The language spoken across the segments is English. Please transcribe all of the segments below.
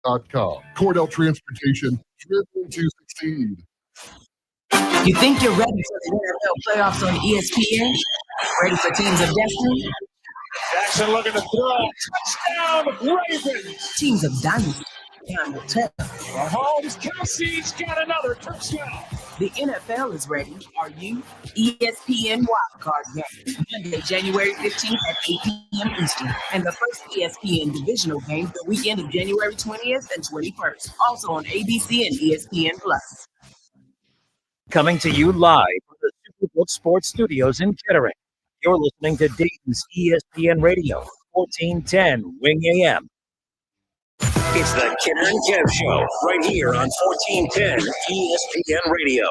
CordellTransportation.com. Cordell Transportation, driven to succeed. You think you're ready for the NFL playoffs on ESPN? Ready for teams of destiny? Jackson looking to throw. Touchdown, Ravens. Teams of dynasty. Time will tell. Mahomes, Kelsey's got another touchdown. The NFL is ready. Are you? ESPN Wildcard Game, Monday, January 15th at 8 p.m. Eastern. And the first ESPN divisional game the weekend of January 20th and 21st. Also on ABC and ESPN+. Coming to you live from the Superbook Sports Studios in Kettering. You're listening to Dayton's ESPN Radio, 1410 Wing AM. It's the Kinner Kev Show, right here on 1410 ESPN Radio.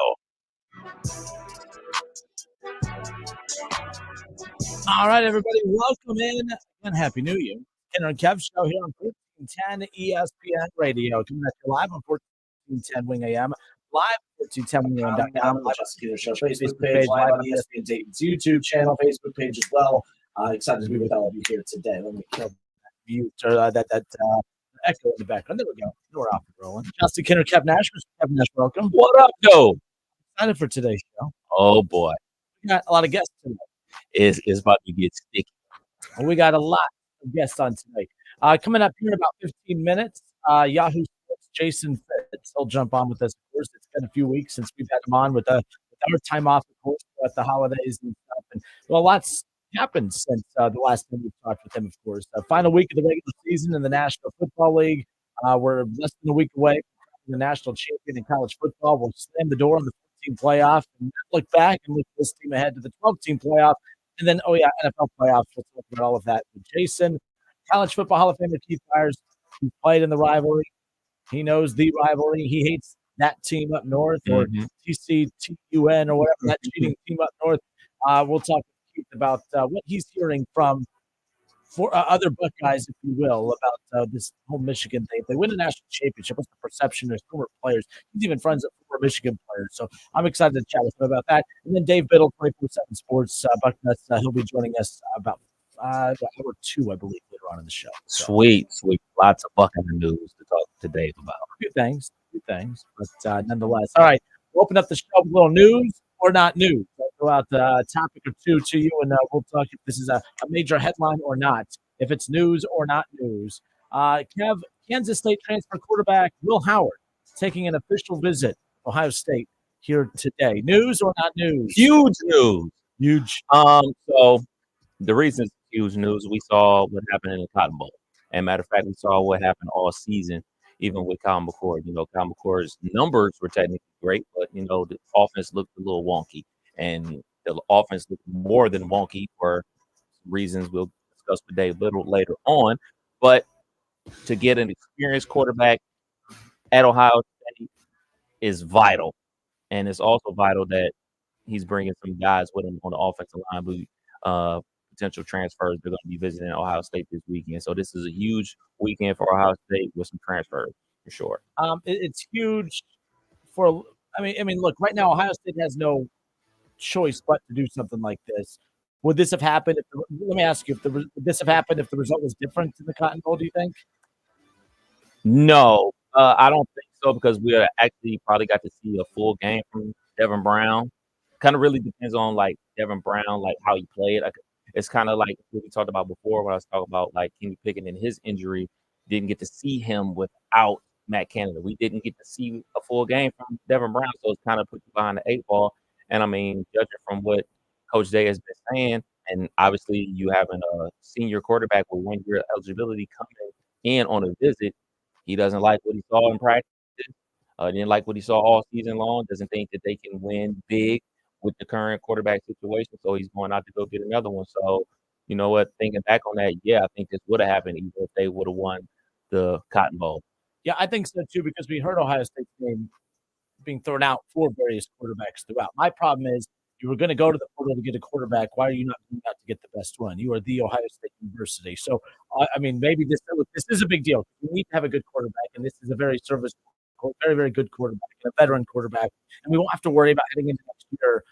All right, everybody, welcome in and Happy New Year. Kinner Kev Show here on 1410 ESPN Radio. Coming at you live on 1410 Wing AM. Live at 1410wingam.com. Live on Kinner Show Facebook page, live on ESPN Dayton's YouTube channel, Facebook page as well. Excited to be with all of you here today. Let me kill that echo in the background. There we go. We're off and rolling. Justin Kinner, Kev Nash. Mr. Kev Nash, welcome. What up, though? Excited for today's show. Oh, boy. We got a lot of guests today. It's about to get sticky. Well, we got a lot of guests on tonight. Coming up here in about 15 minutes, Yahoo Sports Jason Fitz. He'll jump on with us, of course. It's been a few weeks since we've had him on with our time off, of course, at the holidays and stuff. And, well, lots happened since the last time we talked with him, of course. Final week of the regular season in the National Football League. We're less than a week away from the national champion in college football. We'll slam the door on the 14 playoff and look back and look this team ahead to the 12-team playoff. And then, NFL playoffs. We'll talk about all of that with Jason. College Football Hall of Famer Keith Byars, who played in the rivalry. He knows the rivalry. He hates that team up north or TCTUN or whatever, that cheating team up north. We'll talk about what he's hearing from other Buckeyes, if you will, about this whole Michigan thing. If they win a national championship, what's the perception of former players? He's even friends with former Michigan players. So I'm excited to chat with him about that. And then Dave Biddle, 24/7 Sports Bucknuts, he'll be joining us about hour 2, I believe, later on in the show. So. Sweet. Lots of Buckeye news to talk to Dave about. Few things. But nonetheless. All right, we'll open up the show with a little news or not news. I'll throw out a topic or two to you, and we'll talk if this is a major headline or not, if it's news or not news. Kev, Kansas State transfer quarterback Will Howard taking an official visit to Ohio State here today. News or not news? Huge news. Huge. So the reason it's huge news, we saw what happened in the Cotton Bowl. And matter of fact, we saw what happened all season, even with Kyle McCord. Kyle McCord's numbers were technically great, but, the offense looked a little wonky. And the offense looked more than wonky for reasons we'll discuss with Dave Biddle later on. But to get an experienced quarterback at Ohio State is vital. And it's also vital that he's bringing some guys with him on the offensive line who potential transfers. They're going to be visiting Ohio State this weekend. So this is a huge weekend for Ohio State with some transfers for sure. It's huge for – look, right now Ohio State has no choice but to do something like this. Would this have happened let me ask you, would this have happened if the result was different in the Cotton Bowl, do you think? No, I don't think so, because we actually probably got to see a full game from Devin Brown. Kind of really depends on, Devin Brown, how he played. It's kind of like what we talked about before when I was talking about, Kenny Pickett and his injury. Didn't get to see him without Matt Canada. We didn't get to see a full game from Devin Brown, so it's kind of put you behind the 8 ball. And, judging from what Coach Day has been saying, and obviously you having a senior quarterback with 1-year eligibility coming in on a visit, he doesn't like what he saw in practice. Didn't like what he saw all season long. Doesn't think that they can win big with the current quarterback situation, so he's going out to go get another one. So, you know what, thinking back on that, I think this would have happened even if they would have won the Cotton Bowl. Yeah, I think so too, because we heard Ohio State's name being thrown out for various quarterbacks throughout. My problem is you were going to go to the portal to get a quarterback. Why are you not going out to get the best one? You are the Ohio State University. So, maybe this is a big deal. We need to have a good quarterback, and this is a very very, very good quarterback, a veteran quarterback. And we won't have to worry about heading into next year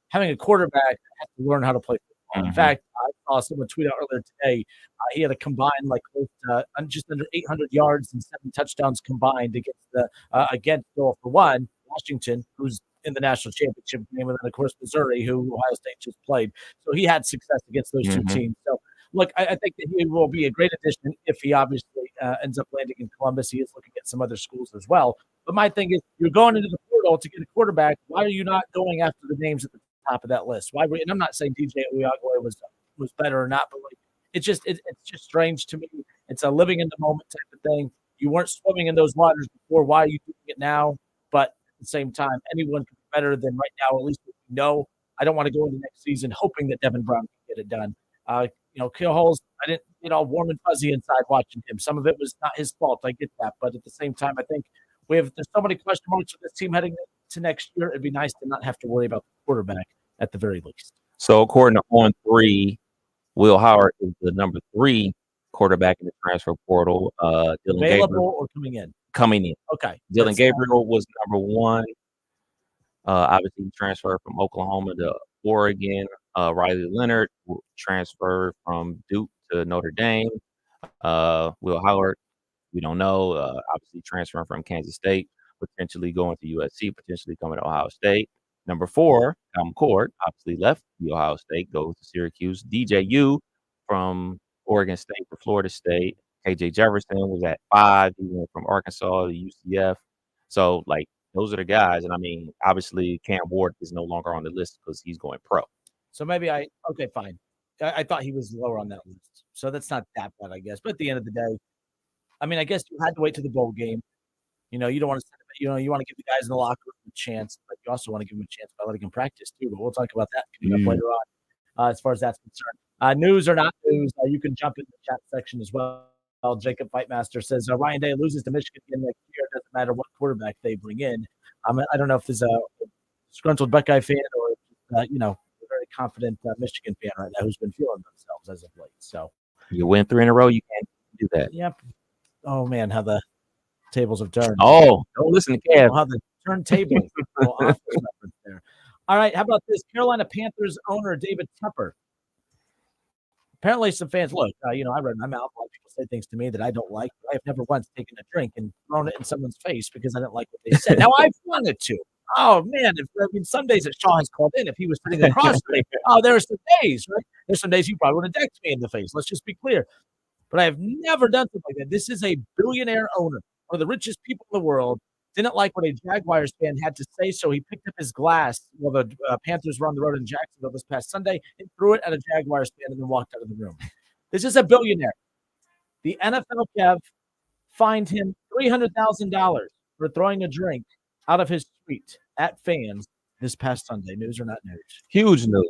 having a quarterback that has to learn how to play In fact, I saw someone tweet out earlier today. He had a combined close to just under 800 yards and 7 touchdowns combined against for one Washington, who's in the national championship game, and then of course Missouri, who Ohio State just played. So he had success against those two teams. So look, I think that he will be a great addition if he obviously ends up landing in Columbus. He is looking at some other schools as well. But my thing is, you're going into the portal to get a quarterback. Why are you not going after the names at the top of that list? Why? And I'm not saying DJ Uyagway was better or not, but it's just strange to me. It's a living in the moment type of thing. You weren't swimming in those waters before. Why are you doing it now? But at the same time, anyone can be better than right now. At least we know. I don't want to go into next season hoping that Devin Brown can get it done. Keelholes, I didn't, warm and fuzzy inside watching him. Some of it was not his fault. I get that. But at the same time, I think there's so many question marks with this team heading to next year. It'd be nice to not have to worry about the quarterback at the very least. So according to On3, Will Howard is the number 3 quarterback in the transfer portal. Dylan Available Gabriel, or coming in? Coming in. Okay. Dylan Gabriel was number 1. Obviously, he transferred from Oklahoma to Oregon. Riley Leonard transferred from Duke to Notre Dame. Will Howard, we don't know. Obviously, transferring from Kansas State, potentially going to USC, potentially coming to Ohio State. Number 4, Tom McCord, obviously left the Ohio State, goes to Syracuse. DJU from Oregon State to Florida State. KJ Jefferson was at 5. He went from Arkansas to UCF. So, those are the guys. And, obviously, Cam Ward is no longer on the list because he's going pro. So maybe fine. I thought he was lower on that list. So that's not that bad, I guess. But at the end of the day, I guess you had to wait to the bowl game. You don't want to, you want to give the guys in the locker room a chance, but you also want to give them a chance by letting them practice too. But we'll talk about that coming up later on as far as that's concerned. News or not news, you can jump in the chat section as well. Jacob Fightmaster says Ryan Day loses to Michigan again next year. It doesn't matter what quarterback they bring in. I don't know if there's a disgruntled Buckeye fan or a very confident Michigan fan right now who's been feeling themselves as of late. So you win 3 in a row, you can't do that. Yep. Oh man, how the tables have turned. Oh, don't listen to Kev. How the turntables. There. All right, how about this? Carolina Panthers owner David Tepper. Apparently, some fans look. I read my mouth. A lot of people say things to me that I don't like. But I have never once taken a drink and thrown it in someone's face because I didn't like what they said. Now I've wanted to. Oh man! Some days that Sean has called in, if he was sitting across from me, there are some days, right? There's some days he probably would have decked me in the face. Let's just be clear. But I have never done something like that. This is a billionaire owner, one of the richest people in the world. Didn't like what a Jaguars fan had to say, so he picked up his glass while the Panthers were on the road in Jacksonville this past Sunday and threw it at a Jaguars fan and then walked out of the room. This is a billionaire. The NFL, Kev, fined him $300,000 for throwing a drink out of his suite at fans this past Sunday. News or not news? Huge news.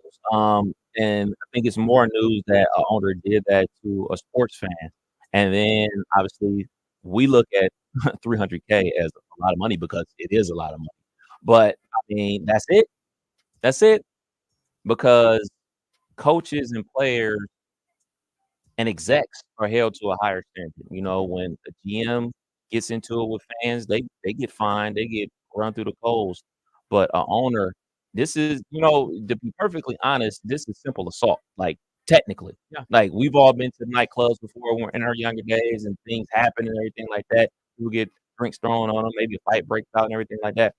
And I think it's more news that an owner did that to a sports fan. And then, obviously, we look at $300K as a lot of money because it is a lot of money. But, that's it. That's it. Because coaches and players and execs are held to a higher standard. When a GM gets into it with fans, they get fined. They get run through the coals. But an owner, this is, to be perfectly honest, this is simple assault. Technically. Yeah. We've all been to nightclubs before when we're in our younger days and things happen and everything like that. People get drinks thrown on them, maybe a fight breaks out and everything like that.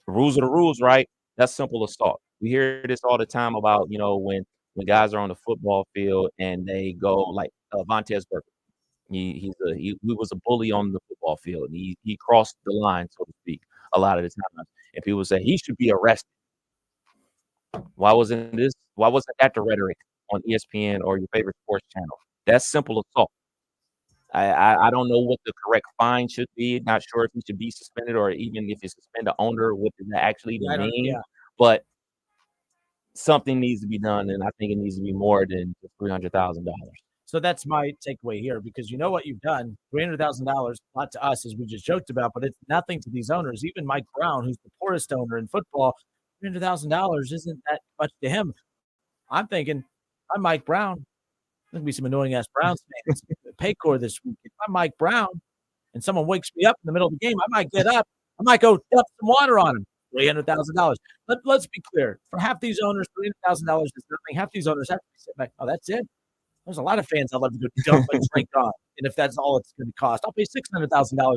The rules are the rules, right? That's simple assault. We hear this all the time about, when guys are on the football field and they go like Vontaze Burfict. He was a bully on the football field. And he crossed the line, so to speak, a lot of the time. And people say he should be arrested. Why wasn't that the rhetoric on ESPN or your favorite sports channel? That's simple assault. I don't know what the correct fine should be. Not sure if he should be suspended or even if you suspend the owner, what does that actually mean? Yeah. But something needs to be done, and I think it needs to be more than $300,000. So that's my takeaway here, because you know what you've done. $300,000, not to us, as we just joked about, but it's nothing to these owners. Even Mike Brown, who's the poorest owner in football, $300,000 isn't that much to him. I'm thinking, I'm Mike Brown. There's going to be some annoying-ass Browns fans at Paycor this week. If I'm Mike Brown and someone wakes me up in the middle of the game, I might get up. I might go dump some water on him. $300,000. Let's be clear. For half these owners, $300,000 is nothing. Half these owners have to sit back. Oh, that's it. There's a lot of fans I'd love to go dump a drink on. And if that's all it's going to cost, I'll pay $600,000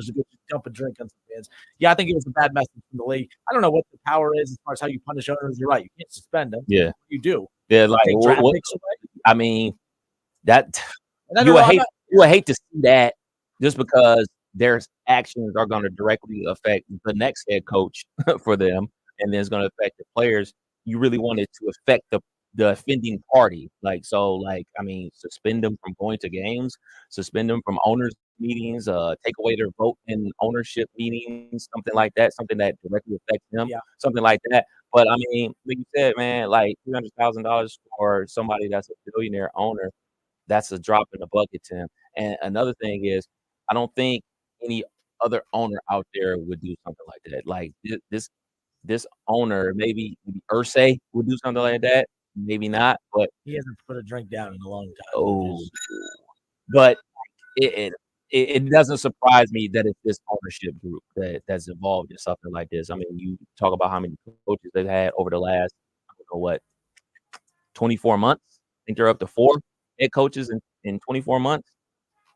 to go dump a drink on some fans. Yeah, I think it was a bad message from the league. I don't know what the power is as far as how you punish owners. You're right. You can't suspend them. Yeah. You do. Yeah, like I mean, that you would hate to see that just because their actions are going to directly affect the next head coach for them, and then it's going to affect the players. You really want it to affect the offending party. I mean, suspend them from going to games, suspend them from owners meetings, take away their vote in ownership meetings, something like that, something that directly affects them, something like that. But I mean, like you said, man, like $300,000 for somebody that's a billionaire owner, that's a drop in the bucket to him. And another thing is, I don't think any other owner out there would do something like that. Like this owner, maybe Irsay would do something like that. Maybe not, but he hasn't put a drink down in a long time. Oh, but it doesn't surprise me that it's this ownership group that's involved in something like this. I mean, you talk about how many coaches they've had over the last, 24 months. I think they're up to 4 head coaches in 24 months.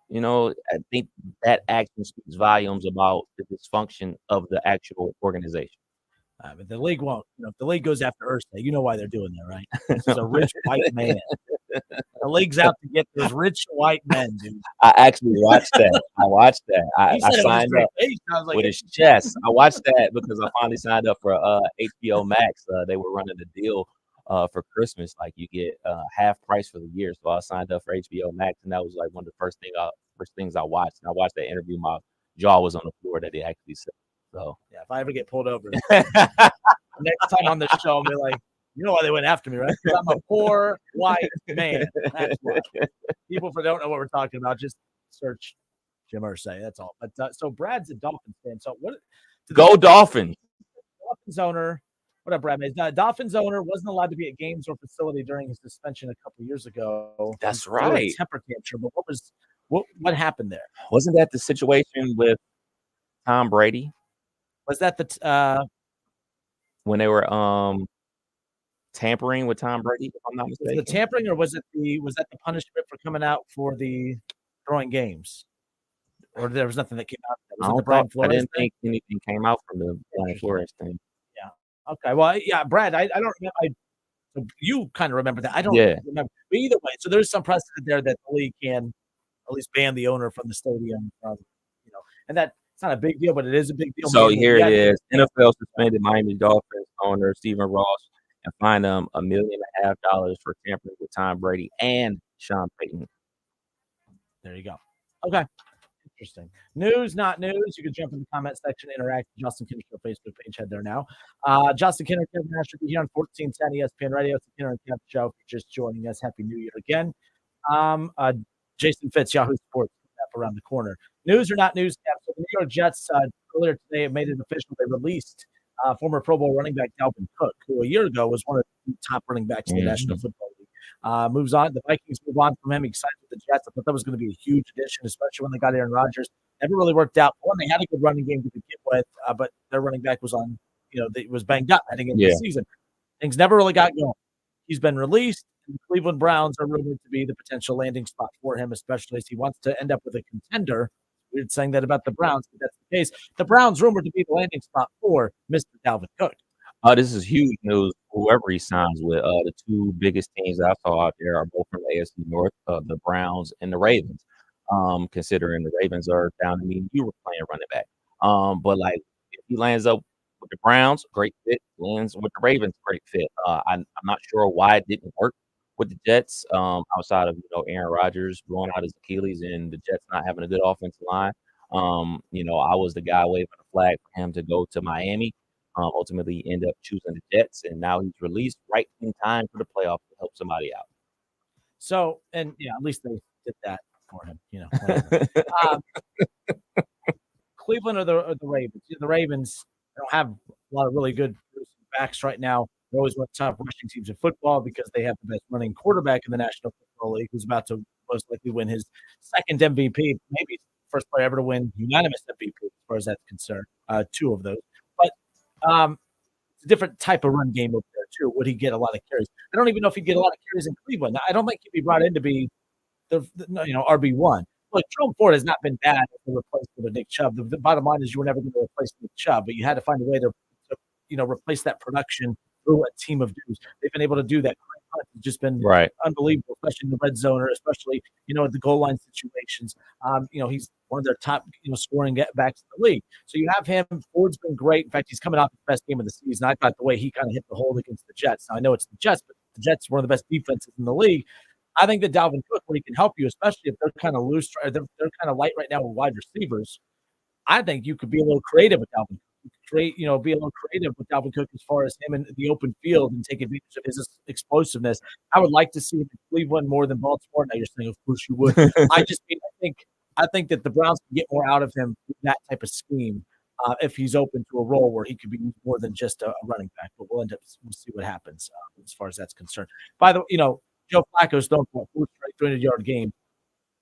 You know, I think that action speaks volumes about the dysfunction of the actual organization. But the league won't. If the league goes after Irsay, you know why they're doing that, right? This is a rich white man. The league's out to get those rich white men, dude. I actually watched that. I signed up with his chest. I watched that because I finally signed up for HBO Max. They were running a deal for Christmas, like you get half price for the year. So I signed up for HBO Max, and that was like one of the first things I watched. And I watched that interview. My jaw was on the floor that they actually said. So yeah, if I ever get pulled over next time on the show, I'll be like, you know why they went after me, right? Because I'm a poor white man. That's why. People don't know what we're talking about, just search Jim Irsay. That's all. But so Brad's a Dolphins fan. So what? Go Dolphins! Dolphins owner. What up, Brad? Dolphins owner wasn't allowed to be at games or facility during his suspension a couple years ago. That's right. Temper tantrum. But what happened there? Wasn't that the situation with Tom Brady? Was that the when they were tampering with Tom Brady? If I'm not mistaken, was the tampering, or was that the punishment for coming out for the throwing games, or there was nothing that came out? I didn't think anything came out from the Brian Flores thing. Yeah. Okay. Well, yeah, Brad, I don't remember. You kind of remember that. I don't remember. But either way, so there's some precedent there that the league can at least ban the owner from the stadium, and that. It's not a big deal, but it is a big deal. So here it is. NFL suspended Miami Dolphins owner Stephen Ross and fined them $1.5 million for tampering with Tom Brady and Sean Payton. There you go. Okay. Interesting. News, not news. You can jump in the comment section, interact with Justin Kinner Show Facebook page. Head there now. Justin Kinner, Kevin Asher, here on 1410 ESPN Radio. It's the Kinner Kev Show. For just joining us. Happy New Year again. Jason Fitz, Yahoo Sports, around the corner. News or not news, Cap. So the New York Jets earlier today have made it official. They released former Pro Bowl running back Dalvin Cook, who a year ago was one of the top running backs in the National Football League. Moves on. The Vikings move on from him. Excited with the Jets. I thought that was going to be a huge addition, especially when they got Aaron Rodgers. Never really worked out. One, they had a good running game to begin with, but their running back was was banged up heading into the season. Things never really got going. He's been released. And the Cleveland Browns are rumored to be the potential landing spot for him, especially as he wants to end up with a contender. Weird saying that about the Browns, but that's the case. The Browns rumored to be the landing spot for Mr. Dalvin Cook. This is huge news. Whoever he signs with, the two biggest teams I saw out there are both from the AFC North, the Browns and the Ravens. Considering the Ravens are down to me, you were playing running back. But like if he lands up with the Browns, great fit. Lands with the Ravens, great fit. I'm not sure why it didn't work with the Jets, outside of Aaron Rodgers blowing out his Achilles and the Jets not having a good offensive line. I was the guy waving the flag for him to go to Miami. Ultimately, end up choosing the Jets, and now he's released right in time for the playoffs to help somebody out. So, and at least they did that for him. Cleveland or the Ravens? The Ravens don't have a lot of really good backs right now. They're always one of the top rushing teams in football because they have the best running quarterback in the National Football League, who's about to most likely win his second MVP, maybe first player ever to win unanimous MVP as far as that's concerned. 2 of those. But It's a different type of run game over there too. Would he get a lot of carries? I don't even know if he'd get a lot of carries in Cleveland. I don't think he'd be brought in to be the RB1. Look, Jerome Ford has not been bad as a replacement of Nick Chubb. The bottom line is you were never going to replace Nick Chubb, but you had to find a way to replace that production through a team of dudes. They've been able to do that. It's just been unbelievable, especially in the red zone, or especially at the goal line situations. He's one of their top scoring backs in the league. So you have him. Ford's been great. In fact, he's coming off the best game of the season. I thought the way he kind of hit the hole against the Jets. Now I know it's the Jets, but the Jets are one of the best defenses in the league. I think that Dalvin Cook, when he can help you, especially if they're kind of loose, they're kind of light right now with wide receivers. I think you could be a little creative with Dalvin Cook. Be a little creative with Dalvin Cook as far as him in the open field and take advantage of his explosiveness. I would like to see him in Cleveland more than Baltimore. Now you're saying, of course you would. I think that the Browns can get more out of him in that type of scheme if he's open to a role where he could be more than just a running back. But we'll see what happens as far as that's concerned. By the way, Joe Flacco's thrown for a 300-yard game.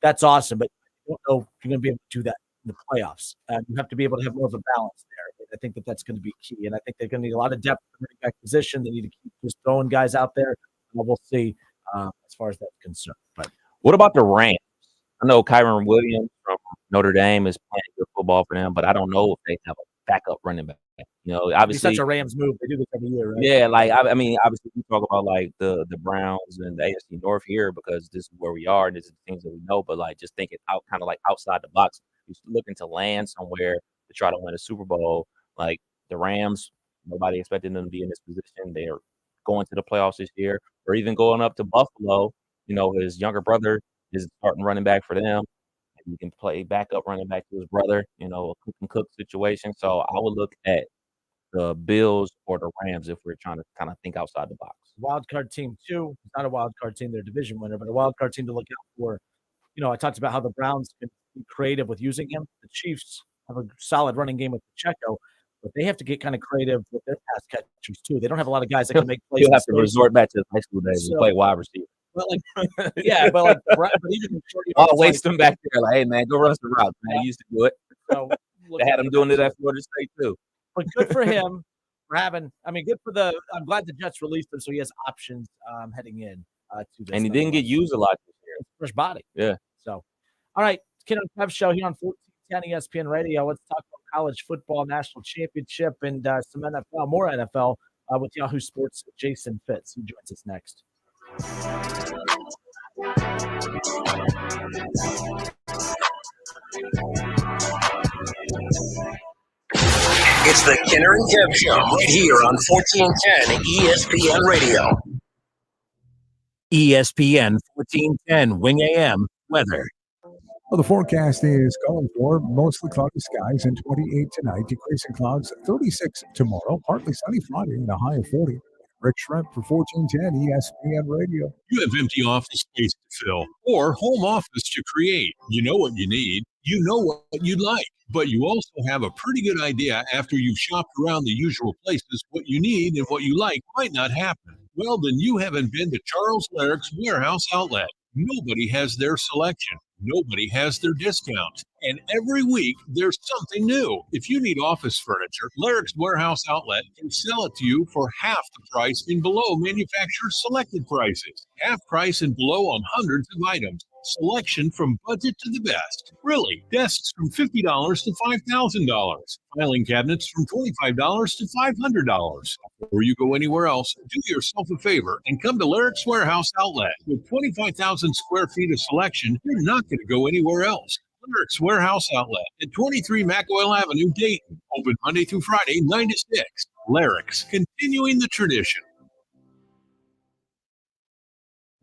That's awesome, but I don't know if you're going to be able to do that in the playoffs. You have to be able to have more of a balance there. I think that's going to be key, and I think they're going to need a lot of depth in the running back position. They need to keep just throwing guys out there. We'll see as far as that's concerned. But what about the Rams? I know Kyron Williams from Notre Dame is playing good football for them, but I don't know if they have a backup running back. Obviously, it's such a Rams move. They do this every year, right? Yeah, obviously we talk about the Browns and the AFC North here because this is where we are and this is the things that we know. But just thinking outside the box, you're looking to land somewhere to try to win a Super Bowl. Like the Rams, nobody expected them to be in this position. They are going to the playoffs this year, or even going up to Buffalo. His younger brother is starting running back for them. And you can play backup running back to his brother. A cook and cook situation. So I would look at the Bills or the Rams if we're trying to kind of think outside the box. Wild card team too. It's not a wild card team; they're a division winner, but a wild card team to look out for. I talked about how the Browns can be creative with using him. The Chiefs have a solid running game with Pacheco. But they have to get kind of creative with their pass catchers too. They don't have a lot of guys that can make plays. You'll have to resort back to high school days and play wide receiver. But even I'll waste them back there. Like, hey man, go run some routes, man. I used to do it. So they had him doing it at Florida State too. But good for him for having. Good for the. I'm glad the Jets released him, so he has options heading in to this. And he didn't get used a lot this year. Fresh body. Yeah. So, all right, Kinner Kev Show here on 1410 ESPN Radio. Let's talk about college football national championship and some NFL, more NFL with Yahoo Sports Jason Fitz. He joins us next. It's the Kinner and Kev Show right here on 1410 ESPN Radio. ESPN 1410 Wing AM weather. Well, the forecast is calling for mostly cloudy skies and 28 tonight, decreasing clouds 36 tomorrow, partly sunny Friday and a high of 40. Rick Shrimp for 1410 ESPN Radio. You have empty office space to fill or home office to create. You know what you need. You know what you'd like. But you also have a pretty good idea after you've shopped around the usual places what you need and what you like might not happen. Well, then you haven't been to Charles Lyric's Warehouse Outlet. Nobody has their selection. Nobody has their discounts. And every week, there's something new. If you need office furniture, Lyric's Warehouse Outlet can sell it to you for half the price and below manufacturer's selected prices. Half price and below on hundreds of items. Selection from budget to the best. Really, desks from $50 to $5,000. Filing cabinets from $25 to $500. Before you go anywhere else, do yourself a favor and come to Lyric's Warehouse Outlet. With 25,000 square feet of selection, you're not going to go anywhere else. Lyric's Warehouse Outlet at 23 McOil Avenue, Dayton. Open Monday through Friday, 9 to 6. Lyric's, continuing the tradition.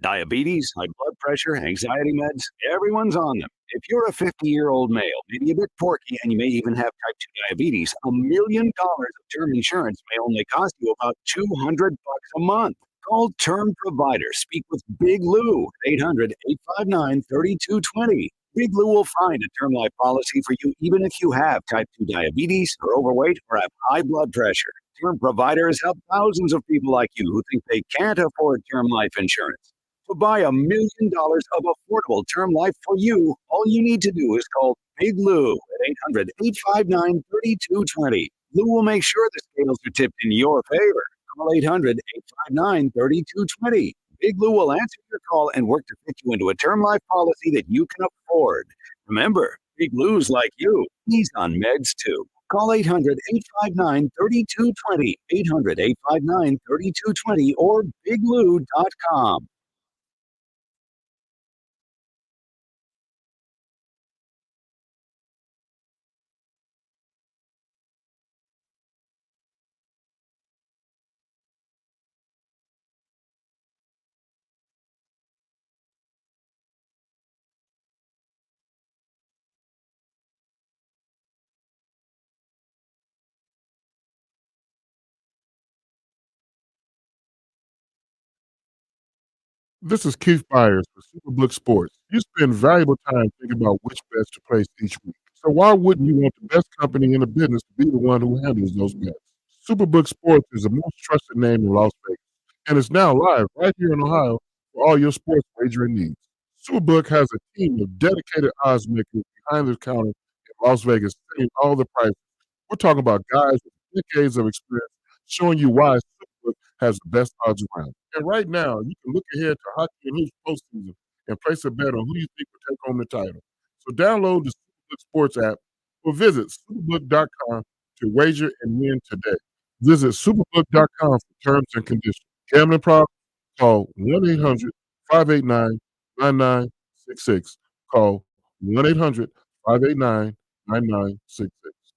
Diabetes, high blood pressure, anxiety meds, everyone's on them. If you're a 50-year-old male, maybe a bit porky, and you may even have type 2 diabetes, $1 million of term insurance may only cost you about $200 a month. Call Term Provider. Speak with Big Lou at 800-859-3220. Big Lou will find a term life policy for you even if you have type 2 diabetes, are overweight, or have high blood pressure. Term Provider has helped thousands of people like you who think they can't afford term life insurance. To buy $1 million of affordable term life for you, all you need to do is call Big Lou at 800-859-3220. Blue will make sure the scales are tipped in your favor. Call 800-859-3220. Big Blue will answer your call and work to fit you into a term life policy that you can afford. Remember, Big Blue's like you. He's on meds too. Call 800-859-3220. 800-859-3220 or bigblue.com. This is Keith Byars for Superbook Sports. You spend valuable time thinking about which bets to place each week. So why wouldn't you want the best company in the business to be the one who handles those bets? Superbook Sports is the most trusted name in Las Vegas, and it's now live right here in Ohio for all your sports wagering needs. Superbook has a team of dedicated odds makers behind the counter in Las Vegas, setting all the prices. We're talking about guys with decades of experience showing you why Superbook has the best odds around. And right now, you can look ahead to hockey and hoops postseason and place a bet on who you think will take home the title. So download the Superbook Sports app or visit superbook.com to wager and win today. Visit superbook.com for terms and conditions. Gambling problem? Call 1-800-589-9966. Call 1-800-589-9966.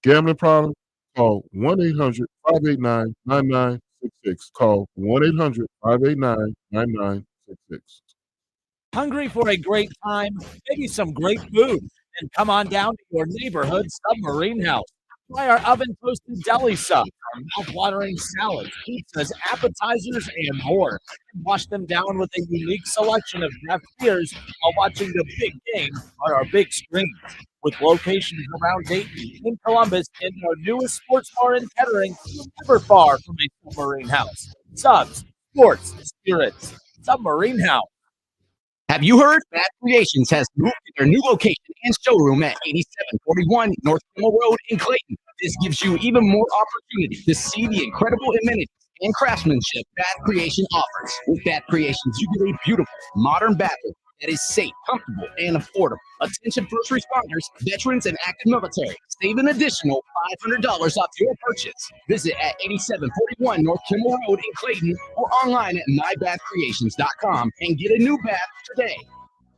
Gambling problem? Call 1-800-589-9966. Call 1-800-589-9966. Hungry for a great time, maybe some great food? Then come on down to your neighborhood Submarine House. Try our oven-toasted deli subs, our mouth-watering salads, pizzas, appetizers, and more. And wash them down with a unique selection of craft beers while watching the big game on our big screens. With locations around Dayton, in Columbus, and our newest sports bar in Kettering, never far from a Submarine House. Subs, sports, spirits, Submarine House. Have you heard? Bad Creations has moved to their new location and showroom at 8741 North Kimmel Road in Clayton. This gives you even more opportunity to see the incredible amenities and craftsmanship Bad Creation offers. With Bad Creations, you get a beautiful, modern bathroom that is safe, comfortable, and affordable. Attention first responders, veterans, and active military. Save an additional $500 off your purchase. Visit at 8741 North Kimmel Road in Clayton or online at mybathcreations.com and get a new bath today.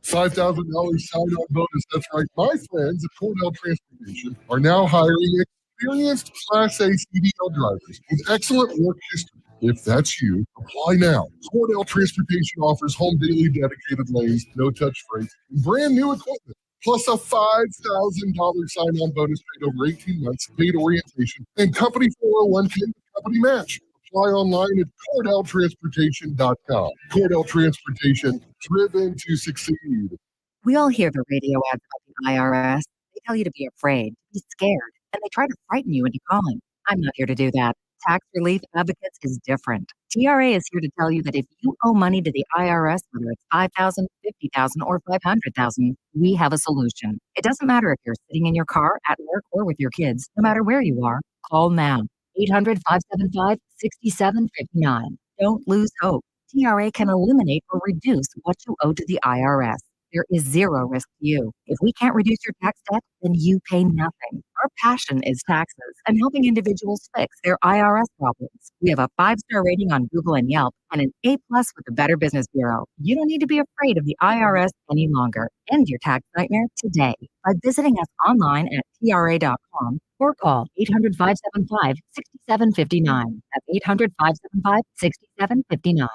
$5,000 sign-on bonus. That's right. My friends at Cordell Transportation are now hiring experienced Class A CDL drivers with excellent work history. If that's you, apply now. Cordell Transportation offers home daily dedicated lanes, no-touch freight, and brand new equipment, plus a $5,000 sign-on bonus paid over 18 months, paid orientation, and company 401k with company match. Apply online at CordellTransportation.com. Cordell Transportation, driven to succeed. We all hear the radio ads about the IRS. They tell you to be afraid, to be scared, and they try to frighten you into calling. I'm not here to do that. Tax Relief Advocates is different. TRA is here to tell you that if you owe money to the IRS, whether it's $5,000, $50,000, or $500,000, we have a solution. It doesn't matter if you're sitting in your car, at work, or with your kids. No matter where you are, call now. 800-575-6759. Don't lose hope. TRA can eliminate or reduce what you owe to the IRS. There is zero risk to you. If we can't reduce your tax debt, then you pay nothing. Our passion is taxes and helping individuals fix their IRS problems. We have a 5-star rating on Google and Yelp and an A+ with the Better Business Bureau. You don't need to be afraid of the IRS any longer. End your tax nightmare today by visiting us online at TRA.com or call 800-575-6759. That's 800-575-6759.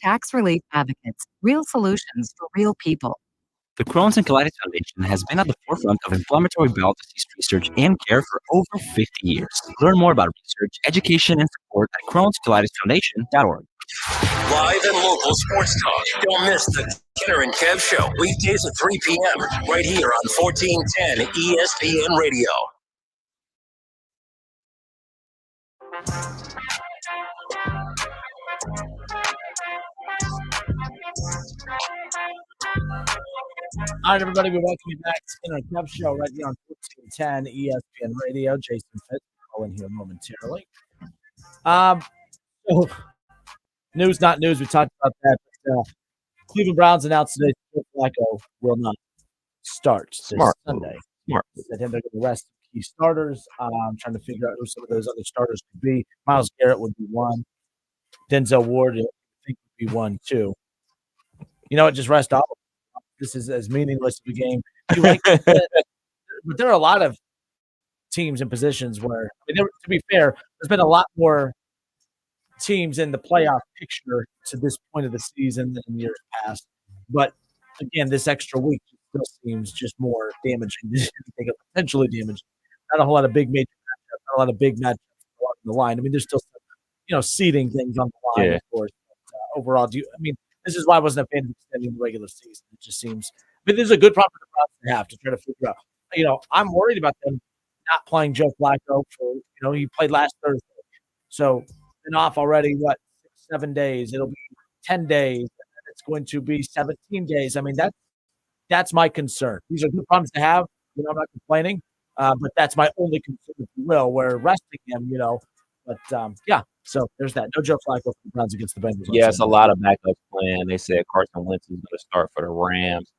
Tax Relief Advocates. Real solutions for real people. The Crohn's and Colitis Foundation has been at the forefront of inflammatory bowel disease research and care for over 50 years. Learn more about research, education, and support at Crohn'sColitisFoundation.org. Live and local sports talk. Don't miss the Kinner Kev Show. Weekdays at 3 p.m. right here on 1410 ESPN Radio. All right, everybody, we welcome you back to Kinner Kev Show right here on 1410 ESPN Radio. Jason Fitz, Flacco in here momentarily. So news, not news. We talked about that. But, Cleveland Browns announced today that Flacco will not start this Sunday. Smart. They said they're going to rest key starters. I'm trying to figure out who some of those other starters could be. Myles Garrett would be one. Denzel Ward, I think, would be one too. You know what? Just rest off. This is as meaningless of a game. You like it, but there are a lot of teams and positions where, to be fair, there's been a lot more teams in the playoff picture to this point of the season than in years past. But again, this extra week still seems just more damaging. Potentially damaging. Not a whole lot of big major matchups, not a lot of big matchups along the line. I mean, there's still some, seeding things on the line, of course. But, overall, this is why I wasn't a fan of extending the regular season. It just seems, this is a good problem for the Browns to have to try to figure out. I'm worried about them not playing Joe Flacco for, he played last Thursday. So, been off already, 6-7 days. It'll be 10 days. And it's going to be 17 days. I mean, that's my concern. These are good problems to have. I'm not complaining. But that's my only concern, if you will, where resting him, But, so there's that. No Joe Flacco for the Browns against the Bengals. Yeah, it's a lot of backups playing. They said Carson Wentz is going to start for the Rams.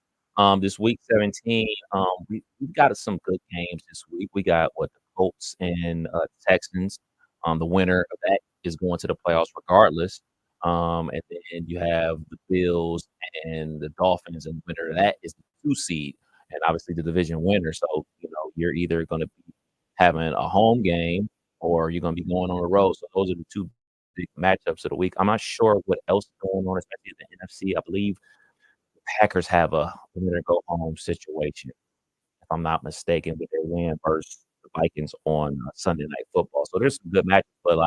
This week 17, we've got some good games this week. We got the Colts and Texans. The winner of that is going to the playoffs regardless. And then you have the Bills and the Dolphins, and the winner of that is the 2 seed, and obviously the division winner. So, you're either going to be having a home game or you're going to be going on the road. So those are the 2 big matchups of the week. I'm not sure what else is going on, especially in the NFC. I believe the Packers have a winner-go-home situation, if I'm not mistaken, with their win versus the Vikings on Sunday Night Football. So there's some good matches, but,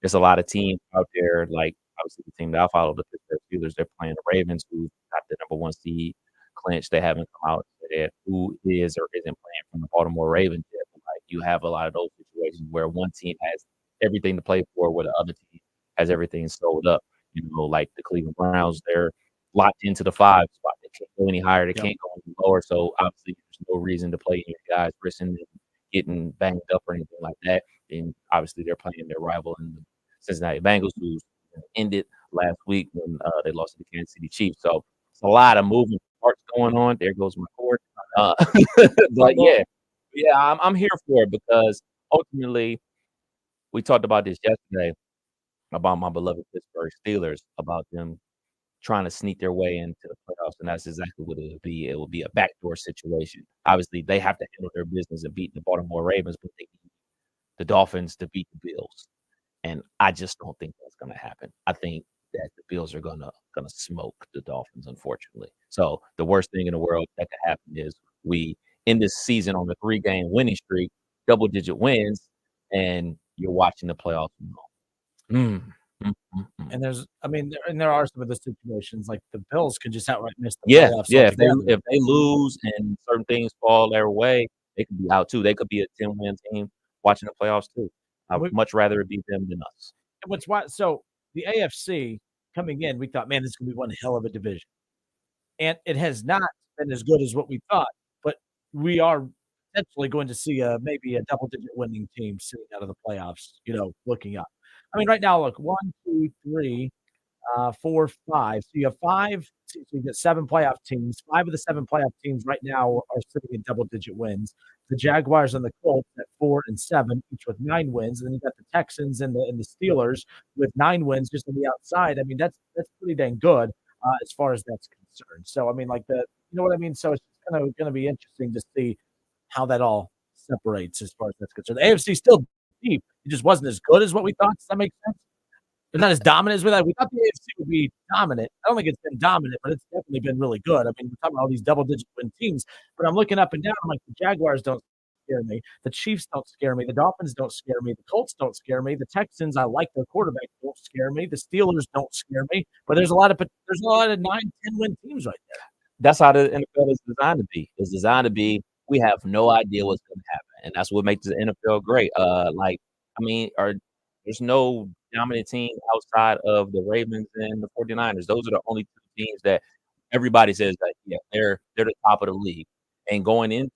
there's a lot of teams out there, obviously the team that I follow, the Pittsburgh Steelers, they're playing the Ravens, who got the number 1 seed clinched. They haven't come out and said who is or isn't playing from the Baltimore Ravens yet. But, you have a lot of those situations where one team has everything to play for, where the other team has everything sold up. Like the Cleveland Browns, they're locked into the 5 spot. They can't go any higher. They can't go any lower. So obviously there's no reason to play any guys risking and getting banged up or anything like that. And obviously they're playing their rival in the Cincinnati Bengals, who ended last week when they lost to the Kansas City Chiefs. So it's a lot of moving parts going on. There goes my cord. But I'm here for it, because ultimately we talked about this yesterday about my beloved Pittsburgh Steelers, about them trying to sneak their way into the playoffs, and that's exactly what it would be. It would be a backdoor situation. Obviously, they have to handle their business and beat the Baltimore Ravens, but they need the Dolphins to beat the Bills. And I just don't think that's going to happen. I think that the Bills are gonna smoke the Dolphins, unfortunately. So the worst thing in the world that could happen is we end this season on a 3-game winning streak, double-digit wins, and you're watching the playoffs. And there are some of the situations, like the Bills could just outright miss the playoffs. playoffs. If they lose and certain things fall their way, they could be out too. They could be a 10-win team watching the playoffs too. I would much rather it be them than us. So the AFC coming in, we thought, man, this is going to be one hell of a division. And it has not been as good as what we thought, but we are potentially going to see maybe a double-digit winning team sitting out of the playoffs, looking up. I mean, right now, look, 1, 2, 3, 4, 5. So you have 5. So you get 7 playoff teams. 5 of the 7 playoff teams right now are sitting in double-digit wins. The Jaguars and the Colts at 4 and 7, each with 9 wins. And then you got the Texans and the Steelers with 9 wins just on the outside. I mean, that's pretty dang good as far as that's concerned. So I mean, you know what I mean. So it's kind of going to be interesting to see how that all separates as far as that's concerned. The AFC still deep. It just wasn't as good as what we thought. Does that make sense? They're not as dominant as we thought. We thought the AFC would be dominant. I don't think it's been dominant, but it's definitely been really good. I mean, we're talking about all these double-digit win teams, but I'm looking up and down. I'm like, the Jaguars don't scare me. The Chiefs don't scare me. The Dolphins don't scare me. The Colts don't scare me. The Texans, I like their quarterback, don't scare me. The Steelers don't scare me. But there's a lot of 9-10 win teams right there. That's how the NFL is designed to be. It's designed to be, we have no idea what's going to happen, and that's what makes the NFL great. There's no dominant team outside of the Ravens and the 49ers. Those are the only 2 teams that everybody says that, they're the top of the league. And going into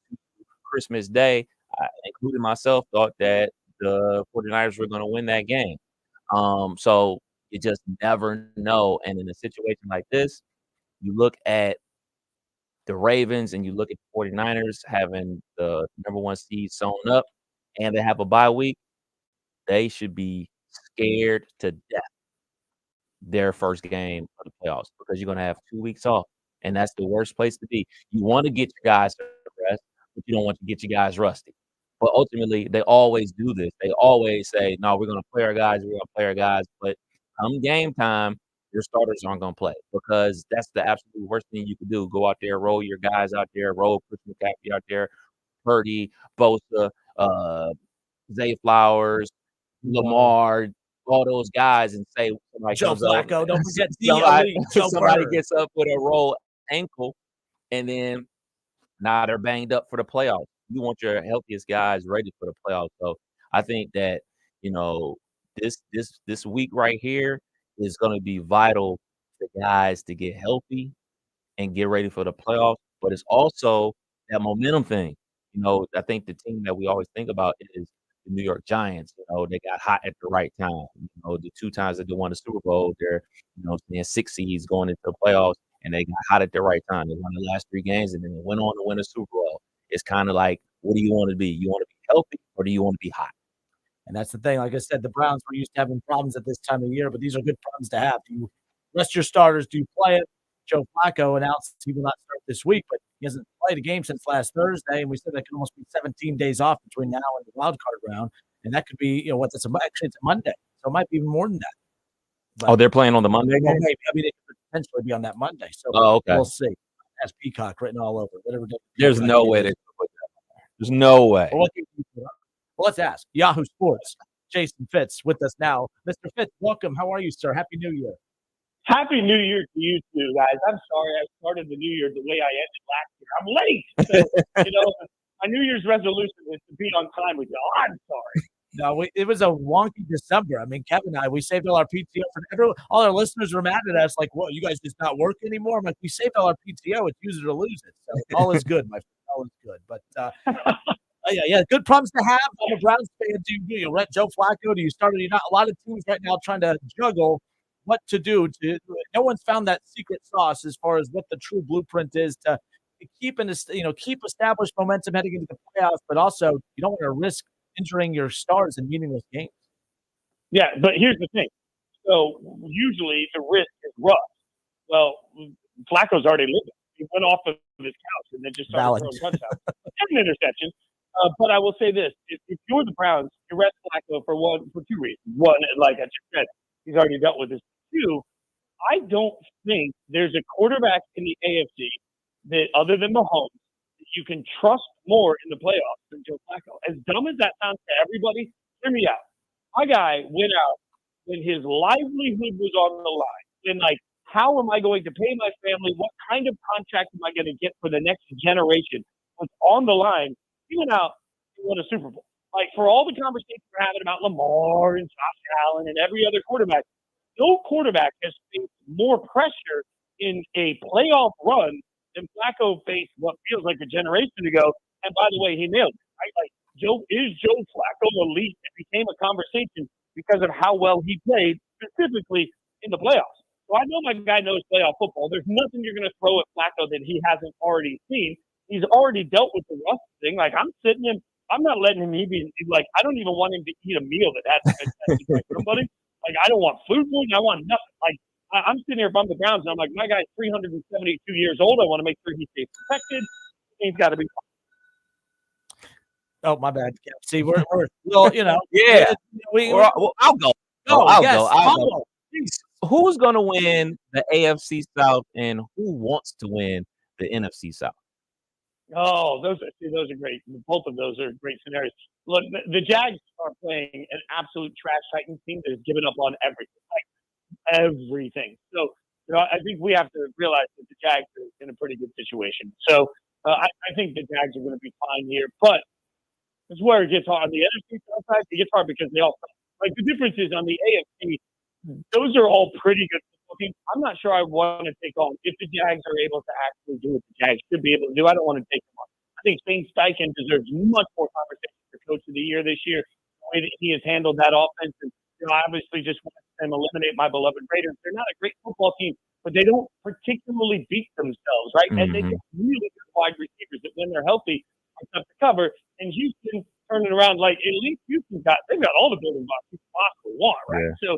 Christmas Day, I, including myself, thought that the 49ers were going to win that game. So you just never know. And in a situation like this, you look at the Ravens and you look at the 49ers having the number 1 seed sewn up and they have a bye week, they should be scared to death their first game of the playoffs because you're going to have 2 weeks off, and that's the worst place to be. You want to get your guys to rest, but you don't want to get your guys rusty. But ultimately, they always do this. They always say, no, we're going to play our guys, we're going to play our guys. But come game time, your starters aren't going to play because that's the absolute worst thing you could do. Go out there, roll your guys out there, roll Chris McCaffrey out there, Purdy, Bosa, Zay Flowers, Lamar, all those guys, and say somebody Joe comes up, Flacco, don't forget somebody gets up with a rolled ankle, and then now they're banged up for the playoffs. You want your healthiest guys ready for the playoffs. So I think that, you know, this week right here is going to be vital for guys to get healthy and get ready for the playoffs. But it's also that momentum thing. You know, I think the team that we always think about is the New York Giants. You know, they got hot at the right time. You know, the 2 times that they won the Super Bowl, they're, you know, 6 seeds going into the playoffs, and they got hot at the right time. They won the last 3 games, and then they went on to win a Super Bowl. It's kind of like, what do you want to be? You want to be healthy, or do you want to be hot? And that's the thing. Like I said, the Browns were used to having problems at this time of year, but these are good problems to have. Do you rest your starters? Do you play it? Joe Flacco announced he will not start this week, but he hasn't played a game since last Thursday, and we said that could almost be 17 days off between now and the wild card round, and that could be, it's a Monday, so it might be even more than that. But, they're playing on the Monday game? Maybe. I mean, it could potentially be on that Monday, so okay. We'll see. Has Peacock written all over it. There's no way they could put that on there. There's no way. Well, let's ask Yahoo Sports. Jason Fitz with us now. Mr. Fitz, welcome. How are you, sir? Happy New Year. Happy New Year to you too, guys. I'm sorry I started the New Year the way I ended last year. I'm late. So, my New Year's resolution is to be on time with y'all. I'm sorry. No, it was a wonky December. I mean, Kevin and I, we saved all our PTO for everyone. All our listeners were mad at us, like, "What? You guys just not work anymore?" I'm like, "We saved all our PTO. It's use it or lose it. So all is good, my friend. All is good." But yeah, good problems to have. I'm a Browns fan. Do you let Joe Flacco? Do you start? You're not a lot of teams right now trying to juggle what to do. No one's found that secret sauce as far as what the true blueprint is to keep established momentum heading into the playoffs, but also you don't want to risk injuring your stars in meaningless games. Yeah, but here's the thing. So usually the risk is rough. Well, Flacco's already lived it. He went off of his couch and then just started throwing touchdowns and an interception. But I will say this: if you're the Browns, you rest Flacco for 2 reasons. One, like I just said, he's already dealt with this. 2, I don't think there's a quarterback in the AFC that, other than Mahomes, that you can trust more in the playoffs than Joe Flacco. As dumb as that sounds to everybody, hear me out. My guy went out when his livelihood was on the line. And how am I going to pay my family? What kind of contract am I going to get for the next generation? What's on the line? He went out and won a Super Bowl. For all the conversations we're having about Lamar and Josh Allen and every other quarterback, no quarterback has faced more pressure in a playoff run than Flacco faced what feels like a generation ago. And by the way, he nailed it. Right? Joe Flacco elite? It became a conversation because of how well he played, specifically in the playoffs. So I know my guy knows playoff football. There's nothing you're going to throw at Flacco that he hasn't already seen. He's already dealt with the rust thing. I'm sitting him. I'm not letting him I don't even want him to eat a meal that hasn't been tested by somebody. I don't want food poisoning. I want nothing. I'm sitting here if I'm the Browns, and I'm like, my guy's 372 years old. I want to make sure he stays protected. He's got to be fine. Oh, my bad. See, we're well, yeah. I'll go. I'll go. Who's going to win the AFC South, and who wants to win the NFC South? Oh, those are great. Both of those are great scenarios. Look, the Jags are playing an absolute trash Titans team that has given up on everything. So, I think we have to realize that the Jags are in a pretty good situation. So, I think the Jags are going to be fine here. But this is where it gets hard. On the NFC side, it gets hard because they all the difference is on the AFC, those are all pretty good football teams. I'm not sure I want to take on if the Jags are able to actually do what the Jags should be able to do. I don't want to take them on. I think Shane Steichen deserves much more conversation for Coach of the Year this year. way that he has handled that offense. And I obviously just want them to eliminate my beloved Raiders. They're not a great football team, but they don't particularly beat themselves, right? And they get really good wide receivers that when they're healthy are tough to cover. And Houston turning around, like at least they've got all the building blocks you could possibly want, right? Yeah. So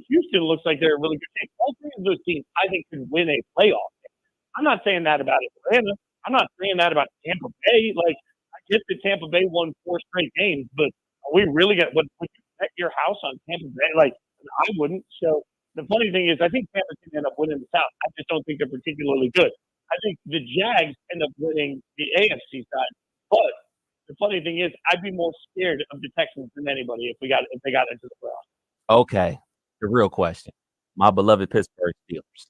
Houston looks like they're a really good team. All three of those teams, I think, could win a playoff game. I'm not saying that about Atlanta. I'm not saying that about Tampa Bay. Like, I get that Tampa Bay won 4 straight games, but are we really would you bet your house on Tampa Bay? Like, I wouldn't. So the funny thing is, I think Tampa can end up winning the South. I just don't think they're particularly good. I think the Jags end up winning the AFC side. But the funny thing is, I'd be more scared of the Texans than anybody if they got into the playoffs. Okay, the real question. My beloved Pittsburgh Steelers.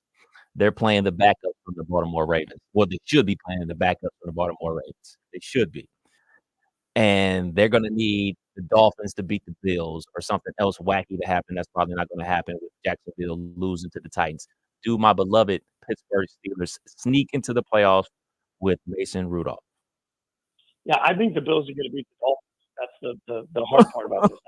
They're playing the backup from the Baltimore Ravens. Well, they should be playing the backup from the Baltimore Ravens. They should be. And they're going to need the Dolphins to beat the Bills or something else wacky to happen. That's probably not going to happen with Jacksonville losing to the Titans. Do my beloved Pittsburgh Steelers sneak into the playoffs with Mason Rudolph? Yeah, I think the Bills are going to beat the Dolphins. That's the hard part about this.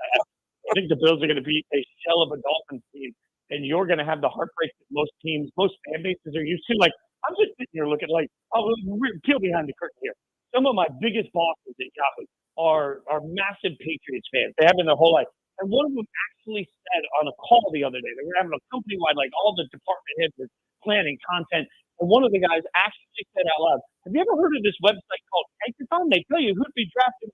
I think the Bills are going to beat a shell of a Dolphins team, and you're going to have the heartbreak that most fan bases are used to. Like, I'm just sitting here looking like, peel behind the curtain here. Some of my biggest bosses at Yahoo are massive Patriots fans. They have been their whole life. And one of them actually said on a call the other day, they were having a company-wide, like all the department heads were planning content. And one of the guys actually said out loud, have you ever heard of this website called Tankathon? They tell you who'd be drafted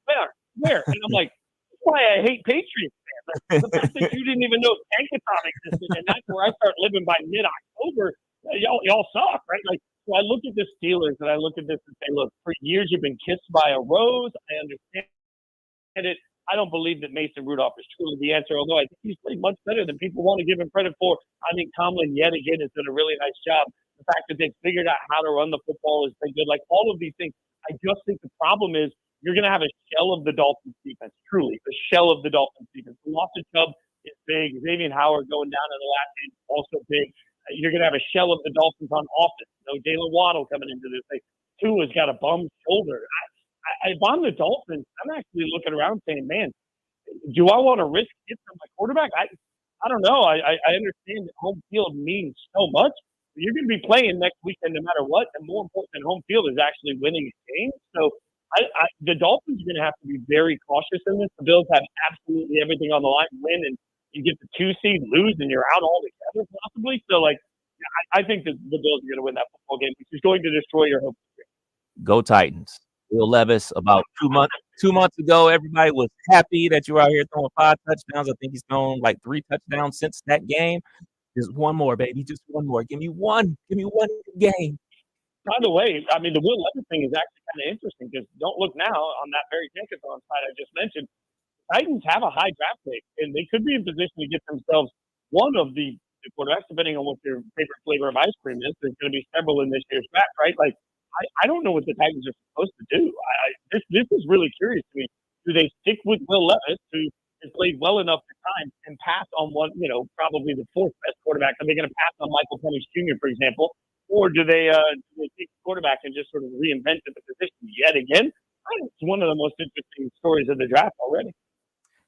where. And I'm like, that's why I hate Patriots fans. Like, the fact that you didn't even know Tankathon existed, and that's where I start living by mid-October. Y'all suck, right? Like, so I look at the Steelers and I look at this and say, look, for years you've been kissed by a rose. I understand it. I don't believe that Mason Rudolph is truly the answer, although I think he's played much better than people want to give him credit for. I think Tomlin, yet again, has done a really nice job. The fact that they've figured out how to run the football has been good. Like, all of these things, I just think the problem is you're going to have a shell of the Dolphins defense, truly, a shell of the Dolphins defense. The loss of Chubb is big. Xavier Howard going down in the last game, also big. You're going to have a shell of the Dolphins on offense. No Jalen Waddle coming into this thing. Tua's got a bum shoulder. If I'm the Dolphins, I'm actually looking around saying, man, do I want to risk it for my quarterback? I don't know. I understand that home field means so much. You're going to be playing next weekend no matter what, and more important than home field is actually winning a game. So the Dolphins are going to have to be very cautious in this. The Bills have absolutely everything on the line, win, and you get the 2 seed, lose, and you're out altogether possibly. So, like, I think that the Bills are going to win that football game, which is going to destroy your hopes. Go Titans. Will Levis, about 2 months ago, everybody was happy that you were out here throwing 5 touchdowns. I think he's thrown like 3 touchdowns since that game. Just one more, baby. Just one more. Give me one game. By the way, I mean, the Will Levis thing is actually kind of interesting because don't look now on that very Tankathon side I just mentioned. Titans have a high draft pick, and they could be in position to get themselves one of the quarterbacks, depending on what their favorite flavor of ice cream is. There's going to be several in this year's draft, right? Like, I don't know what the Titans are supposed to do. This is really curious to me. Do they stick with Will Levis, who has played well enough at times, and pass on one, probably the 4th best quarterback? Are they going to pass on Michael Penix Jr., for example? Or do they take the quarterback and just sort of reinvent the position yet again? I think it's one of the most interesting stories of the draft already.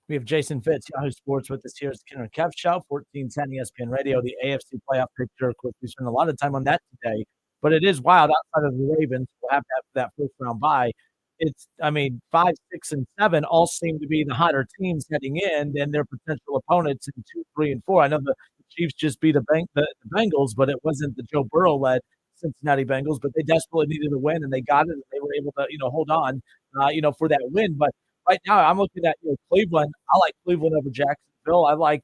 We have Jason Fitz, Yahoo Sports, with us here at the Kinner Kev Show, 1410 ESPN Radio, the AFC playoff picture. Of course, we spent a lot of time on that today, but it is wild. Outside of the Ravens, we'll have that first round bye. It's, 5, 6, and 7 all seem to be the hotter teams heading in than their potential opponents in 2, 3, and 4. I know the Chiefs just beat the Bengals, but it wasn't the Joe Burrow-led Cincinnati Bengals, but they desperately needed a win, and they got it, and they were able to, hold on, for that win. But right now, I'm looking at Cleveland. I like Cleveland over Jacksonville. I like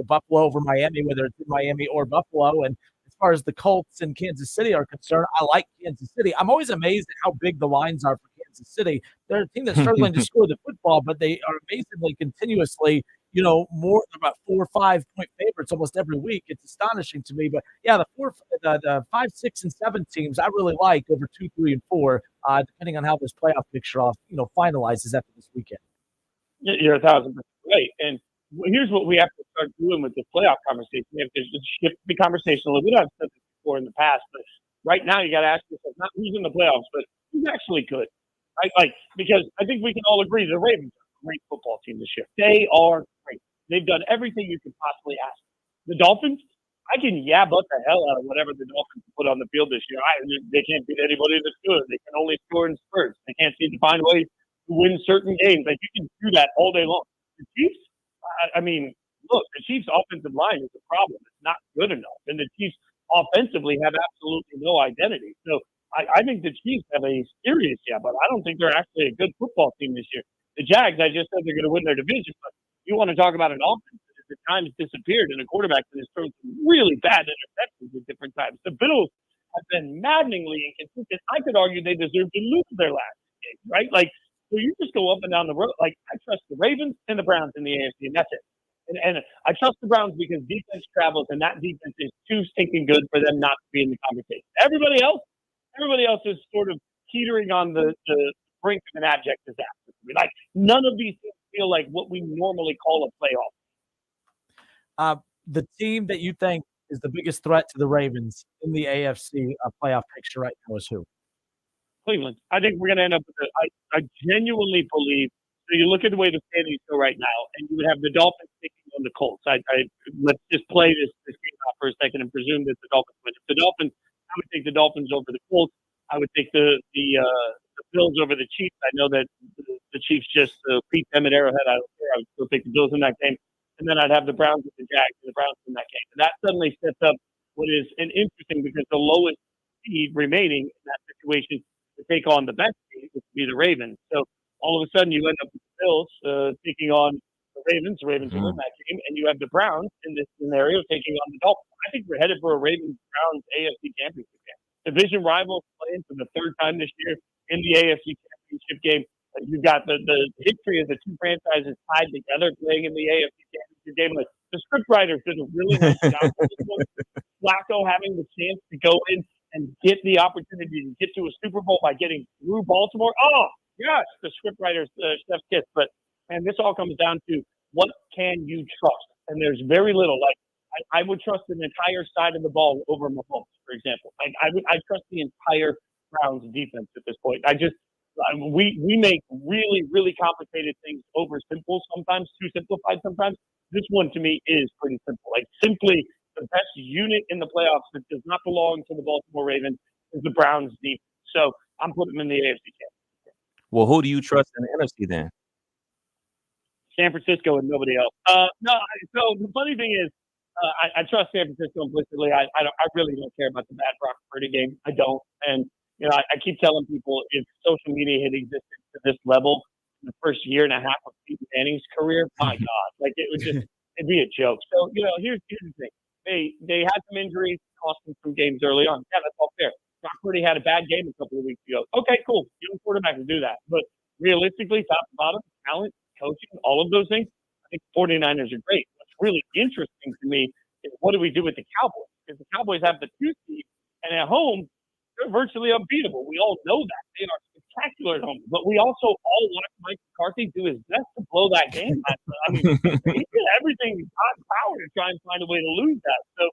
Buffalo over Miami, whether it's in Miami or Buffalo. And as far as the Colts and Kansas City are concerned, I like Kansas City. I'm always amazed at how big the lines are for Kansas City. They're a team that's struggling to score the football, but they are amazingly continuously, more about 4 or 5 point favorites almost every week. It's astonishing to me. But yeah, the 5, 6, and 7 teams I really like over 2, 3, and 4, depending on how this playoff picture finalizes after this weekend. You're 1,000% right. And here's what we have to start doing with this playoff conversation. We have to just shift the conversation a little bit. I've said this before in the past, but right now you got to ask yourself not who's in the playoffs, but who's actually good, right? Like, because I think we can all agree the Ravens are great football team this year. They are great. They've done everything you could possibly ask. The Dolphins, I can yab up the hell out of whatever the Dolphins put on the field this year. They can't beat anybody that's good. They can only score in spurts. They can't seem to find ways to win certain games. Like, you can do that all day long. The Chiefs, I mean, look, the Chiefs' offensive line is a problem. It's not good enough. And the Chiefs offensively have absolutely no identity. So I think the Chiefs have a serious but I don't think they're actually a good football team this year. The Jags, I just said they're going to win their division, but you want to talk about an offense that at times disappeared and a quarterback that has thrown some really bad interceptions at different times. The Bills have been maddeningly inconsistent. I could argue they deserve to lose their last game, right? Like, so you just go up and down the road. Like, I trust the Ravens and the Browns in the AFC, and that's it. And I trust the Browns because defense travels, and that defense is too stinking good for them not to be in the conversation. Everybody else is sort of teetering on the brink of an abject disaster. Like, none of these things feel like what we normally call a playoff. The team that you think is the biggest threat to the Ravens in the AFC playoff picture right now is who? Cleveland. I think we're going to end up with I genuinely believe. So you look at the way the standings go right now, and you would have the Dolphins taking on the Colts. Let's just play this game out for a second and presume that the Dolphins win. If the Dolphins, I would take the Dolphins over the Colts. I would take the Bills over the Chiefs. I know that the Chiefs just beat them at Arrowhead. I don't care. I would still take the Bills in that game. And then I'd have the Browns with the Jags and the Browns in that game. And that suddenly sets up what is an interesting, because the lowest seed remaining in that situation to take on the best seed would be the Ravens. So all of a sudden you end up with the Bills taking on the Ravens. The Ravens will win that game. And you have the Browns in this scenario taking on the Dolphins. I think we're headed for a Ravens-Browns AFC championship game. Division rivals playing for the third time this year in the AFC championship game. You've got the history of the two franchises tied together playing in the AFC championship game. Like, the scriptwriters did a really nice job with this one. Flacco having the chance to go in and get the opportunity to get to a Super Bowl by getting through Baltimore. Oh, yes, the scriptwriters, chef's kiss. But, man, this all comes down to what can you trust? And there's very little. Like, I would trust an entire side of the ball over Mahomes, for example. Like, I trust the entire Browns defense at this point. We make really, really complicated things over simple sometimes, too simplified sometimes. This one to me is pretty simple. Like, simply the best unit in the playoffs that does not belong to the Baltimore Ravens is the Browns defense. So I'm putting them in the AFC championship. Well, who do you trust in the NFC then? San Francisco and nobody else. So the funny thing is, I trust San Francisco implicitly. I really don't care about the bad Brock Purdy game. I don't. And, I keep telling people, if social media had existed to this level in the first year and a half of Peyton Manning's career, my God, like, it'd be a joke. So, here's the thing. They had some injuries, cost them some games early on. Yeah, that's all fair. Brock Purdy had a bad game a couple of weeks ago. Okay, cool. Young quarterback can do that. But realistically, top to bottom, talent, coaching, all of those things, I think 49ers are great. What's really interesting to me is, what do we do with the Cowboys? Because the Cowboys have the 2 seed, and at home, they're virtually unbeatable. We all know that. They are spectacular at home. But we also all watch Mike McCarthy do his best to blow that game. He did everything in God's power to try and find a way to lose that. So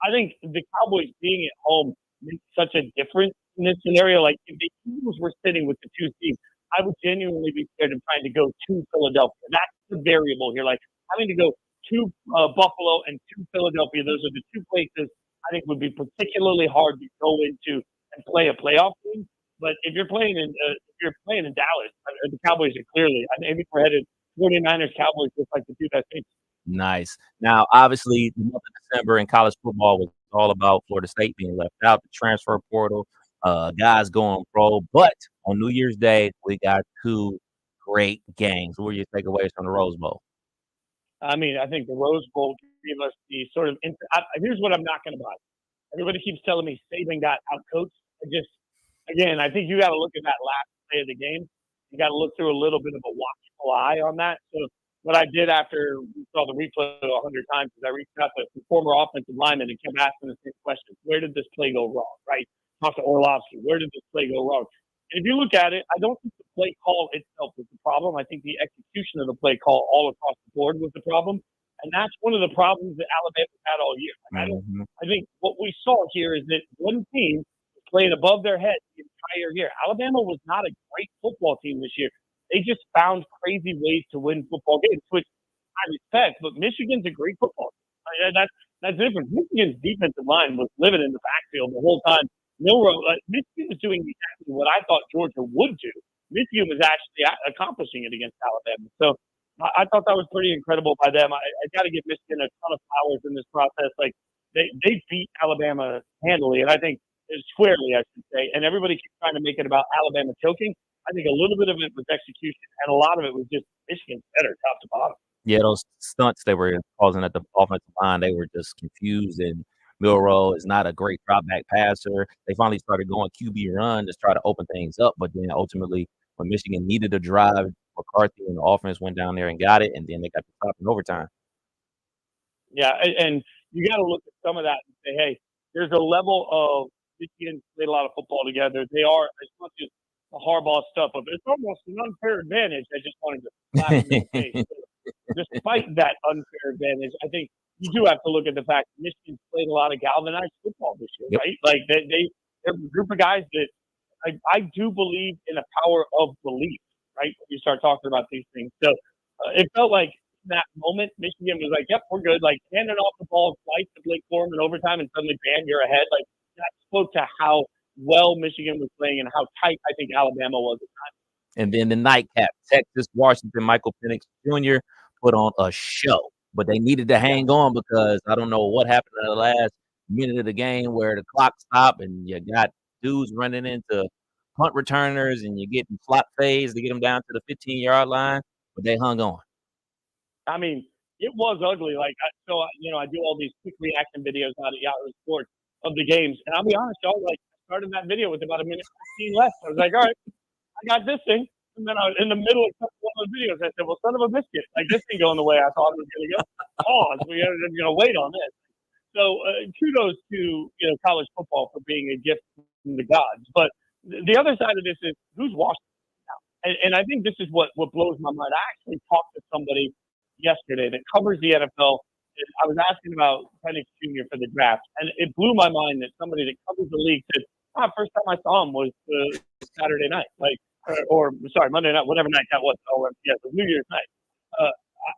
I think the Cowboys being at home makes such a difference in this scenario. Like, if the Eagles were sitting with the 2 seed, I would genuinely be scared of trying to go to Philadelphia. That's the variable here. Like, having to go to Buffalo and to Philadelphia, those are the 2 places I think would be particularly hard to go into and play a playoff game. But if you're playing in Dallas, the Cowboys are clearly, I think we're headed 49ers, Cowboys, just like the 2 best teams. Nice. Now, obviously, the month of December in college football was all about Florida State being left out, the transfer portal, guys going pro. But on New Year's Day, we got 2 great games. What were your takeaways from the Rose Bowl? I mean, I think the Rose Bowl gave us the sort of here's what I'm not going to buy. Everybody keeps telling me Saban got outcoached. I think you got to look at that last play of the game. You got to look through a little bit of a watchful eye on that. So what I did after we saw the replay 100 times is I reached out to the former offensive lineman and kept asking the same question. Where did this play go wrong, right? Talk to Orlovsky. Where did this play go wrong? And if you look at it, I don't think the play call itself was the problem. I think the execution of the play call all across the board was the problem. And that's one of the problems that Alabama had all year. I think what we saw here is that one team was playing above their head the entire year. Alabama was not a great football team this year. They just found crazy ways to win football games, which I respect. But Michigan's a great football team. That's different. Michigan's defensive line was living in the backfield the whole time. Michigan was doing exactly what I thought Georgia would do. Michigan was actually accomplishing it against Alabama. So I thought that was pretty incredible by them. I got to give Michigan a ton of flowers in this process. Like they beat Alabama handily, and I think squarely, I should say. And everybody keeps trying to make it about Alabama choking. I think a little bit of it was execution, and a lot of it was just Michigan's better top to bottom. Yeah, those stunts they were causing at the offensive line, they were just confused. And Milroe is not a great drop back passer. They finally started going QB run to try to open things up, but then ultimately, when Michigan needed a drive, McCarthy and the offense went down there and got it, and then they got the stop in overtime. Yeah, and you got to look at some of that and say, hey, there's a level of Michigan played a lot of football together. They are, as much as the Harbaugh stuff of it's almost an unfair advantage. I just wanted to slap him in the face. Despite that unfair advantage, I think you do have to look at the fact that Michigan's played a lot of galvanized football this year, right? Like they're a group of guys that I do believe in the power of belief, right? When you start talking about these things. So it felt like in that moment, Michigan was like, yep, we're good. Like handing off the ball twice to Blake Corum in overtime and suddenly, bam, you're ahead. Like that spoke to how well Michigan was playing and how tight I think Alabama was at times. And then the nightcap, Texas, Washington, Michael Penix Jr. put on a show. But they needed to hang on because I don't know what happened in the last minute of the game where the clock stopped and you got dudes running into punt returners and you're getting flop phase to get them down to the 15-yard line. But they hung on. I mean, it was ugly. Like, I do all these quick reaction videos out at Yahoo Sports of the games. And I'll be honest, y'all, like, I started that video with about a minute 15 left. I was like, all right, I got this thing. And then in the middle of one of the videos, I said, well, son of a biscuit. Like, this ain't going the way I thought it was going to go. Pause. We're going to wait on this. So kudos to, college football for being a gift from the gods. But the other side of this is who's Washington now? And I think this is what blows my mind. I actually talked to somebody yesterday that covers the NFL. I was asking about Penix Jr. for the draft, and it blew my mind that somebody that covers the league said, first time I saw him was Saturday night, Monday night, whatever night that was. Oh, yeah, it was New Year's night.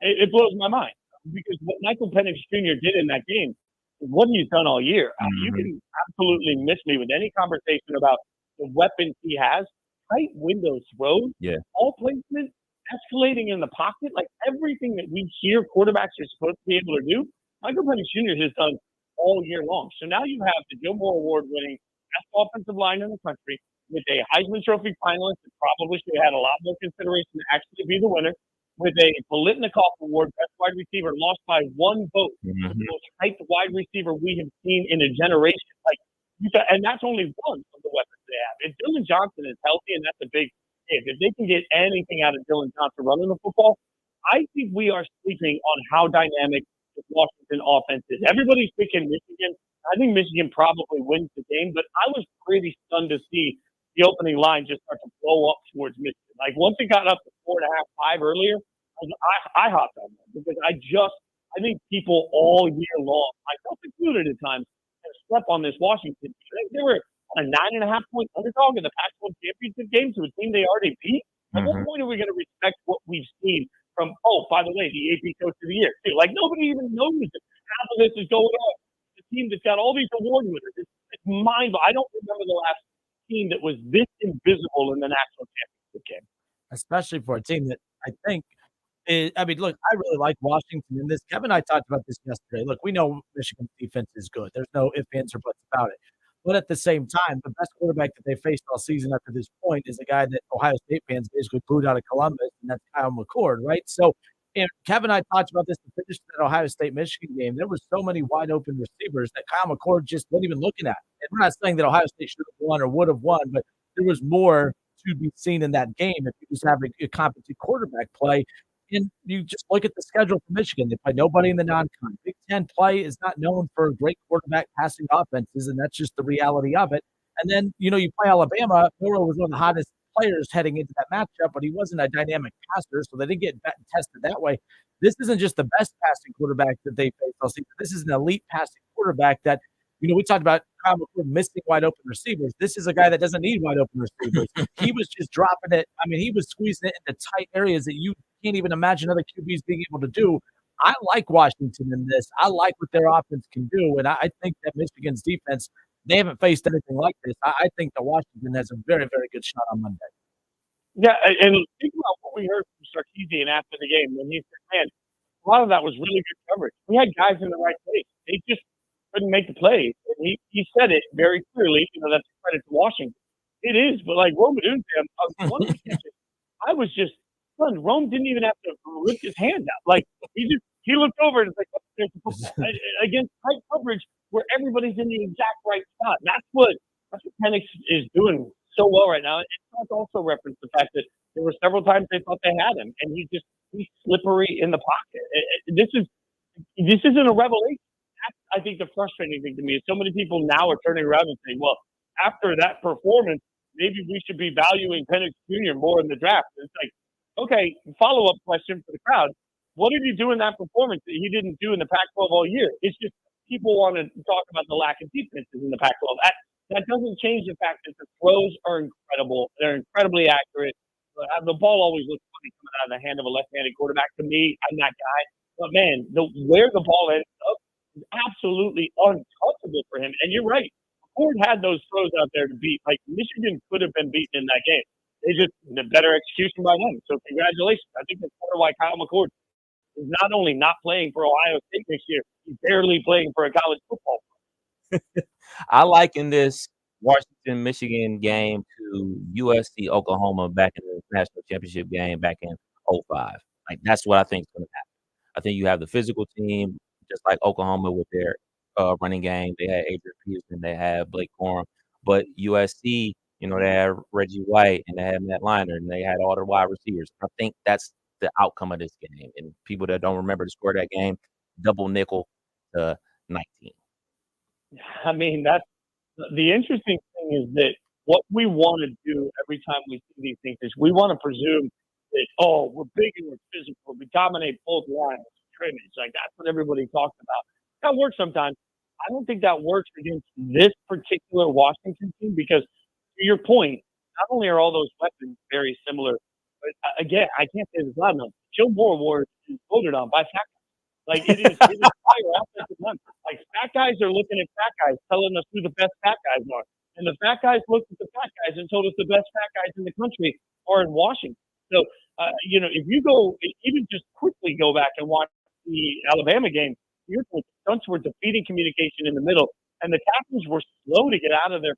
It blows my mind because what Michael Penix Jr. did in that game is what he's done all year. You can absolutely miss me with any conversation about the weapons he has. Tight window throws, ball placement, escalating in the pocket, like everything that we hear quarterbacks are supposed to be able to do, Michael Penix Jr. has done all year long. So now you have the Joe Moore Award-winning best offensive line in the country with a Heisman Trophy finalist that probably should have had a lot more consideration to actually be the winner, with a Biletnikoff Award best wide receiver lost by one vote, the most hyped wide receiver we have seen in a generation. And that's only one of the weapons they have. If Dylan Johnson is healthy, and that's a big if they can get anything out of Dylan Johnson running the football, I think we are sleeping on how dynamic the Washington offense is. Everybody's picking Michigan. I think Michigan probably wins the game, but I was pretty stunned to see the opening line just start to blow up towards Michigan. Like once it got up to 4.5, 5 earlier, I hopped on them because I think people all year long, myself included at times, have slept on this Washington team. They were a 9.5-point underdog in the Pac-12 championship game to a team they already beat. At what point are we going to respect what we've seen from, by the way, the AP Coach of the Year, too? Like, nobody even knows that half of this is going on. The team that's got all these award winners. It's mind-blowing. I don't remember the last team that was this invisible in the national championship game. Especially for a team that I think look, I really like Washington in this. Kevin and I talked about this yesterday. Look, we know Michigan's defense is good. There's no ifs, ands, or buts about it. But at the same time, the best quarterback that they faced all season up to this point is a guy that Ohio State fans basically booed out of Columbus, and that's Kyle McCord, right? So Kevin and I talked about this to finish that Ohio State-Michigan game. There were so many wide-open receivers that Kyle McCord just wasn't even looking at. And we're not saying that Ohio State should have won or would have won, but there was more to be seen in that game if you just have a competent quarterback play. And you just look at the schedule for Michigan. They play nobody in the non-con. Big Ten play is not known for great quarterback passing offenses, and that's just the reality of it. And then, you play Alabama. Milroe was one of the hottest players heading into that matchup, but he wasn't a dynamic passer, so they didn't get tested that way. This isn't just the best passing quarterback that they faced all season. This is an elite passing quarterback that We talked about Kyle McCord missing wide open receivers. This is a guy that doesn't need wide open receivers. He was just dropping it. I mean, he was squeezing it into tight areas that you can't even imagine other QBs being able to do. I like Washington in this. I like what their offense can do, and I think that Michigan's defense, they haven't faced anything like this. I think that Washington has a very, very good shot on Monday. Yeah, and think about what we heard from Sarkisian after the game when he said, man, a lot of that was really good coverage. We had guys in the right place. They just couldn't make the plays. And he said it very clearly. That's a credit to Washington. It is, but like Rome Odunze, one of the catches, I was just stunned. Rome didn't even have to lift his hand out. Like he looked over and it's like against tight coverage where everybody's in the exact right spot. That's what Penix is doing so well right now. It's also referenced the fact that there were several times they thought they had him, and he's slippery in the pocket. This isn't a revelation. That's, I think, the frustrating thing to me is so many people now are turning around and saying, well, after that performance, maybe we should be valuing Penix Jr. more in the draft. It's like, okay, follow-up question for the crowd. What did he do in that performance that he didn't do in the Pac-12 all year? It's just people want to talk about the lack of defenses in the Pac-12. That doesn't change the fact that the throws are incredible. They're incredibly accurate. The ball always looks funny coming out of the hand of a left-handed quarterback. To me, I'm that guy. But, man, where the ball ends up is absolutely untouchable for him. And you're right. Ford had those throws out there to beat. Like, Michigan could have been beaten in that game. They just the better execution by them. So, congratulations. I think that's part of why Kyle McCord is not only not playing for Ohio State next year, he's barely playing for a college football player. I liken this Washington Michigan game to USC Oklahoma back in the national championship game back in 05. Like that's what I think is going to happen. I think you have the physical team, just like Oklahoma with their running game. They had Adrian Peterson, they had Blake Corum, but USC, they had Reggie White and they had Matt Leinart and they had all their wide receivers. I think that's the outcome of this game. And people that don't remember the score of that game, double nickel to 19. I mean, that's the interesting thing is that what we want to do every time we see these things is we want to presume that, we're big and we're physical. We dominate both lines of scrimmage. Like, that's what everybody talks about. That works sometimes. I don't think that works against this particular Washington team because, to your point, not only are all those weapons very similar, but again, I can't say this loud enough. Joe Moore Award is voted on by fat guys. Like, it is higher offensive line. Like, fat guys are looking at fat guys, telling us who the best fat guys are. And the fat guys looked at the fat guys and told us the best fat guys in the country are in Washington. So, if you go, even just quickly go back and watch the Alabama game, the stunts were defeating communication in the middle, and the captains were slow to get out of their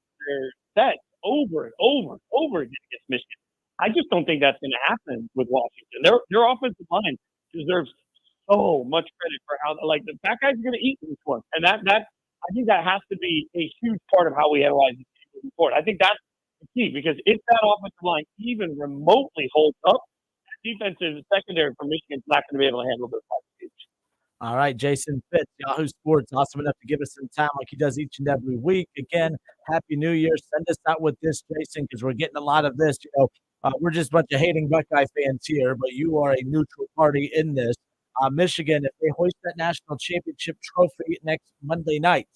sets over and over and over again against Michigan. I just don't think that's going to happen with Washington. Their offensive line deserves so much credit for how, the fat guys are going to eat this one. And that I think that has to be a huge part of how we analyze this game moving forward. I think that's the key because if that offensive line even remotely holds up, that defensive secondary for Michigan's not going to be able to handle this fight. All right, Jason Fitz, Yahoo Sports, awesome enough to give us some time like he does each and every week. Again, Happy New Year. Send us out with this, Jason, because we're getting a lot of this. We're just a bunch of hating Buckeye fans here, but you are a neutral party in this. Michigan, if they hoist that national championship trophy next Monday night,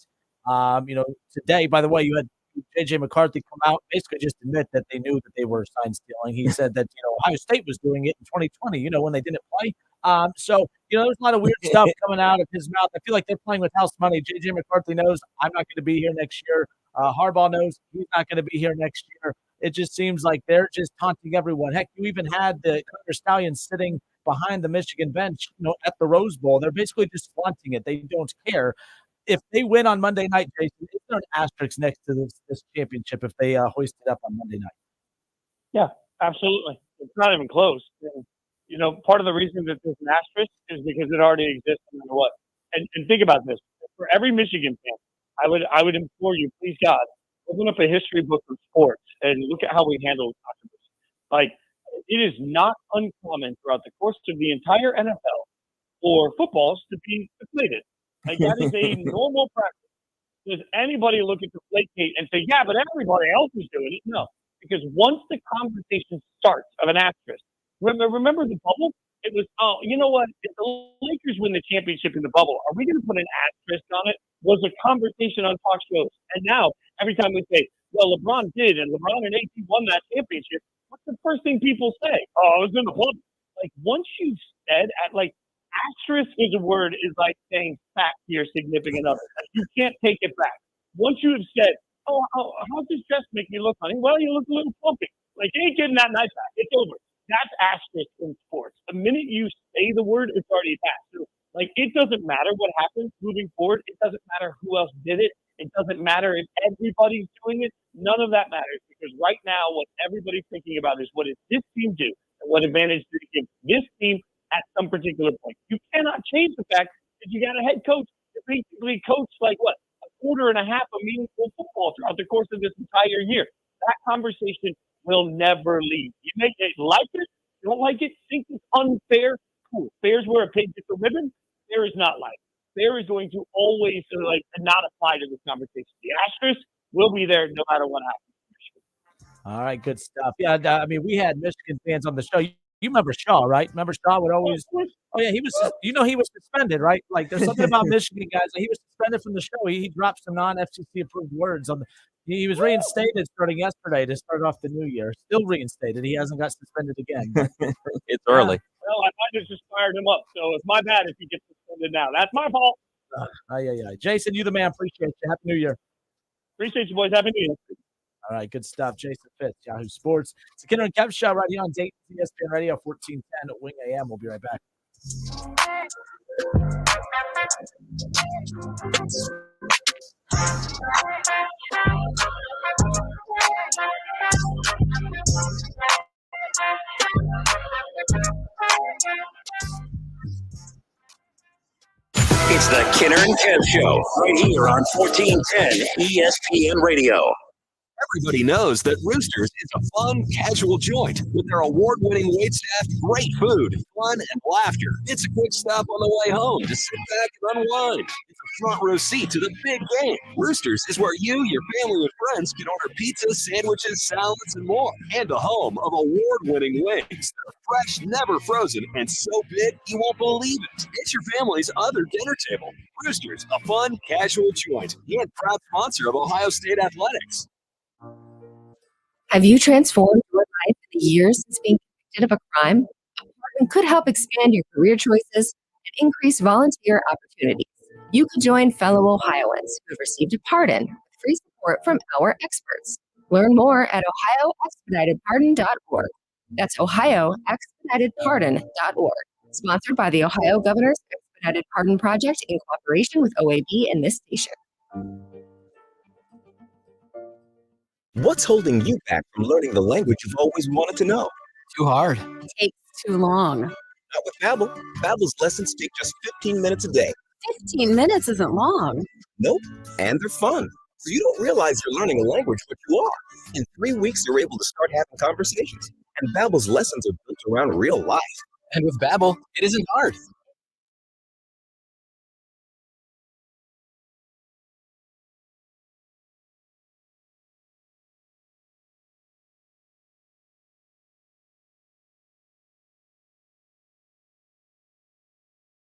today, by the way, you had J.J. McCarthy come out, basically just admit that they knew that they were sign stealing. He said that, Ohio State was doing it in 2020, when they didn't play. So, there's a lot of weird stuff coming out of his mouth. I feel like they're playing with house money. J.J. McCarthy knows I'm not going to be here next year. Harbaugh knows he's not going to be here next year. It just seems like they're just taunting everyone. Heck, you even had the Stallions sitting behind the Michigan bench, at the Rose Bowl. They're basically just flaunting it. They don't care. If they win on Monday night, Jason, is there an asterisk next to this championship if they hoist it up on Monday night? Yeah, absolutely. It's not even close. And, part of the reason that there's an asterisk is because it already exists no matter what. And think about this. For every Michigan fan, I would implore you, please God, open up a history book of sports and look at how we handle controversy. Like, it is not uncommon throughout the course of the entire NFL for footballs to be deflated. Like, that is a normal practice. Does anybody look at Deflategate and say, yeah, but everybody else is doing it? No. Because once the conversation starts of an asterisk, remember the bubble? It was, oh, you know what? If the Lakers win the championship in the bubble, are we going to put an asterisk on it? Was a conversation on talk shows. And now, every time we say, well, LeBron did, and LeBron and AD won that championship, what's the first thing people say? Oh, it was in the bubble. Like, once you've said, asterisk is a word, is like saying fact to your significant other. You can't take it back. Once you have said, oh, how's this dress make me look, honey? Well, you look a little plumpy. Like, you ain't getting that night back. It's over. That's asterisk in sports. The minute you say the word, it's already passed. So, like, it doesn't matter what happens moving forward. It doesn't matter who else did it. It doesn't matter if everybody's doing it. None of that matters, because right now what everybody's thinking about is what does this team do and what advantage do you give this team at some particular point. You cannot change the fact that you got a head coach that basically coached a quarter and a half of meaningful football throughout the course of this entire year. That conversation will never leave. You make it like it, you don't like it, think it's unfair, cool. Fair is where a pig gets a ribbon. Fair is not like it. Fair is going to always not apply to this conversation. The asterisk will be there no matter what happens. All right, good stuff. Yeah, I mean, we had Michigan fans on the show. You remember Shaw, right? Remember Shaw would always – oh, yeah, he was – he was suspended, right? Like, there's something about Michigan guys. He was suspended from the show. He dropped some non-FCC-approved words. He was reinstated starting yesterday to start off the new year. Still reinstated. He hasn't got suspended again. It's early. Well, I might have just fired him up, so it's my bad if he gets suspended now. That's my fault. Jason, you the man. Appreciate you. Happy New Year. Appreciate you, boys. Happy New Year. All right, good stuff. Jason Fitz, Yahoo Sports. It's the Kinner Kev Show right here on Dayton, ESPN Radio, 1410 at Wing AM. We'll be right back. It's the Kinner and Kev Show right here on 1410 ESPN Radio. Everybody knows that Roosters is a fun, casual joint with their award-winning waitstaff, great food, fun, and laughter. It's a quick stop on the way home to sit back and unwind. It's a front row seat to the big game. Roosters is where you, your family, and friends can order pizza, sandwiches, salads, and more. And a home of award-winning wings. They're fresh, never frozen, and so big you won't believe it. It's your family's other dinner table. Roosters, a fun, casual joint, and proud sponsor of Ohio State Athletics. Have you transformed your life in the years since being convicted of a crime? A pardon could help expand your career choices and increase volunteer opportunities. You could join fellow Ohioans who have received a pardon with free support from our experts. Learn more at ohioexpeditedpardon.org. That's ohioexpeditedpardon.org. Sponsored by the Ohio Governor's Expedited Pardon Project in cooperation with OAB and this station. What's holding you back from learning the language you've always wanted to know? Too hard. Takes too long. Not with Babbel. Babbel's lessons take just 15 minutes a day. 15 minutes isn't long. Nope. And they're fun. So you don't realize you're learning a language, but you are. In 3 weeks, you're able to start having conversations. And Babbel's lessons are built around real life. And with Babbel, it isn't hard.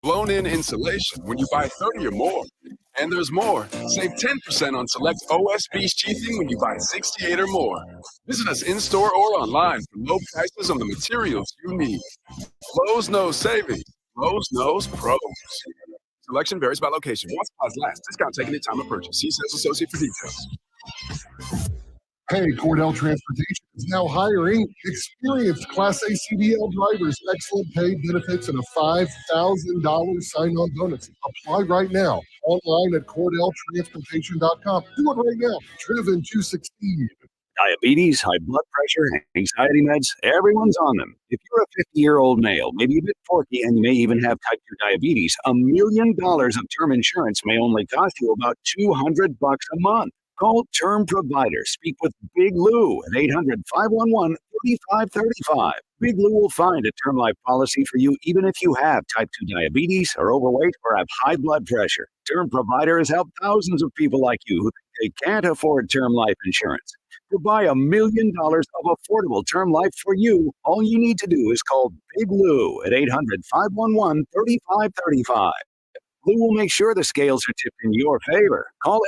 Blown-in insulation when you buy 30 or more. And there's more. Save 10% on select OSB sheathing when you buy 68 or more. Visit us in-store or online for low prices on the materials you need. Lowe's knows savings. Lowe's knows pros. Selection varies by location. While supplies last. Discount taken at time of purchase. See sales associate for details. Hey, Cordell Transportation is now hiring experienced Class A CDL drivers, excellent pay, benefits, and a $5,000 sign-on bonus. Apply right now. Online at CordellTransportation.com. Do it right now. Driven to succeed. Diabetes, high blood pressure, anxiety meds, everyone's on them. If you're a 50-year-old male, maybe a bit porky, and you may even have type 2 diabetes, $1 million of term insurance may only cost you about $200 a month. Call Term Provider. Speak with Big Lou at 800-511-3535. Big Lou will find a term life policy for you even if you have type 2 diabetes, are overweight, or have high blood pressure. Term Provider has helped thousands of people like you who think they can't afford term life insurance. To buy $1 million of affordable term life for you, all you need to do is call Big Lou at 800-511-3535. Lou will make sure the scales are tipped in your favor. Call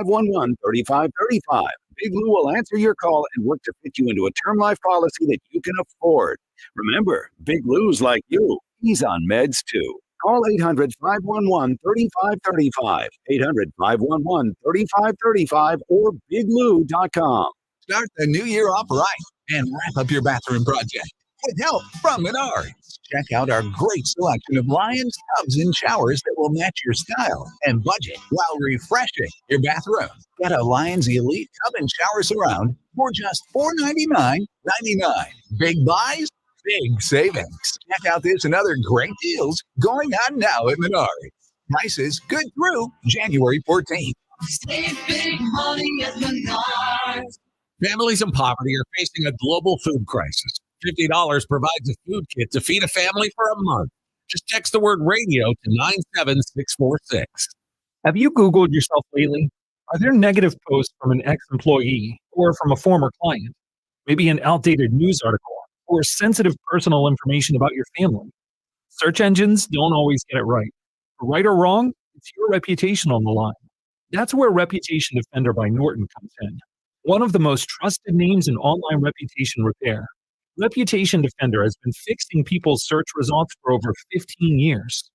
800-511-3535. Big Lou will answer your call and work to fit you into a term life policy that you can afford. Remember, Big Lou's like you. He's on meds too. Call 800-511-3535, 800-511-3535, or biglou.com. Start the new year off right and wrap up your bathroom project with help from Menards. Check out our great selection of Lions tubs and showers that will match your style and budget while refreshing your bathroom. Get a Lions Elite tub and shower surround for just $499.99. Big buys, big savings. Check out this and other great deals going on now at Menards. Prices good through January 14th. Save big money at Menards. Families in poverty are facing a global food crisis. $50 provides a food kit to feed a family for a month. Just text the word radio to 97646. Have you Googled yourself lately? Are there negative posts from an ex-employee or from a former client? Maybe an outdated news article or sensitive personal information about your family? Search engines don't always get it right. Right or wrong, it's your reputation on the line. That's where Reputation Defender by Norton comes in. One of the most trusted names in online reputation repair. Reputation Defender has been fixing people's search results for over 15 years.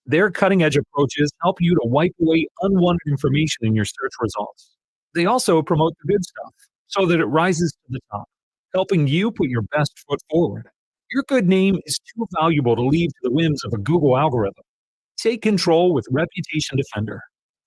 Their cutting-edge approaches help you to wipe away unwanted information in your search results. They also promote the good stuff so that it rises to the top, helping you put your best foot forward. Your good name is too valuable to leave to the whims of a Google algorithm. Take control with Reputation Defender.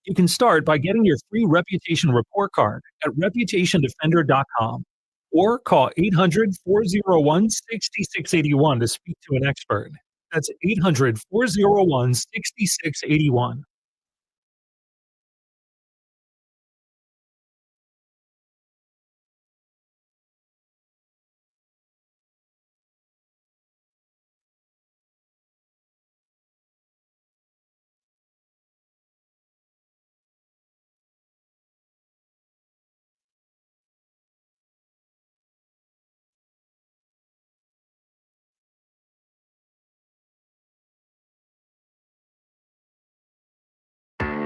You can start by getting your free reputation report card at reputationdefender.com or call 800-401-6681 to speak to an expert. That's 800-401-6681.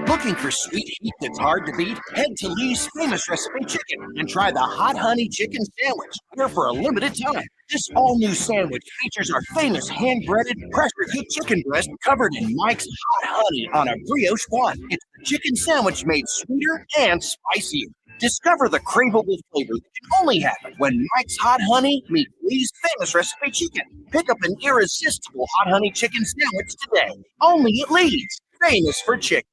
Looking for sweet heat that's hard to beat? Head to Lee's Famous Recipe Chicken and try the Hot Honey Chicken Sandwich. Here for a limited time. This all-new sandwich features our famous hand-breaded, pressure-cooked chicken breast covered in Mike's Hot Honey on a brioche bun. It's the chicken sandwich made sweeter and spicier. Discover the craveable flavor that can only happen when Mike's Hot Honey meets Lee's Famous Recipe Chicken. Pick up an irresistible Hot Honey Chicken Sandwich today. Only at Lee's, famous for chicken.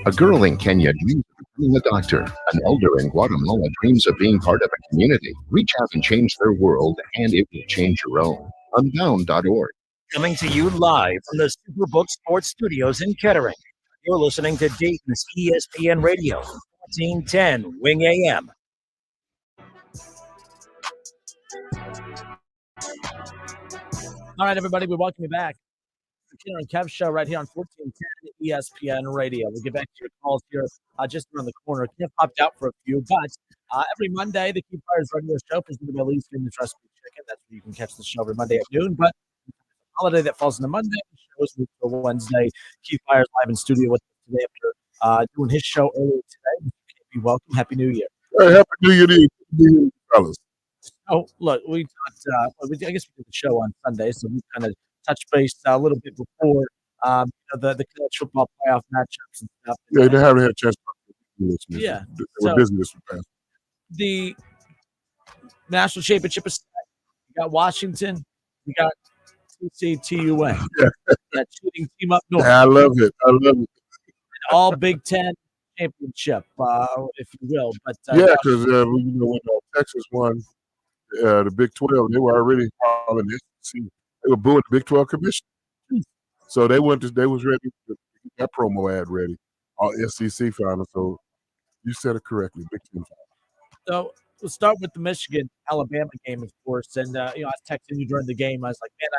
A girl in Kenya dreams of becoming a doctor. An elder in Guatemala dreams of being part of a community. Reach out and change their world, and it will change your own. Unbound.org. Coming to you live from the Superbook Sports Studios in Kettering. You're listening to Dayton's ESPN Radio, 1410 Wing AM. All right, everybody, we welcome you back. The Kinner Kev Show right here on 1410 ESPN Radio. We'll get back to your calls here just around the corner. Kev popped out for a few, but every Monday, the Byars radio show presented by Lee's Famous Recipe Chicken. That's where you can catch the show every Monday at noon. But the holiday that falls on the Monday, the show is moved to Wednesday. Keith Byars live in studio with us today after doing his show earlier today. Be welcome. Happy New Year. Hey, Happy New Year to you, fellas. Oh, look, we talked. I guess we did the show on Sunday, so we kind of touched base a little bit before the college football playoff matchups and stuff. Yeah, they haven't had a chance to listen. Yeah, They were busy this week. The national championship is set. We got Washington. We got TCTUA. That shooting team up north. Yeah, I love it. All Big Ten championship, if you will. But because when Texas won the Big 12, they were already following the SEC. They were booing the Big 12 commission. So they was ready to get that promo ad ready. All SEC finals. So you said it correctly, Big 10 finals. So we'll start with the Michigan-Alabama game, of course. And I was texting you during the game. I was like, man,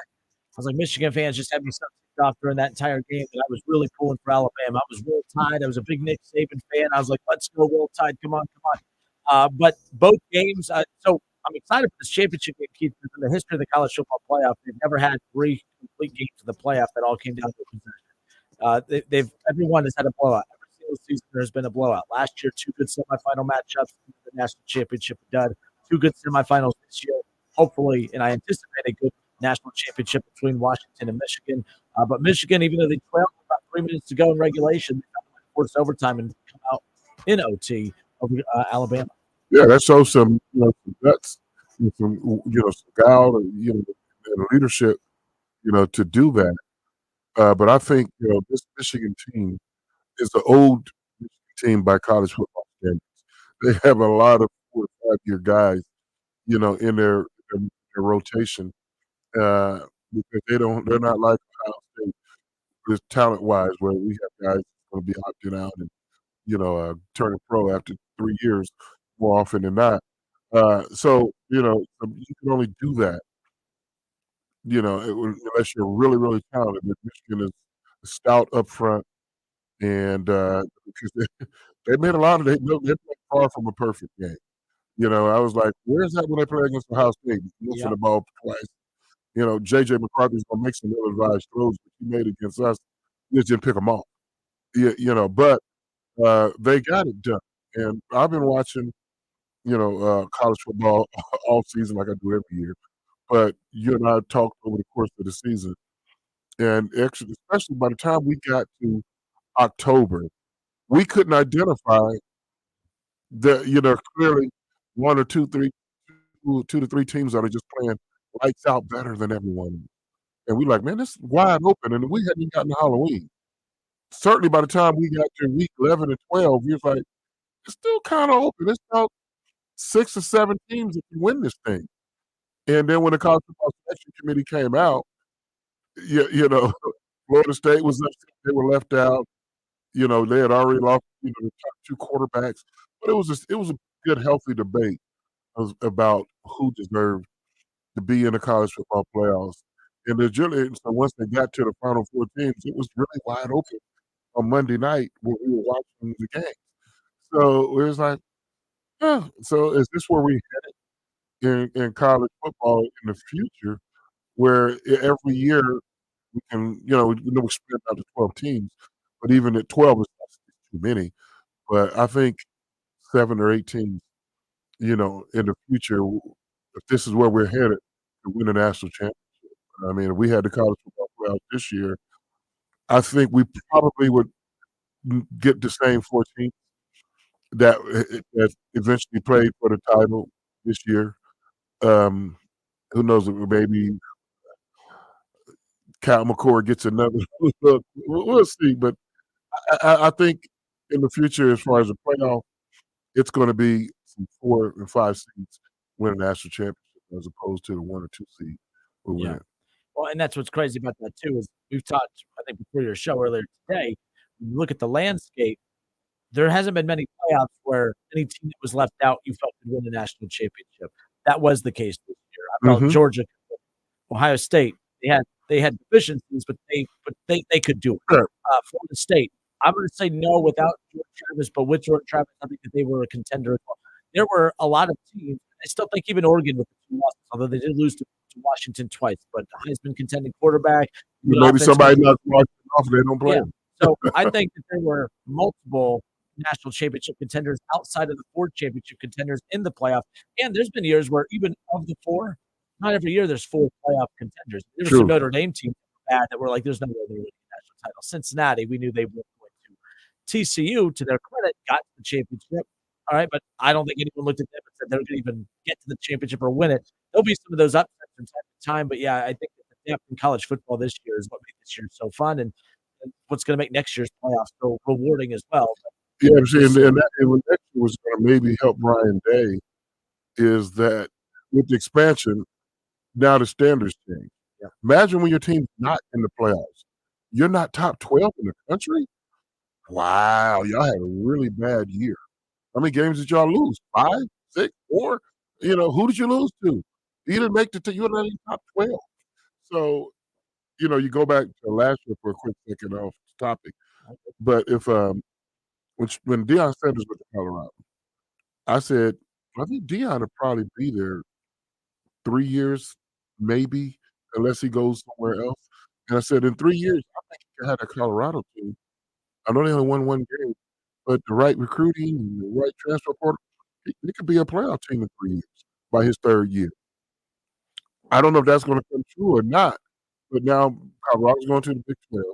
Michigan fans just had me so ticked off during that entire game that I was really pulling for Alabama. I was Roll Tide. I was a big Nick Saban fan. I was like, let's go Roll Tide. Come on. But both games, so I'm excited for this championship game, Keith, because in the history of the college football playoff, they've never had 3 complete games of the playoff that all came down to a possession. Everyone has had a blowout. Every single season there's been a blowout. Last year, 2 good semifinal matchups, the national championship done, 2 good semifinals this year. Hopefully, and I anticipate a good national championship between Washington and Michigan. But Michigan, even though they trailed with about 3 minutes to go in regulation, they forced overtime and come out in OT over Alabama. Yeah, that shows some guts and some some guile and leadership to do that. But I think this Michigan team is the old Michigan team by college football standards. They have a lot of 4 or 5 year guys in their rotation because they're not like Ohio State just talent wise where we have guys going to be opting out and turning pro after 3 years more often than not. So you can only do that, unless you're really, really talented. But Michigan is stout up front, and because they made a lot of they played far from a perfect game. I was like, where's that when they play against Ohio State? Missing the ball twice. J.J. McCarthy's going to make some ill-advised throws that he made against us. He just didn't pick them off. But they got it done. And I've been watching, college football all season like I do every year. But you and I talked over the course of the season. And actually, especially by the time we got to October, we couldn't identify that, clearly 1 or 2 to 3 teams that are just playing lights out better than everyone. And we're like, man, this is wide open. And we hadn't even gotten to Halloween. Certainly by the time we got to week 11 and 12, we was like, it's still kind of open. It's about 6 or 7 teams that can win this thing. And then when the college football selection committee came out, Florida State was upset. They were left out. They had already lost the top 2 quarterbacks. But it was a good, healthy debate about who deserved to be in the college football playoffs. And so once they got to the final 4 teams, it was really wide open on Monday night when we were watching the game. So it was like, so is this where we headed in college football in the future, where every year we can, we spread out to 12 teams, but even at 12 is too many. But I think 7 or 8 teams, in the future, if this is where we're headed, to win a national championship. I mean, if we had the college football playoffs this year, I think we probably would get the same 4 teams that eventually played for the title this year. Who knows? Maybe Cal McCord gets another look. We'll see. But I think in the future, as far as the playoff, it's going to be some 4 and 5 seeds win a national championship as opposed to the 1 or 2 seed who win it. Well, and that's what's crazy about that too is we've talked, I think, before your show earlier today. When you look at the landscape, there hasn't been many playoffs where any team that was left out you felt could win the national championship. That was the case this year. I felt Georgia, Ohio State, they had deficiencies, but they could do it. Sure. Florida State, I'm going to say no without George Travis, but with George Travis, I think that they were a contender as well. There were a lot of teams. I still think even Oregon with the 2 losses, although they did lose to Washington twice, but Heisman contending quarterback. Maybe somebody knocks Washington off, they don't play them. So I think that there were multiple national championship contenders outside of the 4 championship contenders in the playoff. And there's been years where even of the 4, not every year there's 4 playoff contenders. There's some Notre Dame teams bad that were like, there's no way they're winning the national title. Cincinnati, we knew they were going to. TCU, to their credit, got the championship. All right, but I don't think anyone looked at them and said they're going to even get to the championship or win it. There'll be some of those upsets from time to time, but yeah, I think that the depth in college football this year is what made this year so fun and what's going to make next year's playoffs so rewarding as well. Yeah, and what next year was going to maybe help Ryan Day is that with the expansion, now the standards change. Yeah. Imagine when your team's not in the playoffs. You're not top 12 in the country? Wow, y'all had a really bad year. How many games did y'all lose? 5, 6, 4? Who did you lose to? You didn't make you were not even top 12. So, you go back to last year for a quick second off topic. But if when Deion Sanders went to Colorado, I said, I think Deion will probably be there 3 years, maybe, unless he goes somewhere else. And I said, in 3 years, I think he can have that Colorado team. I know they only won 1 game, but the right recruiting and the right transfer portal, it could be a playoff team in 3 years by his 3rd year. I don't know if that's gonna come true or not, but now Colorado's going to the Big 12.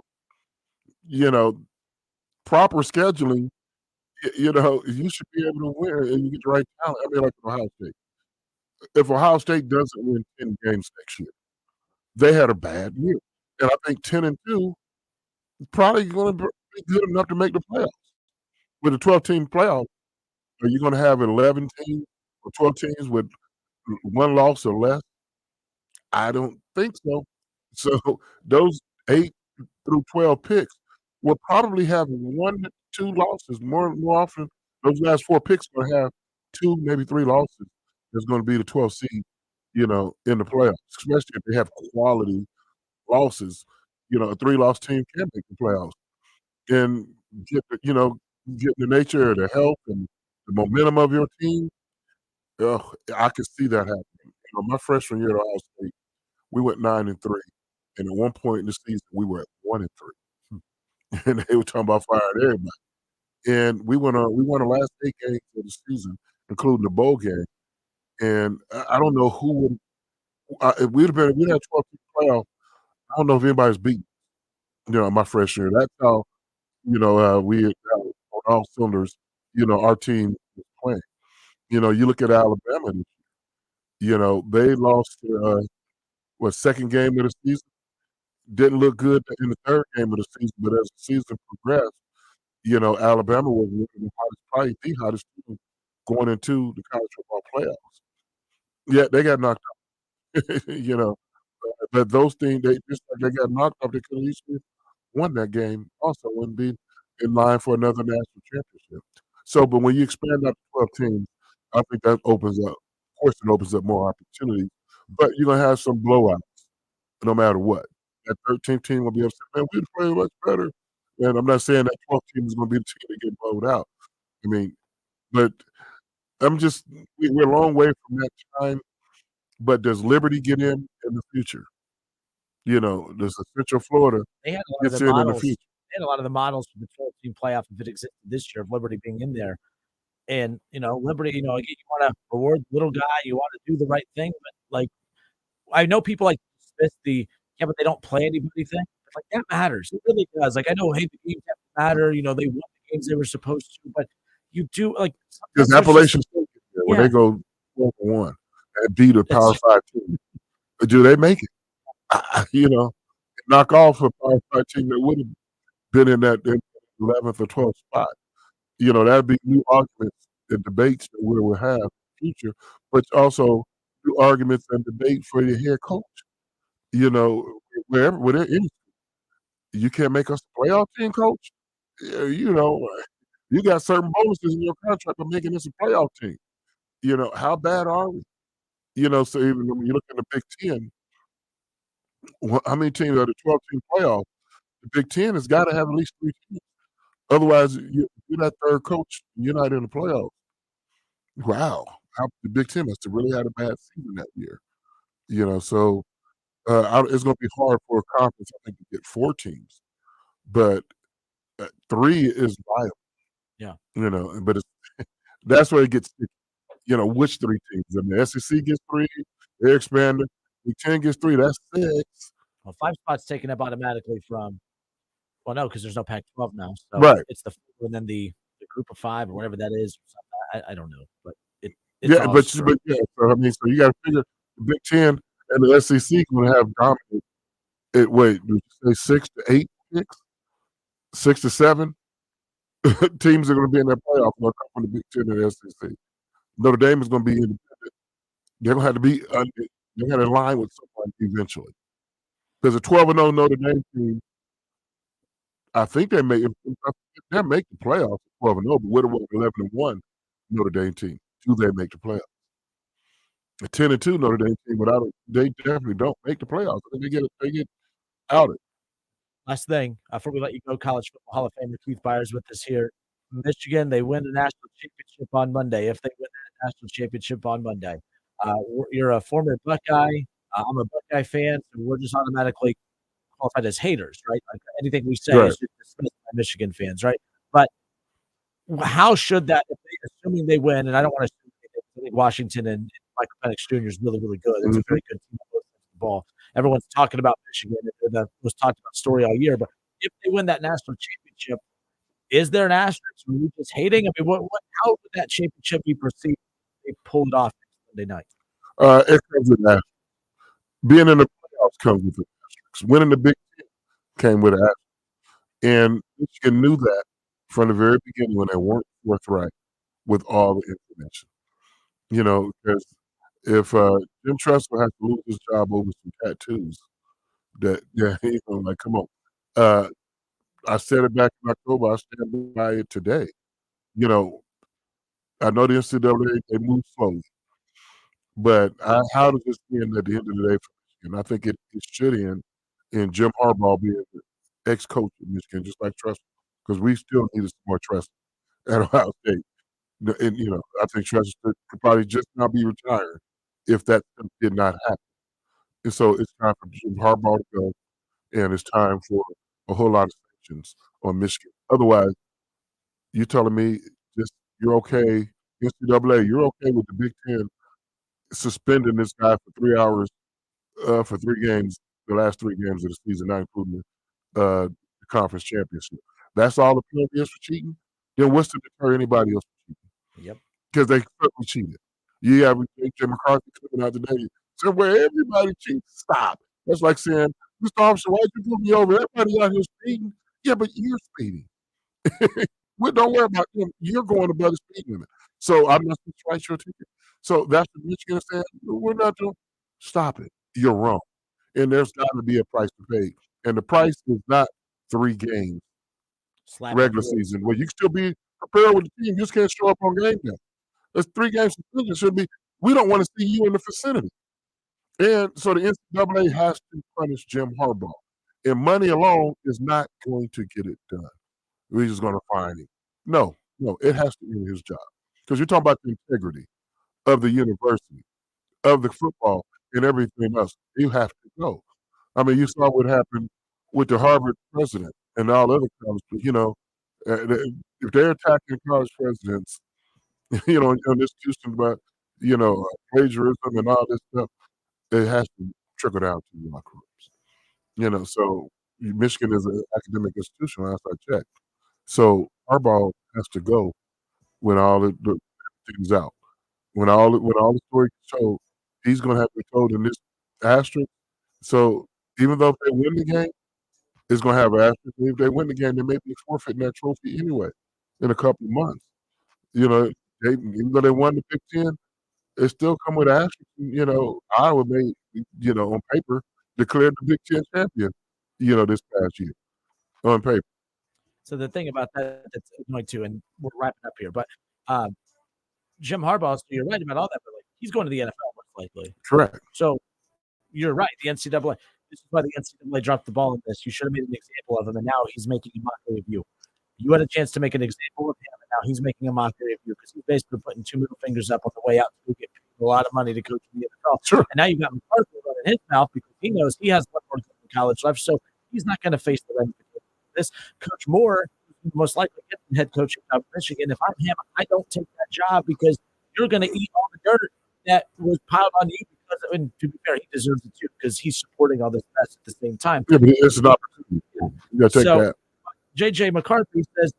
You know, proper scheduling, you should be able to win and you get the right talent. I mean, like Ohio State. If Ohio State doesn't win 10 games next year, they had a bad year. And I think 10-2 probably gonna be good enough to make the playoffs. With a 12-team playoff, are you gonna have 11 teams or 12 teams with 1 loss or less? I don't think so. So those 8 through 12 picks will probably have 1 to 2 losses more often. Those last 4 picks are gonna have 2, maybe 3 losses. There's gonna be the 12th seed, in the playoffs, especially if they have quality losses. A 3-loss team can make the playoffs and get the nature of the health and the momentum of your team. I could see that happening. My freshman year at Ohio State, we went 9-3, and at one point in the season, we were at 1-3, and they were talking about firing everybody. And we won the last 8 games of the season, including the bowl game. And I don't know who would if we'd had 12 playoff. I don't know if anybody's beaten. My freshman year. That's how we on all cylinders. Our team was playing. You look at Alabama. They lost second game of the season. Didn't look good in the 3rd game of the season, but as the season progressed, Alabama was probably the hottest team going into the college football playoffs. Yeah, they got knocked out. But those teams, they got knocked out. They could at least won that game also and be in line for another national championship. So, but when you expand out to 12 teams, I think that opens up. Of course, it opens up more opportunities, but you're gonna have some blowouts no matter what. That 13th team will be upset. Man, we'd play much better. And I'm not saying that 12th team is gonna be the team that get blowed out. I mean, but we're a long way from that time. But does Liberty get in the future? Does Central Florida They had a lot of gets the in the models. future? They had a lot of the models for the 12-team playoff if it existed this year of Liberty being in there. And Liberty, again, you want to reward the little guy, you want to do the right thing, but like I know people like dismiss but they don't play anybody thing. It's like that matters. It really does. Like I know, hey, the games have to matter. They won the games they were supposed to, but you do like Because Appalachian State when they go 12-1 and beat a Power 5 team, do they make it? Knock off a Power 5 team that would have been in that 11th or 12th spot. That'd be new arguments and debates that we will have in the future, but also new arguments and debate for your head coach. Wherever any, you can't make us a playoff team, coach. You got certain bonuses in your contract for making us a playoff team. How bad are we? So even when you look at the Big Ten, how many teams are the 12-team playoff? The Big Ten has got to have at least 3 teams. Otherwise, you're that 3rd coach. You're not in the playoffs. Wow, the Big Ten must have really had a bad season that year. So it's going to be hard for a conference, I think, to get 4 teams, but 3 is viable. Yeah. But that's where it gets sticky. Which 3 teams? I mean, SEC gets 3, they're expanding. Big Ten gets 3, that's 6. Well, 5 spots taken up automatically from. Well, no, because there's no Pac-12 now. So Right. It's the and then the group of 5 or whatever that is. I don't know, but it's Yeah, all but screwed. yeah. So I mean, so you got to figure the Big Ten and the SEC going to have dominant. Wait, did you say 6 to 8 picks? 6 to 7 teams are going to be in that playoff. Going to come from the Big Ten and the SEC. Notre Dame is going to be independent. They're going to have to be. They're going to align with someone eventually. There's a 12-0 Notre Dame team. I think they make the playoffs at 12-0, but what about 11-1 Notre Dame team? Do they make the playoffs? A 10-2 Notre Dame team, but they definitely don't make the playoffs. I think they get outed. Last thing, before we let you go, College Football Hall of Famer Keith Byars with us here. Michigan, they win the national championship championship on Monday, if they win that national championship on Monday, you're a former Buckeye. I'm a Buckeye fan, so we're just automatically qualified as haters, right? Like anything we say is just dismissed by Michigan fans, right? But how should that, assuming they win, and I don't want to assume I think Washington and Michael Penix Jr. is really, really good. It's a very good team on both sides of the ball. Everyone's talking about Michigan. They're the most talked about story all year. But if they win that national championship, is there an asterisk? Are we just hating? I mean, how would that championship be perceived if they pull it off next Sunday night? It comes with that. Being in the playoffs comes with an asterisk. Winning the Big Ten came with an asterisk. And Michigan knew that from the very beginning when they weren't forthright with all the information. You know, because if Jim Tressel has to lose his job over some tattoos, like, come on. I said it back in October. I stand by it today. You know, I know the NCAA, they move slowly. But how does this end at the end of the day for Michigan? I think it should end in Jim Harbaugh being the ex-coach of Michigan, just like Tressel, because we still needed some more Tressel at Ohio State. And, you know, I think Tressel could probably just now be retired if that did not happen. And so it's time for Jim Harbaugh to go, and it's time for a whole lot of sanctions on Michigan. Otherwise, you're telling me just you're okay, NCAA, you're okay with the Big Ten suspending this guy for 3 hours for 3 games, the last 3 games of the season, not including the conference championship. That's all the penalty is for cheating? Then what's to deter anybody else from cheating? Yep. Because they certainly cheated. You have J.J. McCarthy coming out today. So where everybody cheats, stop. That's like saying, Mr. Officer, why'd you pull me over? Everybody out here speeding. Yeah, but you're speeding. Don't worry about him. You're going above the speed limit. So I must write your ticket. So that's what Michigan is saying. We're not doing. Stop it. You're wrong. And there's got to be a price to pay. And the price is not 3 games, regular season, where you can still be prepared with the team. You just can't show up on game day. There's 3 games suspension should be. We don't want to see you in the vicinity. And so the NCAA has to punish Jim Harbaugh. And money alone is not going to get it done. We're just going to fine him. No, it has to end his job. Because you're talking about the integrity of the university, of the football, and everything else. You have to go. I mean, you saw what happened with the Harvard president and all other college, you know, if they're attacking college presidents, you know, in this discussion about, you know, plagiarism and all this stuff, it has to trickle down to the locker rooms. You know, so Michigan is an academic institution, last I checked. So Harbaugh has to go when all the things out. When all the stories show, he's going to have to be told in this asterisk. So even though if they win the game, it's going to have an asterisk. If they win the game, they may be forfeiting that trophy anyway in a couple of months. You know, even though they won the Big Ten, it still come with an asterisk. You know, Iowa may, you know, on paper, declared the Big Ten champion, you know, this past year on paper. So the thing about that that's annoying too, and we're wrapping up here, but Jim Harbaugh, so you're right about all that, but like he's going to the NFL most likely. Correct. So you're right. The NCAA, this is why the NCAA dropped the ball in this. You should have made an example of him, and now he's making a mockery of you. You had a chance to make an example of him, and now he's making a mockery of you because he's basically putting 2 middle fingers up on the way out to get a lot of money to coach in the NFL. Sure. And now you've got McCarthy running his mouth because he knows he has one more college left, so he's not going to face the ramifications. This Coach Moore most likely get the head coach of Michigan. If I'm him, I don't take that job because you're going to eat all the dirt that was piled on you. Because, and to be fair, he deserves it too because he's supporting all this mess at the same time. Yeah, but it's an opportunity. You got to take that. J.J. McCarthy says,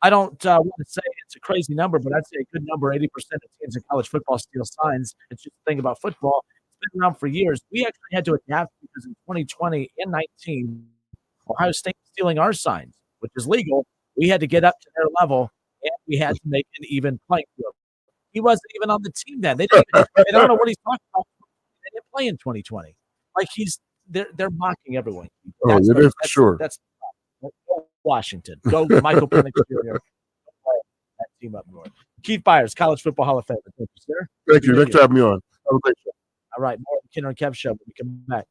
I don't want to say it's a crazy number, but I'd say a good number, 80% of teams in college football steal signs. It's just the thing about football. It's been around for years. We actually had to adapt because in 2020 and 19, Ohio State was stealing our signs, which is legal. We had to get up to their level, and we had to make an even playing field. He wasn't even on the team then. They didn't even, I don't know what he's talking about. They didn't play in 2020. Like they're mocking everyone. Oh, it is for sure. That's go Washington. Go Michael Penix Jr. That team up north. Keith Byars, College Football Hall of Fame. Thank you, sir. Thank you. Thanks for having me on. Have a great show. All right, more of the Kinner Kev Show when we come back.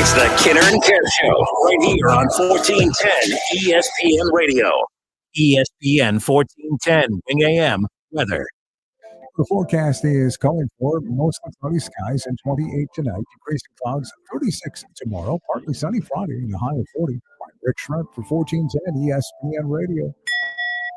It's the Kinner Kev Show right here on 1410 ESPN Radio. ESPN 1410 Wing AM weather. The forecast is calling for mostly cloudy skies and 28 tonight, decreasing clouds 36 tomorrow, partly sunny Friday and a high of 40. I'm Rick Shrimp for 1410 ESPN Radio.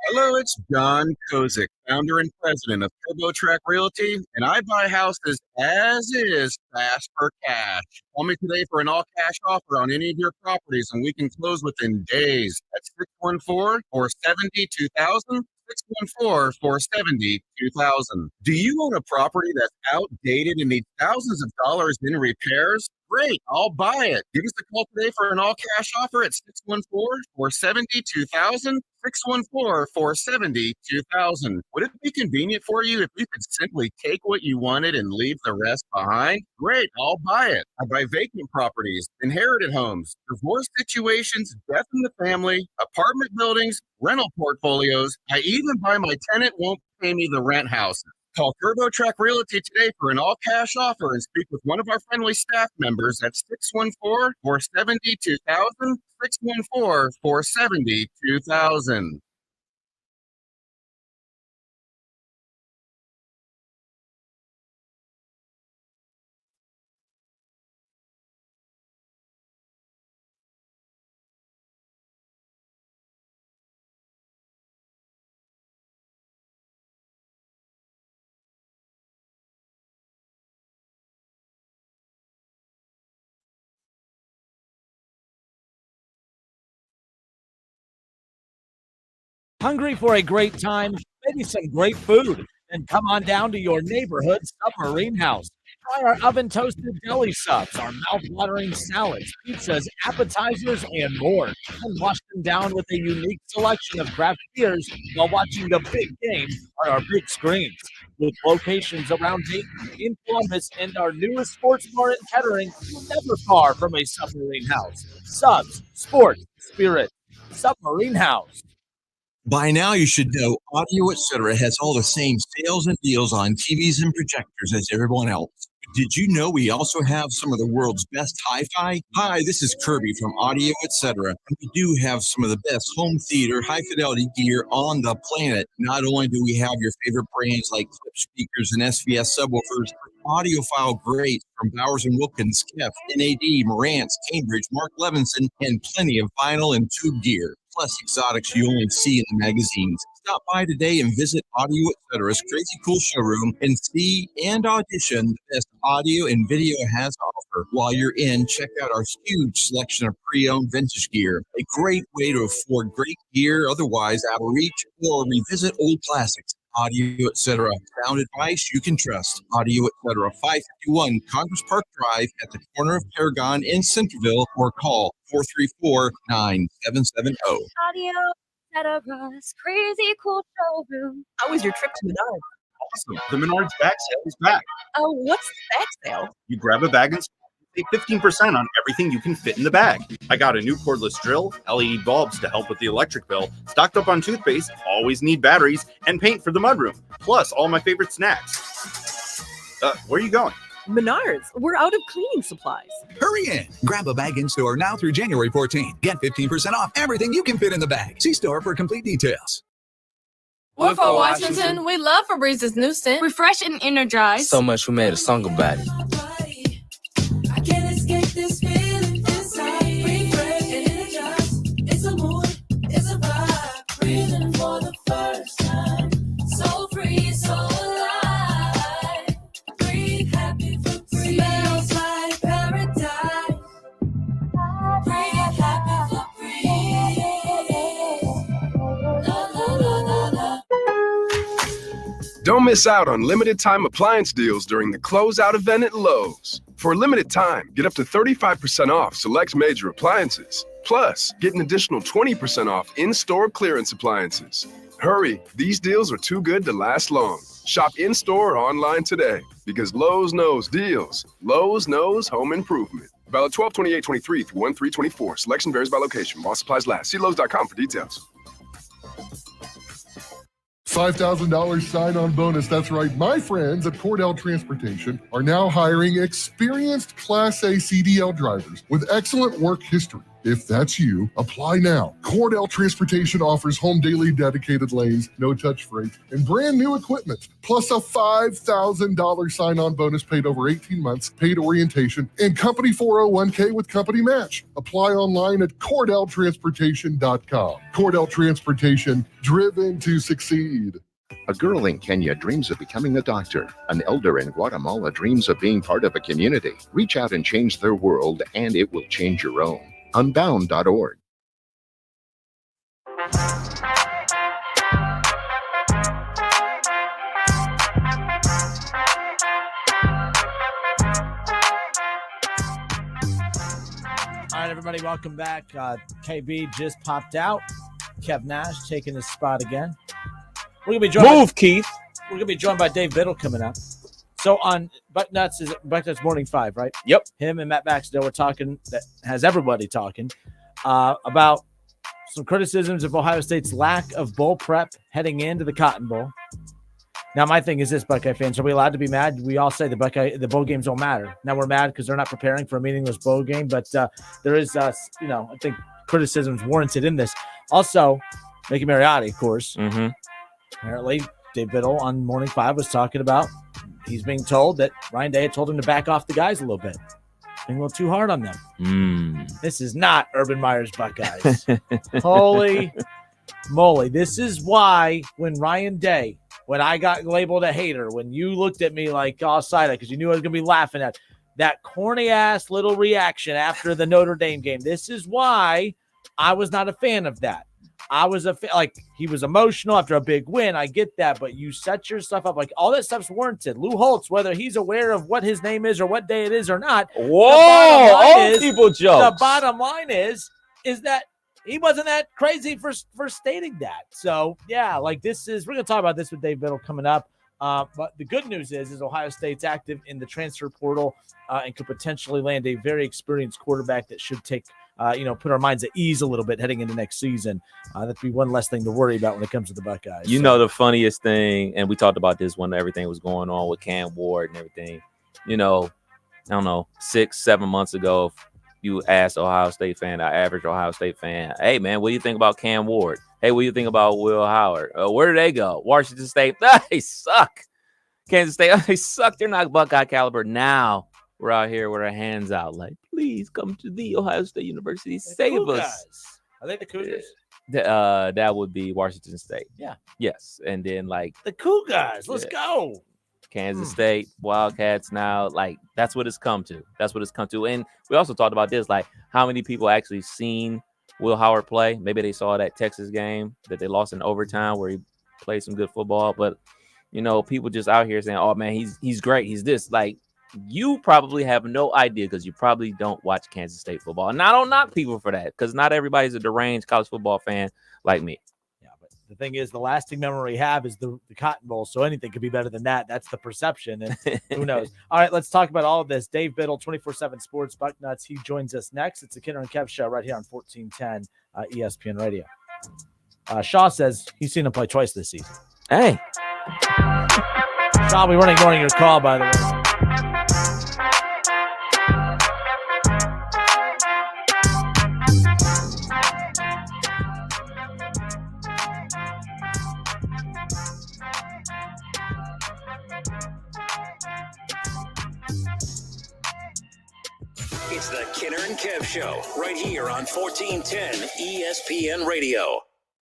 Hello, it's John Kozik, founder and president of TurboTrack Realty, and I buy houses as is, fast for cash. Call me today for an all-cash offer on any of your properties, and we can close within days. That's 614-470-2000. 614-470-2000. Do you own a property that's outdated and needs thousands of dollars in repairs? Great, I'll buy it. Give us a call today for an all-cash offer at 614-470-2000. 614-470-2000. Would it be convenient for you if you could simply take what you wanted and leave the rest behind? Great, I'll buy it. I buy vacant properties, inherited homes, divorce situations, death in the family, apartment buildings, rental portfolios. I even buy my tenant won't pay me the rent houses. Call TurboTrack Realty today for an all-cash offer and speak with one of our friendly staff members at 614-470-2000, 614-470-2000. Hungry for a great time, maybe some great food? Then come on down to your neighborhood Submarine House. Try our oven-toasted deli subs, our mouth-watering salads, pizzas, appetizers, and more. And wash them down with a unique selection of craft beers while watching the big game on our big screens. With locations around Dayton, in Columbus, and our newest sports bar in Kettering, never far from a Submarine House. Subs, sports, spirit, Submarine House. By now, you should know Audio Etc. has all the same sales and deals on TVs and projectors as everyone else. Did you know we also have some of the world's best hi-fi? Hi, this is Kirby from Audio Etc. And we do have some of the best home theater, high-fidelity gear on the planet. Not only do we have your favorite brands like Clip speakers and SVS subwoofers, audiophile greats from Byars and Wilkins, Kef, NAD, Marantz, Cambridge, Mark Levinson, and plenty of vinyl and tube gear, plus exotics you only see in the magazines. Stop by today and visit Audio Etc.'s crazy cool showroom and see and audition the best audio and video has to offer. While you're in, check out our huge selection of pre-owned vintage gear, a great way to afford great gear otherwise out of reach, or revisit old classics. Audio Etc. Sound advice you can trust. Audio Etc. 551 Congress Park Drive at the corner of Paragon in Centerville, or call 434-9770. Audio Etc.'s crazy cool showroom. How was your trip to Menards? Awesome. The Menards bag sale is back. Oh, what's the bag sale? You grab a bag and save 15% on everything you can fit in the bag. I got a new cordless drill, LED bulbs to help with the electric bill, stocked up on toothpaste, always need batteries, and paint for the mudroom, plus all my favorite snacks. Where are you going? Menards, we're out of cleaning supplies. Hurry in. Grab a bag in store now through January 14. Get 15% off everything you can fit in the bag. See store for complete details. We're for Washington. We love Febrez's new scent. Refresh and energize. So much we made a song about it. I can't escape this feeling inside. Refresh and energize. It's a mood, it's a vibe. Breathing for the first time. So free, so alive. Breathe happy for free. Smells like paradise. Breathe happy for free. La, la, la, la, la. Don't miss out on limited time appliance deals during the closeout event at Lowe's. For a limited time, get up to 35% off select major appliances. Plus, get an additional 20% off in-store clearance appliances. Hurry, these deals are too good to last long. Shop in-store or online today because Lowe's knows deals. Lowe's knows home improvement. Valid 12/28/23 through 1/3/24. Selection varies by location. While supplies last. See Lowe's.com for details. $5,000 sign-on bonus. That's right. My friends at Cordell Transportation are now hiring experienced Class A CDL drivers with excellent work history. If that's you, apply now. Cordell Transportation offers home daily dedicated lanes, no-touch freight, and brand new equipment, plus a $5,000 sign-on bonus paid over 18 months, paid orientation, and company 401k with company match. Apply online at CordellTransportation.com. Cordell Transportation, driven to succeed. A girl in Kenya dreams of becoming a doctor. An elder in Guatemala dreams of being part of a community. Reach out and change their world, and it will change your own. Unbound.org. All right, everybody, welcome back. KB just popped out. Kev Nash taking his spot again. We're gonna be joined Keith. We're gonna be joined by Dave Biddle coming up. So on Bucknuts is Bucknuts Morning 5, right? Yep. Him and Matt Baxter were talking. That has everybody talking about some criticisms of Ohio State's lack of bowl prep heading into the Cotton Bowl. Now, my thing is this, Buckeye fans, are we allowed to be mad? We all say the bowl games don't matter. Now we're mad because they're not preparing for a meaningless bowl game, but there is, I think criticisms warranted in this. Also, Mickey Mariotti, of course. Mm-hmm. Apparently, Dave Biddle on Morning 5 was talking about he's being told that Ryan Day had told him to back off the guys a little bit. Being a little too hard on them. This is not Urban Meyer's Buckeyes. Holy moly. This is why when Ryan Day, when I got labeled a hater, when you looked at me like all sided because you knew I was going to be laughing at that corny-ass little reaction after the Notre Dame game, this is why I was not a fan of that. I was he was emotional after a big win. I get that, but you set your stuff up like all that stuff's warranted. Lou Holtz, whether he's aware of what his name is or what day it is or not. Whoa! People jokes. The bottom line is that he wasn't that crazy for stating that. So yeah, we're gonna talk about this with Dave Biddle coming up. But the good news is Ohio State's active in the transfer portal and could potentially land a very experienced quarterback that should take. Put our minds at ease a little bit heading into next season. That'd be one less thing to worry about when it comes to the Buckeyes. You know the funniest thing, and we talked about this when everything was going on with Cam Ward and everything. I don't know, 6-7 months ago, if you asked Ohio State fan, our average Ohio State fan, hey, man, what do you think about Cam Ward? Hey, what do you think about Will Howard? Where do they go? Washington State, they suck. Kansas State, they suck. They're not Buckeye caliber. Now we're out here with our hands out like, please come to the Ohio State University. Save us. Are they the Cougars? That would be Washington State. Yeah. Yes. And then the Cougars. Let's go. Kansas State, Wildcats now. That's what it's come to. That's what it's come to. And we also talked about this, how many people actually seen Will Howard play? Maybe they saw that Texas game that they lost in overtime where he played some good football. But, people just out here saying, oh, man, he's great. He's this. You probably have no idea because you probably don't watch Kansas State football. And I don't knock people for that because not everybody's a deranged college football fan like me. Yeah, but the thing is, the lasting memory we have is the Cotton Bowl, so anything could be better than that. That's the perception, and who knows? All right, let's talk about all of this. Dave Biddle, 24/7 Sports, Bucknuts. He joins us next. It's the Kinner and Kev Show right here on 1410 ESPN Radio. Shaw says he's seen him play twice this season. Hey. Shaw, we weren't ignoring your call, by the way. It's the Kinner and Kev Show right here on 1410 ESPN Radio.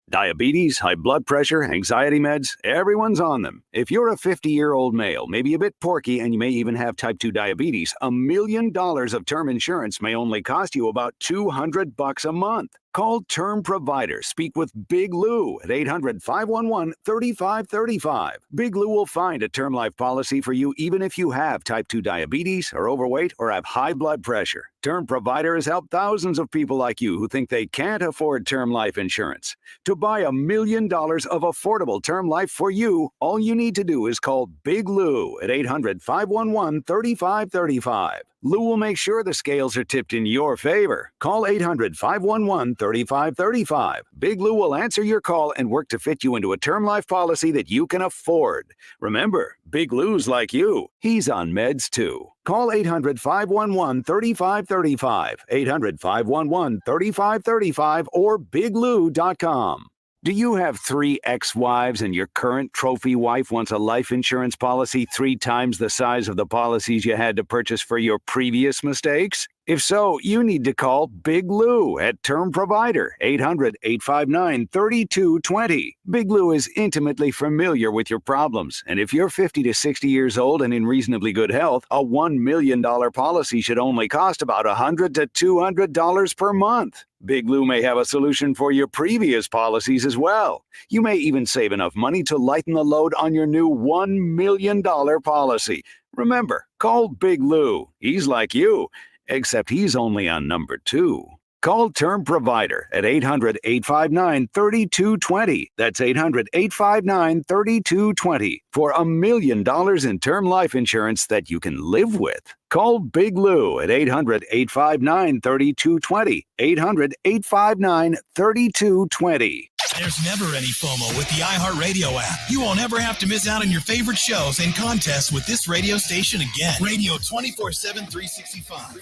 Diabetes, high blood pressure, anxiety meds, everyone's on them. If you're a 50-year-old male, maybe a bit porky, and you may even have type 2 diabetes, $1 million of term insurance may only cost you about $200 a month. Call Term Provider. Speak with Big Lou at 800-511-3535. Big Lou will find a term life policy for you even if you have type 2 diabetes, are overweight, or have high blood pressure. Term Provider has helped thousands of people like you who think they can't afford term life insurance. To buy $1 million of affordable term life for you, all you need to do is call Big Lou at 800-511-3535. Lou will make sure the scales are tipped in your favor. Call 800-511-3535. Big Lou will answer your call and work to fit you into a term life policy that you can afford. Remember, Big Lou's like you. He's on meds too. Call 800-511-3535, 800-511-3535, or biglou.com. Do you have 3 ex-wives and your current trophy wife wants a life insurance policy 3 times the size of the policies you had to purchase for your previous mistakes? If so, you need to call Big Lou at Term Provider, 800-859-3220. Big Lou is intimately familiar with your problems, and if you're 50 to 60 years old and in reasonably good health, a $1 million policy should only cost about $100 to $200 per month. Big Lou may have a solution for your previous policies as well. You may even save enough money to lighten the load on your new $1 million policy. Remember, call Big Lou. He's like you, except he's only on number 2. Call Term Provider at 800-859-3220. That's 800-859-3220 for $1 million in term life insurance that you can live with. Call Big Lou at 800-859-3220. 800-859-3220. There's never any FOMO with the iHeartRadio app. You won't ever have to miss out on your favorite shows and contests with this radio station again. Radio 24/7, 365.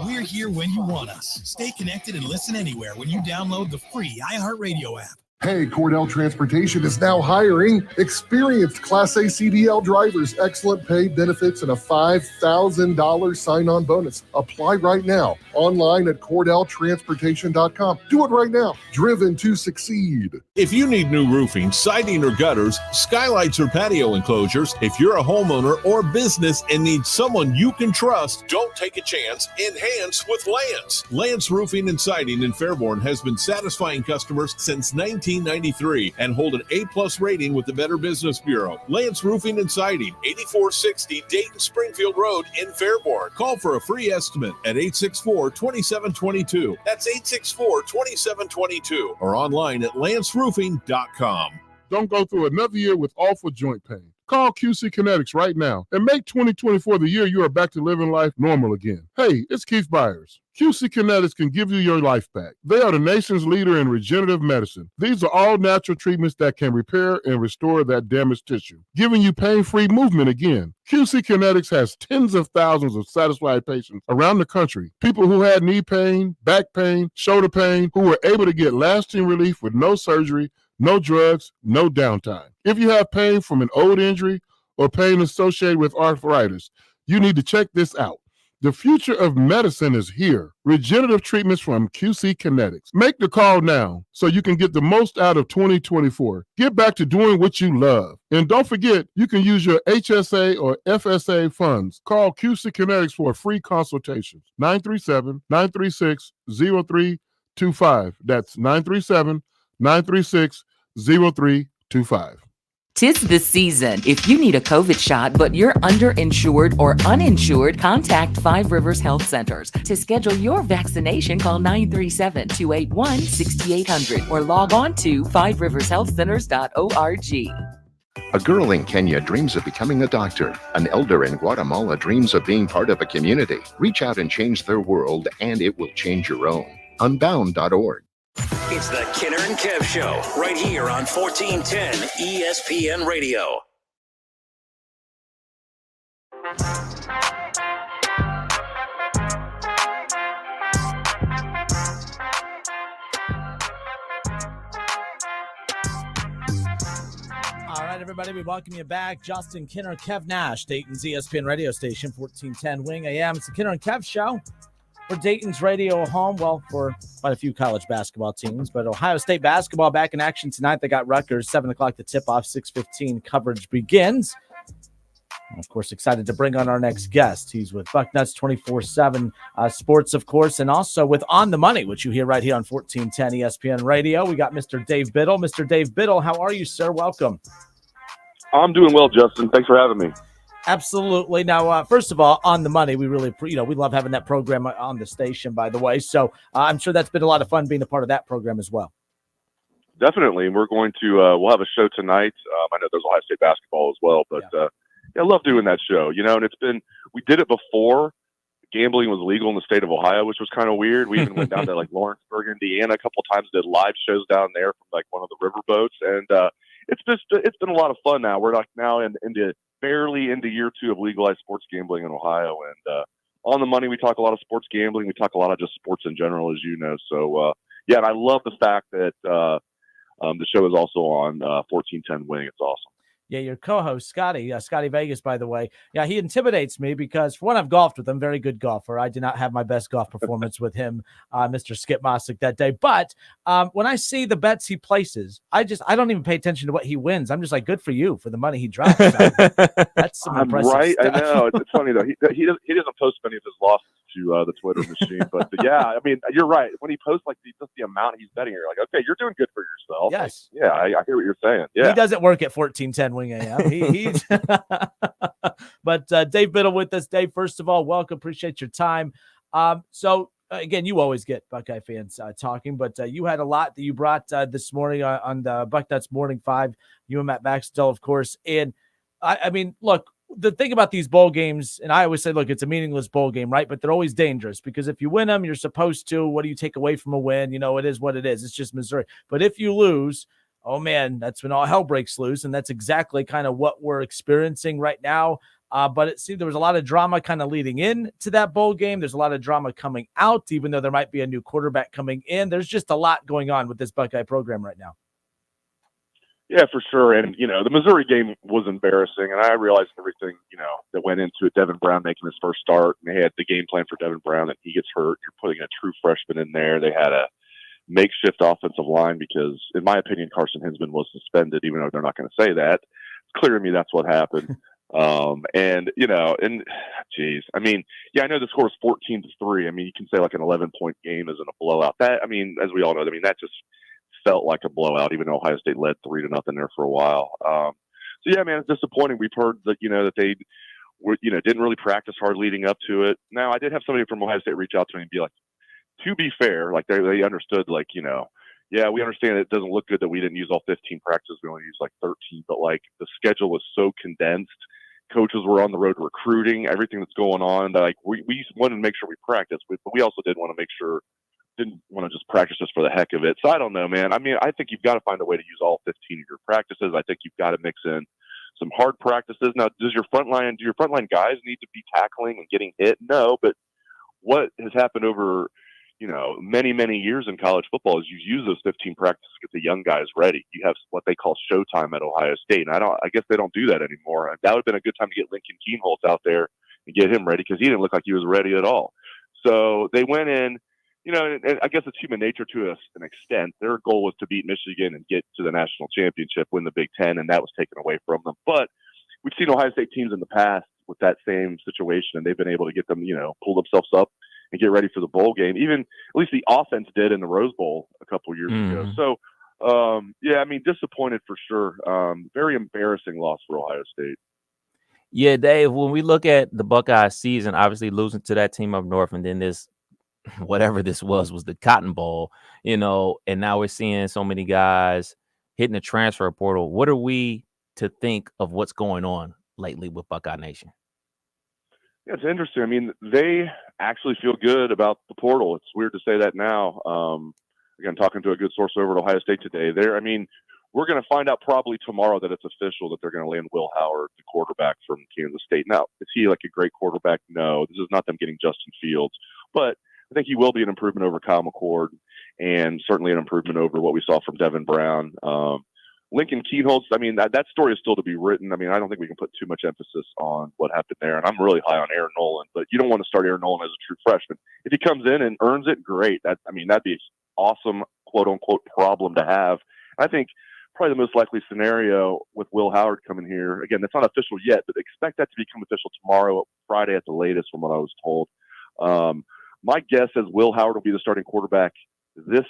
We're here when you want us. Stay connected and listen anywhere when you download the free iHeartRadio app. Hey, Cordell Transportation is now hiring experienced Class A CDL drivers, excellent pay, benefits, and a $5,000 sign-on bonus. Apply right now online at CordellTransportation.com. Do it right now. Driven to succeed. If you need new roofing, siding, or gutters, skylights, or patio enclosures, if you're a homeowner or business and need someone you can trust, don't take a chance. Enhance with Lance. Lance Roofing and Siding in Fairborn has been satisfying customers since 1993 and hold an A+ rating with the Better Business Bureau. Lance Roofing and Siding, 8460 Dayton Springfield Road in Fairborn. Call for a free estimate at 864-2722. That's 864-2722 or online at lanceroofing.com. Don't go through another year with awful joint pain. Call QC Kinetics right now and make 2024 the year you are back to living life normal again. Hey, it's Keith Byars. QC Kinetics can give you your life back. They are the nation's leader in regenerative medicine. These are all natural treatments that can repair and restore that damaged tissue, giving you pain-free movement again. QC Kinetics has tens of thousands of satisfied patients around the country. People who had knee pain, back pain, shoulder pain, who were able to get lasting relief with no surgery, no drugs, no downtime. If you have pain from an old injury or pain associated with arthritis, you need to check this out. The future of medicine is here. Regenerative treatments from QC Kinetics. Make the call now so you can get the most out of 2024. Get back to doing what you love. And don't forget, you can use your HSA or FSA funds. Call QC Kinetics for a free consultation. 937-936-0325. That's 937-936-0325. 'Tis the season. If you need a COVID shot but you're underinsured or uninsured, contact Five Rivers Health Centers. To schedule your vaccination, call 937-281-6800 or log on to fiverivershealthcenters.org. A girl in Kenya dreams of becoming a doctor. An elder in Guatemala dreams of being part of a community. Reach out and change their world, and it will change your own. Unbound.org. It's the Kinner and Kev Show, right here on 1410 ESPN Radio. All right, everybody, we welcome you back. Justin, Kinner, Kev Nash, Dayton's ESPN radio station, 1410 Wing AM. It's the Kinner and Kev Show. For Dayton's radio home, well, for quite a few college basketball teams, but Ohio State basketball back in action tonight. They got Rutgers, 7 o'clock to tip off, 6:15 coverage begins. And of course, excited to bring on our next guest. He's with Bucknuts 24/7 Sports, of course, and also with On the Money, which you hear right here on 1410 ESPN Radio. We got Mr. Dave Biddle. Mr. Dave Biddle, how are you, sir? Welcome. I'm doing well, Justin. Thanks for having me. Absolutely. Now, first of all, On the Money, we really, we love having that program on the station, by the way. So I'm sure that's been a lot of fun being a part of that program as well. Definitely. We're going to, we'll have a show tonight. I know there's Ohio State basketball as well, but I love doing that show, and it's been, we did it before gambling was legal in the state of Ohio, which was kind of weird. We even went down to like Lawrenceburg, Indiana, a couple times, did live shows down there from like one of the river boats, and it's been a lot of fun. Now we're like barely into year 2 of legalized sports gambling in Ohio, and on the money, we talk a lot of sports gambling. We talk a lot of just sports in general, as you know. So yeah, and I love the fact that the show is also on 1410 Wing. It's awesome. Yeah, your co-host, Scotty Vegas, by the way. Yeah, he intimidates me because, for one, I've golfed with him. Very good golfer. I did not have my best golf performance with him, Mr. Skip Mossick, that day. But when I see the bets he places, I don't even pay attention to what he wins. I'm just like, good for you for the money he drops. That's some impressive right. stuff. I know. It's funny, though. He doesn't post many of his losses to the Twitter machine. But yeah, I mean, you're right. When he posts like just the amount he's betting, you're like, okay, you're doing good for yourself. Yes. Like, yeah, I hear what you're saying. Yeah. He doesn't work at 1410 Wing AM. He's but Dave Biddle with us. Dave, first of all, welcome. Appreciate your time. So again, you always get Buckeye fans talking, but you had a lot that you brought this morning on the Bucknuts Morning 5. You and Matt Baxter, of course. And I mean, look, the thing about these bowl games, and I always say, look, it's a meaningless bowl game, right? But they're always dangerous because if you win them, you're supposed to. What do you take away from a win? You know, it is what it is. It's just Missouri. But if you lose, oh man, that's when all hell breaks loose. And that's exactly kind of what we're experiencing right now. But it seemed there was a lot of drama kind of leading in to that bowl game. There's a lot of drama coming out, even though there might be a new quarterback coming in. There's just a lot going on with this Buckeye program right now. Yeah, for sure. And, you know, the Missouri game was embarrassing, and I realized everything, you know, that went into it. Devin Brown making his first start, and they had the game plan for Devin Brown, and he gets hurt. You're putting a true freshman in there. They had a makeshift offensive line because, in my opinion, Carson Hinsman was suspended, even though they're not going to say that. It's clear to me that's what happened. And, you know, and geez, I mean, yeah, I know the score is 14-3. I mean, you can say like an 11-point game isn't a blowout. That, I mean, as we all know, I mean, that just felt like a blowout, even though Ohio State led 3-0 there for a while. So yeah, man, it's disappointing. We've heard that, you know, that they were, you know, didn't really practice hard leading up to it. Now, I did have somebody from Ohio State reach out to me and be like, to be fair, like they understood, like, you know, yeah, we understand it doesn't look good that we didn't use all 15 practices. We only used like 13, but like the schedule was so condensed. Coaches were on the road recruiting, everything that's going on. Like we wanted to make sure we practiced, but we also didn't want to just practice just for the heck of it. So I don't know, man. I mean, I think you've got to find a way to use all 15 of your practices. I think you've got to mix in some hard practices. Now, do your frontline guys need to be tackling and getting hit? No, but what has happened over, you know, many, many years in college football is you use those 15 practices to get the young guys ready. You have what they call showtime at Ohio State. And I guess they don't do that anymore. That would have been a good time to get Lincoln Keenholz out there and get him ready because he didn't look like he was ready at all. So they went in, you know, and I guess it's human nature to an extent. Their goal was to beat Michigan and get to the national championship, win the Big Ten, and that was taken away from them. But we've seen Ohio State teams in the past with that same situation, and they've been able to get them, you know, pull themselves up and get ready for the bowl game. Even at least the offense did in the Rose Bowl a couple years ago. So, yeah, I mean, disappointed for sure. Very embarrassing loss for Ohio State. Yeah, Dave, when we look at the Buckeye season, obviously losing to that team up north, and then this, whatever this was the Cotton Bowl, you know, and now we're seeing so many guys hitting the transfer portal. What are we to think of what's going on lately with Buckeye Nation? Yeah, it's interesting. I mean, they actually feel good about the portal. It's weird to say that now. Again, talking to a good source over at Ohio State today, we're going to find out probably tomorrow that it's official that they're going to land Will Howard, the quarterback from Kansas State. Now, is he like a great quarterback? No, this is not them getting Justin Fields, but I think he will be an improvement over Kyle McCord and certainly an improvement over what we saw from Devin Brown. Lincoln Keenholz, I mean, that story is still to be written. I mean, I don't think we can put too much emphasis on what happened there. And I'm really high on Aaron Nolan, but you don't want to start Aaron Nolan as a true freshman. If he comes in and earns it, great. That'd be an awesome, quote unquote, problem to have. I think probably the most likely scenario with Will Howard coming here, again, that's not official yet, but expect that to become official tomorrow, Friday at the latest, from what I was told. My guess is Will Howard will be the starting quarterback this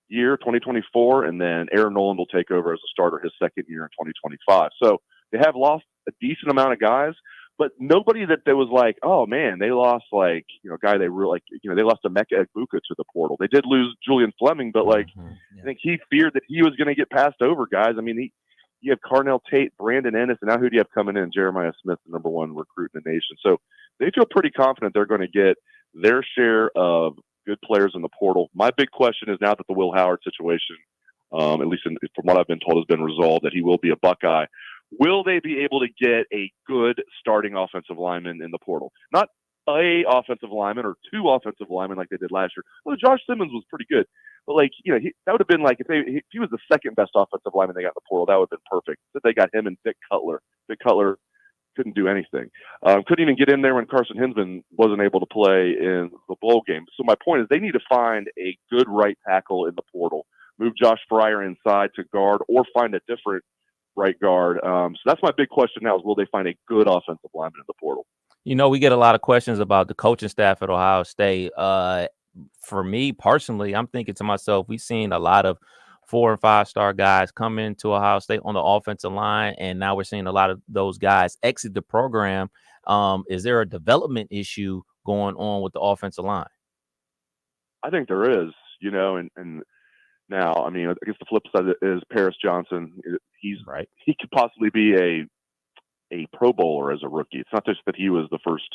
year, 2024, and then Aaron Nolan will take over as a starter his second year in 2025. So they have lost a decent amount of guys, but nobody that there was like, oh man, they lost like, you know, a guy they really like, you know, they lost Emeka Egbuka to the portal. They did lose Julian Fleming, but like, I think he feared that he was going to get passed over, guys. I mean, You have Carnell Tate, Brandon Ennis, and now who do you have coming in? Jeremiah Smith, the number 1 recruit in the nation. So they feel pretty confident they're going to get their share of good players in the portal. My big question is now that the Will Howard situation, at least from what I've been told, has been resolved, that he will be a Buckeye. Will they be able to get a good starting offensive lineman in the portal? Not a offensive lineman or 2 offensive linemen like they did last year. Well, Josh Simmons was pretty good. But, like, you know, that would have been like if he was the second best offensive lineman they got in the portal, that would have been perfect. But they got him and Vic Cutler. Vic Cutler couldn't do anything. Couldn't even get in there when Carson Hinsman wasn't able to play in the bowl game. So my point is they need to find a good right tackle in the portal, move Josh Fryer inside to guard, or find a different right guard. So that's my big question now is will they find a good offensive lineman in the portal? You know, we get a lot of questions about the coaching staff at Ohio State. For me personally, I'm thinking to myself, we've seen a lot of 4- and 5-star guys come into Ohio State on the offensive line, and now we're seeing a lot of those guys exit the program. Is there a development issue going on with the offensive line? I think there is, you know, and now, I mean, I guess the flip side is Paris Johnson. He's right. He could possibly be a Pro Bowler as a rookie. It's not just that he was the first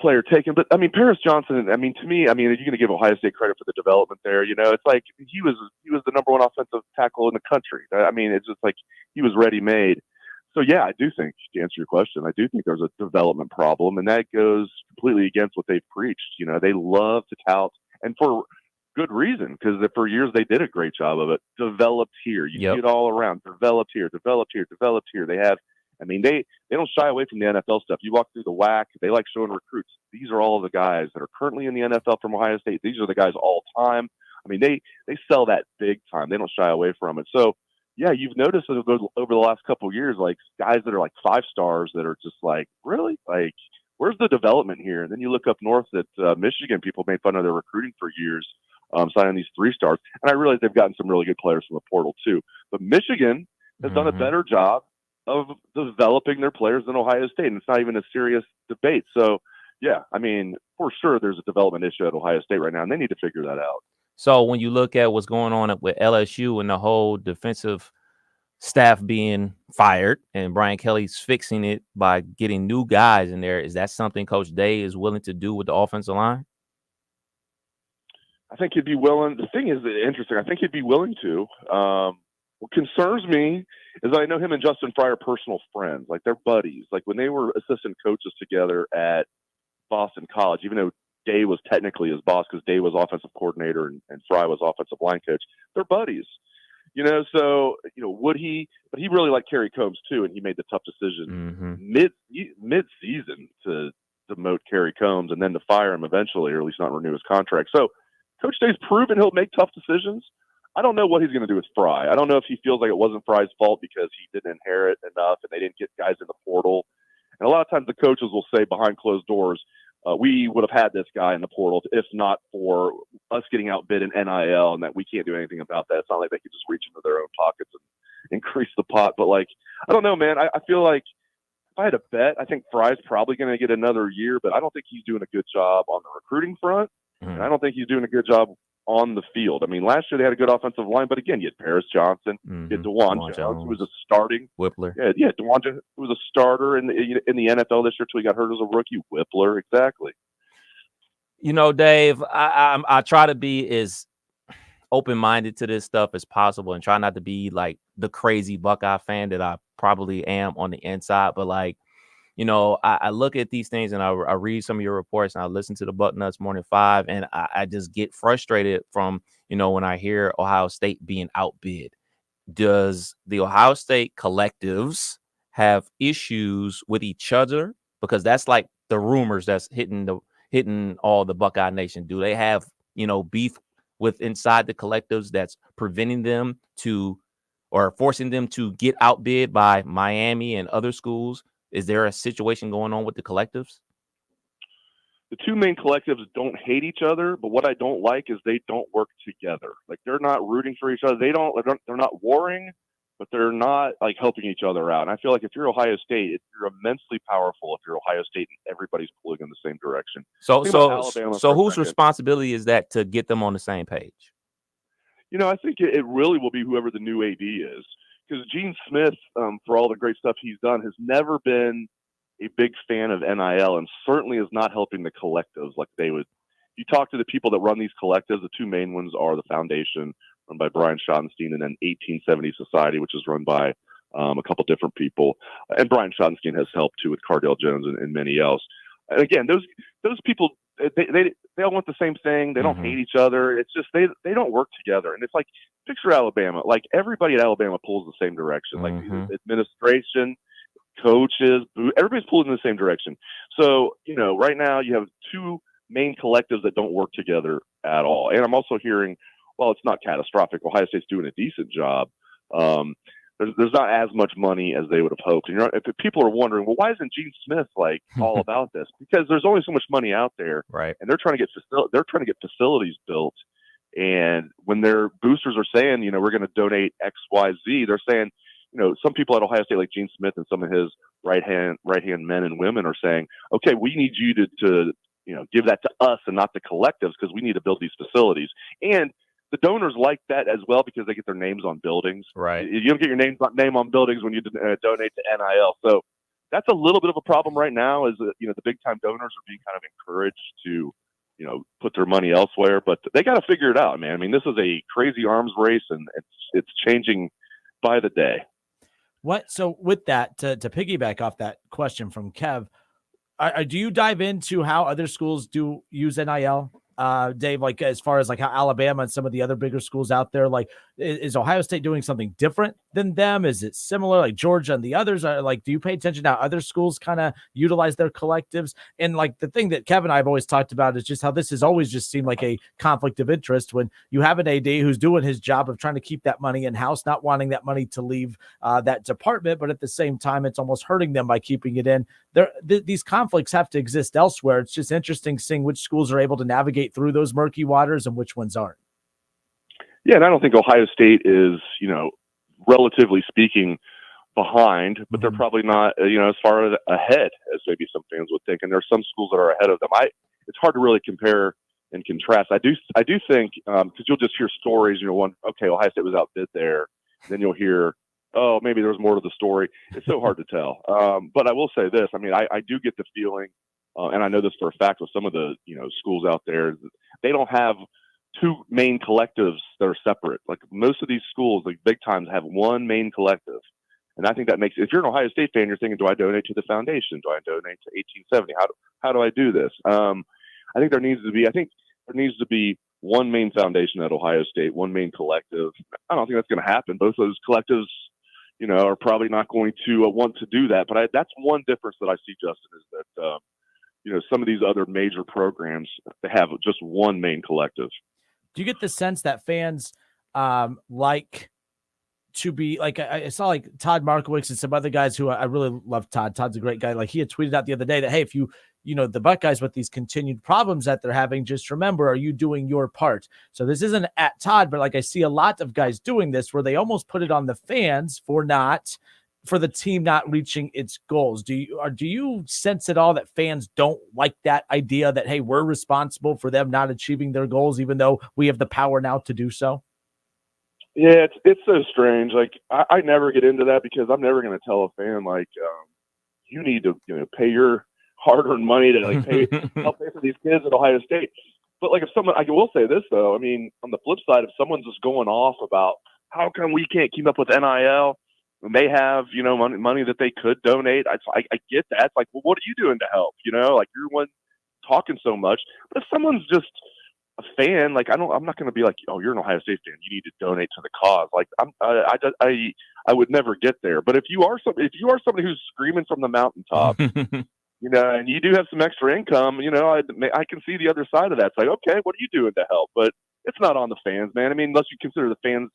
player taken, but I mean, Paris Johnson, I mean, to me, I mean, are you going to give Ohio State credit for the development there? You know, it's like he was the number 1 offensive tackle in the country. I mean, it's just like he was ready made. So yeah, I do think, to answer your question, I do think there's a development problem, and that goes completely against what they've preached. You know, they love to tout, and for good reason, because for years they did a great job of it. Developed here, you see it all around. Developed here, developed here, developed here. They have. I mean, they don't shy away from the NFL stuff. You walk through the WAC, they like showing recruits. These are all the guys that are currently in the NFL from Ohio State. These are the guys all time. I mean, they sell that big time. They don't shy away from it. So, yeah, you've noticed over the last couple of years, like guys that are like 5 stars that are just like, really? Like, where's the development here? And then you look up north at Michigan, people made fun of their recruiting for years, signing these 3 stars. And I realize they've gotten some really good players from the portal too. But Michigan has done a better job of developing their players than Ohio State, and it's not even a serious debate. So, yeah, I mean, for sure there's a development issue at Ohio State right now, and they need to figure that out. So when you look at what's going on with LSU and the whole defensive staff being fired and Brian Kelly's fixing it by getting new guys in there, is that something Coach Day is willing to do with the offensive line? I think he'd be willing. The thing is interesting. I think he'd be willing to. What concerns me is I know him and Justin Fryer are personal friends. Like, they're buddies. Like, when they were assistant coaches together at Boston College, even though Day was technically his boss because Day was offensive coordinator and Fry was offensive line coach, they're buddies. You know, so, you know, but he really liked Kerry Combs too, and he made the tough decision mid-season to demote Kerry Combs and then to fire him eventually, or at least not renew his contract. So Coach Day's proven he'll make tough decisions. I don't know what he's going to do with Fry. I don't know if he feels like it wasn't Fry's fault because he didn't inherit enough and they didn't get guys in the portal. And a lot of times the coaches will say behind closed doors, we would have had this guy in the portal if not for us getting outbid in NIL, and that we can't do anything about that. It's not like they could just reach into their own pockets and increase the pot. But, like, I don't know, man. I feel like if I had a bet, I think Fry's probably going to get another year, but I don't think he's doing a good job on the recruiting front. And I don't think he's doing a good job on the field. I mean, last year they had a good offensive line, but again, you had Paris Johnson, you had DeJuan Jones, who was a starting Whippler. Yeah, DeJuan Jones, who was a starter in the NFL this year till he got hurt as a rookie. Whippler, exactly. You know, Dave, I try to be as open-minded to this stuff as possible and try not to be like the crazy Buckeye fan that I probably am on the inside, but like, you know, I look at these things and I read some of your reports and I listen to the Bucknuts Morning 5, and I just get frustrated from, you know, when I hear Ohio State being outbid. Does the Ohio State collectives have issues with each other? Because that's like the rumors that's hitting all the Buckeye Nation. Do they have, you know, beef with inside the collectives that's preventing them to or forcing them to get outbid by Miami and other schools? Is there a situation going on with the collectives? The two main collectives don't hate each other, but what I don't like is they don't work together. Like, they're not rooting for each other. They're not warring, but they're not like helping each other out. And I feel like if you're Ohio State, you're immensely powerful if you're Ohio State and everybody's pulling in the same direction. So whose responsibility is that to get them on the same page? You know, I think it really will be whoever the new AD is. because Gene Smith, for all the great stuff he's done, has never been a big fan of NIL, and certainly is not helping the collectives like they would. You talk to the people that run these collectives, the two main ones are the Foundation, run by Brian Schottenstein, and then 1870 Society, which is run by a couple different people. And Brian Schottenstein has helped too with Cardale Jones and many else. And again, those people, they all want the same thing. They don't hate each other. It's just they don't work together. And it's like, picture Alabama. Like, everybody at Alabama pulls the same direction. Like, administration, coaches, everybody's pulling in the same direction. So, right now you have two main collectives that don't work together at all. And I'm also hearing, well, it's not catastrophic. Ohio State's doing a decent job. There's not as much money as they would have hoped. And if people are wondering, well, why isn't Gene Smith like all about this? Because there's only so much money out there, right? And they're trying to get facilities built. And when their boosters are saying, we're going to donate X, Y, Z, they're saying, some people at Ohio State, like Gene Smith and some of his right hand men and women, are saying, okay, we need you to give that to us and not the collectives, because we need to build these facilities. And the donors like that as well, because they get their names on buildings. Right. You don't get your name on buildings when you donate to NIL. So that's a little bit of a problem right now, is that, the big time donors are being kind of encouraged to, put their money elsewhere, but they got to figure it out, man. I mean, this is a crazy arms race, and it's changing by the day. So with that, to piggyback off that question from Kev, do you dive into how other schools do use NIL? Dave, like, as far as like how Alabama and some of the other bigger schools out there, like, is Ohio State doing something different than them? Is it similar, like Georgia and the others? Are like, do you pay attention to how other schools kind of utilize their collectives? And like, the thing that Kevin and I have always talked about is just how this has always just seemed like a conflict of interest when you have an AD who's doing his job of trying to keep that money in house, not wanting that money to leave that department, but at the same time, it's almost hurting them by keeping it in. These conflicts have to exist elsewhere. It's just interesting seeing which schools are able to navigate through those murky waters and which ones aren't. Yeah, and I don't think Ohio State is, relatively speaking, behind, but they're probably not, as far ahead as maybe some fans would think. And there are some schools that are ahead of them. It's hard to really compare and contrast. I do think, because you'll just hear stories, Ohio State was outbid there. Then you'll hear, oh, maybe there was more to the story. It's so hard to tell. But I will say this. I mean, I do get the feeling, and I know this for a fact with some of the, schools out there, they don't have two main collectives that are separate. Like, most of these schools, like big times, have one main collective. And I think that makes, if you're an Ohio State fan, you're thinking, do I donate to the foundation? Do I donate to 1870? How do I do this? I think there needs to be one main foundation at Ohio State, one main collective. I don't think that's going to happen. Both of those collectives, are probably not going to want to do that. But that's one difference that I see, Justin, is that, some of these other major programs, they have just one main collective. Do you get the sense that fans like to be like, I saw like Todd Markowitz and some other guys who I really love Todd. Todd's a great guy. Like, he had tweeted out the other day that, hey, if the Buckeyes with these continued problems that they're having, just remember, are you doing your part? So this isn't at Todd, but like, I see a lot of guys doing this where they almost put it on the fans for the team not reaching its goals. Do you sense at all that fans don't like that idea that, hey, we're responsible for them not achieving their goals, even though we have the power now to do so? Yeah, it's so strange. Like, I never get into that, because I'm never going to tell a fan, like, you need to pay your hard-earned money to help pay for these kids at Ohio State. But like, if someone, I will say this though, I mean, on the flip side, if someone's just going off about how come we can't keep up with NIL, and they have, money that they could donate. I get that. It's like, well, what are you doing to help? Like, you're one talking so much. But if someone's just a fan, like, I'm not going to be like, oh, you're an Ohio State fan, you need to donate to the cause. Like, I would never get there. But if you are somebody who's screaming from the mountaintop, and you do have some extra income, I can see the other side of that. It's like, okay, what are you doing to help? But it's not on the fans, man. I mean, unless you consider the fans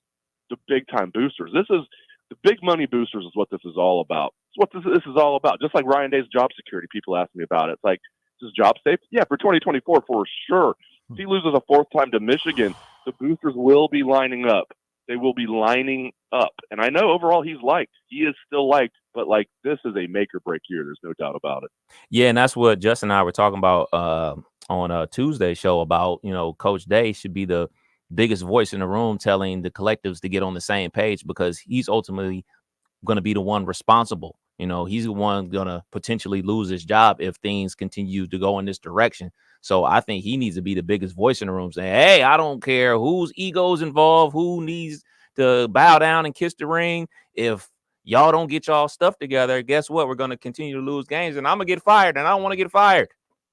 the big time boosters. This is the big money boosters is what this is all about. It's what this is all about. Just like Ryan Day's job security, people ask me about it. It's like, is this job safe? Yeah, for 2024, for sure. If he loses a fourth time to Michigan, the boosters will be lining up. They will be lining up. And I know overall he's liked. He is still liked, but like, this is a make or break year. There's no doubt about it. Yeah, and that's what Justin and I were talking about on a Tuesday show about, Coach Day should be the biggest voice in the room telling the collectives to get on the same page, because he's ultimately going to be the one responsible. He's the one going to potentially lose his job if things continue to go in this direction. So I think he needs to be the biggest voice in the room saying, hey, I don't care whose ego's involved, who needs to bow down and kiss the ring. If y'all don't get y'all stuff together, guess what? We're going to continue to lose games, and I'm going to get fired, and I don't want to get fired.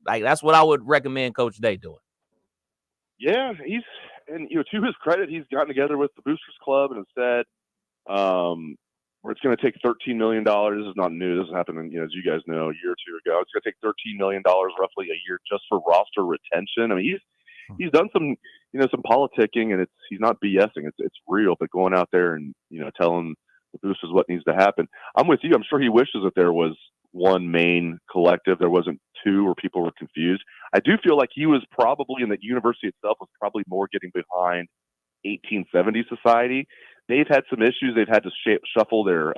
Like, that's what I would recommend Coach Day doing. Yeah, to his credit, he's gotten together with the Boosters Club and has said, where it's going to take $13 million. This is not new. This happened, as you guys know, a year or two ago. It's going to take $13 million roughly a year just for roster retention. I mean, he's done some, some politicking, and he's not BSing. It's real, but going out there and, telling the Boosters what needs to happen. I'm with you. I'm sure he wishes that there was one main collective. There wasn't two where people were confused. I do feel like he was probably, in the university itself, was probably more getting behind 1870 society. They've had some issues. They've had to shuffle their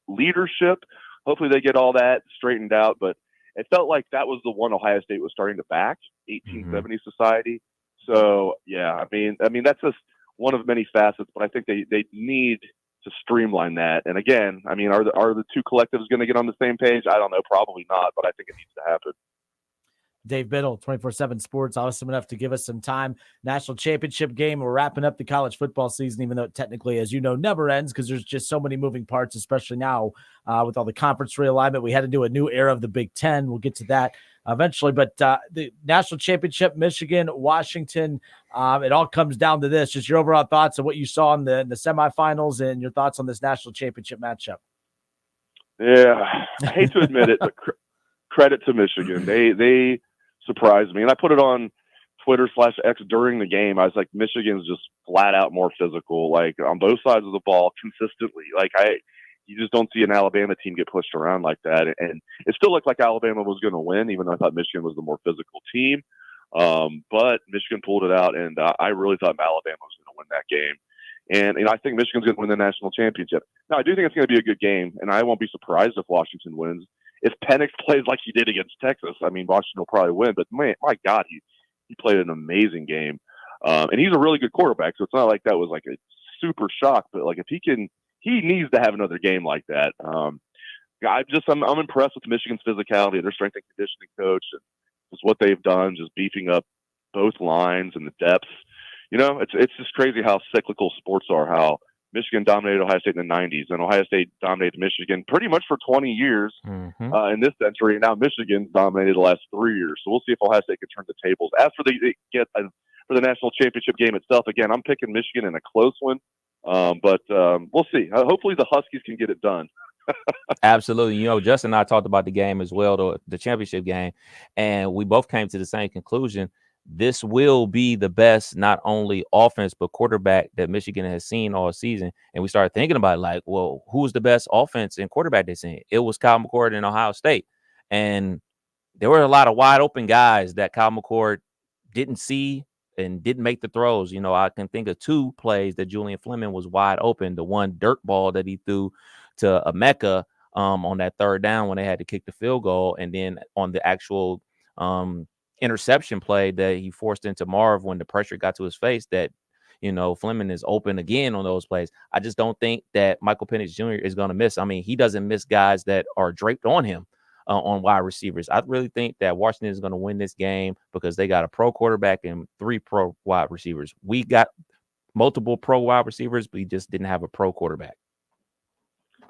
leadership. Hopefully they get all that straightened out. But it felt like that was the one Ohio State was starting to back, 1870 society. So, yeah, I mean, that's just one of many facets. But I think they need to streamline that. And again, I mean, are the two collectives going to get on the same page? I don't know. Probably not. But I think it needs to happen. Dave Biddle, 24/7 Sports, awesome enough to give us some time. National championship game. We're wrapping up the college football season, even though it technically, as you know, never ends because there's just so many moving parts, especially now with all the conference realignment. We had to do a new era of the Big Ten. We'll get to that eventually. But the national championship, Michigan, Washington, it all comes down to this. Just your overall thoughts on what you saw in the semifinals and your thoughts on this national championship matchup. Yeah, I hate to admit it, but credit to Michigan. They surprised me. And I put it on Twitter/X during the game. I was like, Michigan's just flat out more physical, like on both sides of the ball consistently. Like you just don't see an Alabama team get pushed around like that. And it still looked like Alabama was going to win, even though I thought Michigan was the more physical team. But Michigan pulled it out, and I really thought Alabama was going to win that game. And I think Michigan's going to win the national championship. Now, I do think it's going to be a good game, and I won't be surprised if Washington wins. If Penix plays like he did against Texas, I mean, Washington will probably win. But my God, he played an amazing game, and he's a really good quarterback. So it's not like that was like a super shock. But like if he needs to have another game like that. I'm impressed with Michigan's physicality, their strength and conditioning coach, and just what they've done, just beefing up both lines and the depth. It's just crazy how cyclical sports are. How Michigan dominated Ohio State in the 90s, and Ohio State dominated Michigan pretty much for 20 years in this century. And now Michigan's dominated the last 3 years. So we'll see if Ohio State can turn the tables. As for for the national championship game itself, again, I'm picking Michigan in a close one, but we'll see. Hopefully the Huskies can get it done. Absolutely. Justin and I talked about the game as well, the championship game, and we both came to the same conclusion. This will be the best, not only offense, but quarterback that Michigan has seen all season. And we started thinking about it like, well, who's the best offense and quarterback they've seen? It was Kyle McCord in Ohio State. And there were a lot of wide open guys that Kyle McCord didn't see and didn't make the throws. I can think of two plays that Julian Fleming was wide open. The one dirt ball that he threw to Emeka on that third down when they had to kick the field goal. And then on the actual interception play that he forced into Marv when the pressure got to his face, that Fleming is open again on those plays. I just don't think that Michael Penix Jr. is going to miss. I mean, he doesn't miss guys that are draped on him on wide receivers. I really think that Washington is going to win this game because they got a pro quarterback and 3 pro wide receivers. We got multiple pro wide receivers, but we just didn't have a pro quarterback.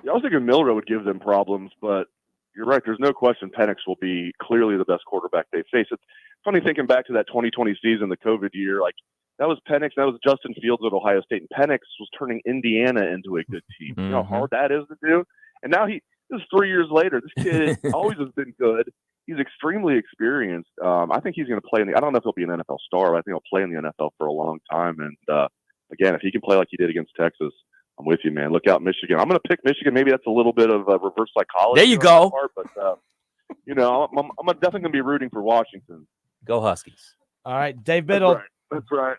Yeah, I was thinking Milroe would give them problems, but you're right. There's no question Penix will be clearly the best quarterback they face. It's funny thinking back to that 2020 season, the COVID year. Like that was Penix, that was Justin Fields at Ohio State, and Penix was turning Indiana into a good team. You know how hard that is to do. And now this is 3 years later. This kid always has been good. He's extremely experienced. I think he's going to play I don't know if he'll be an NFL star, but I think he'll play in the NFL for a long time. And again, if he can play like he did against Texas, I'm with you, man. Look out, Michigan. I'm going to pick Michigan. Maybe that's a little bit of reverse psychology. There you go. Part, but, I'm definitely going to be rooting for Washington. Go Huskies. All right, Dave Biddle. That's right.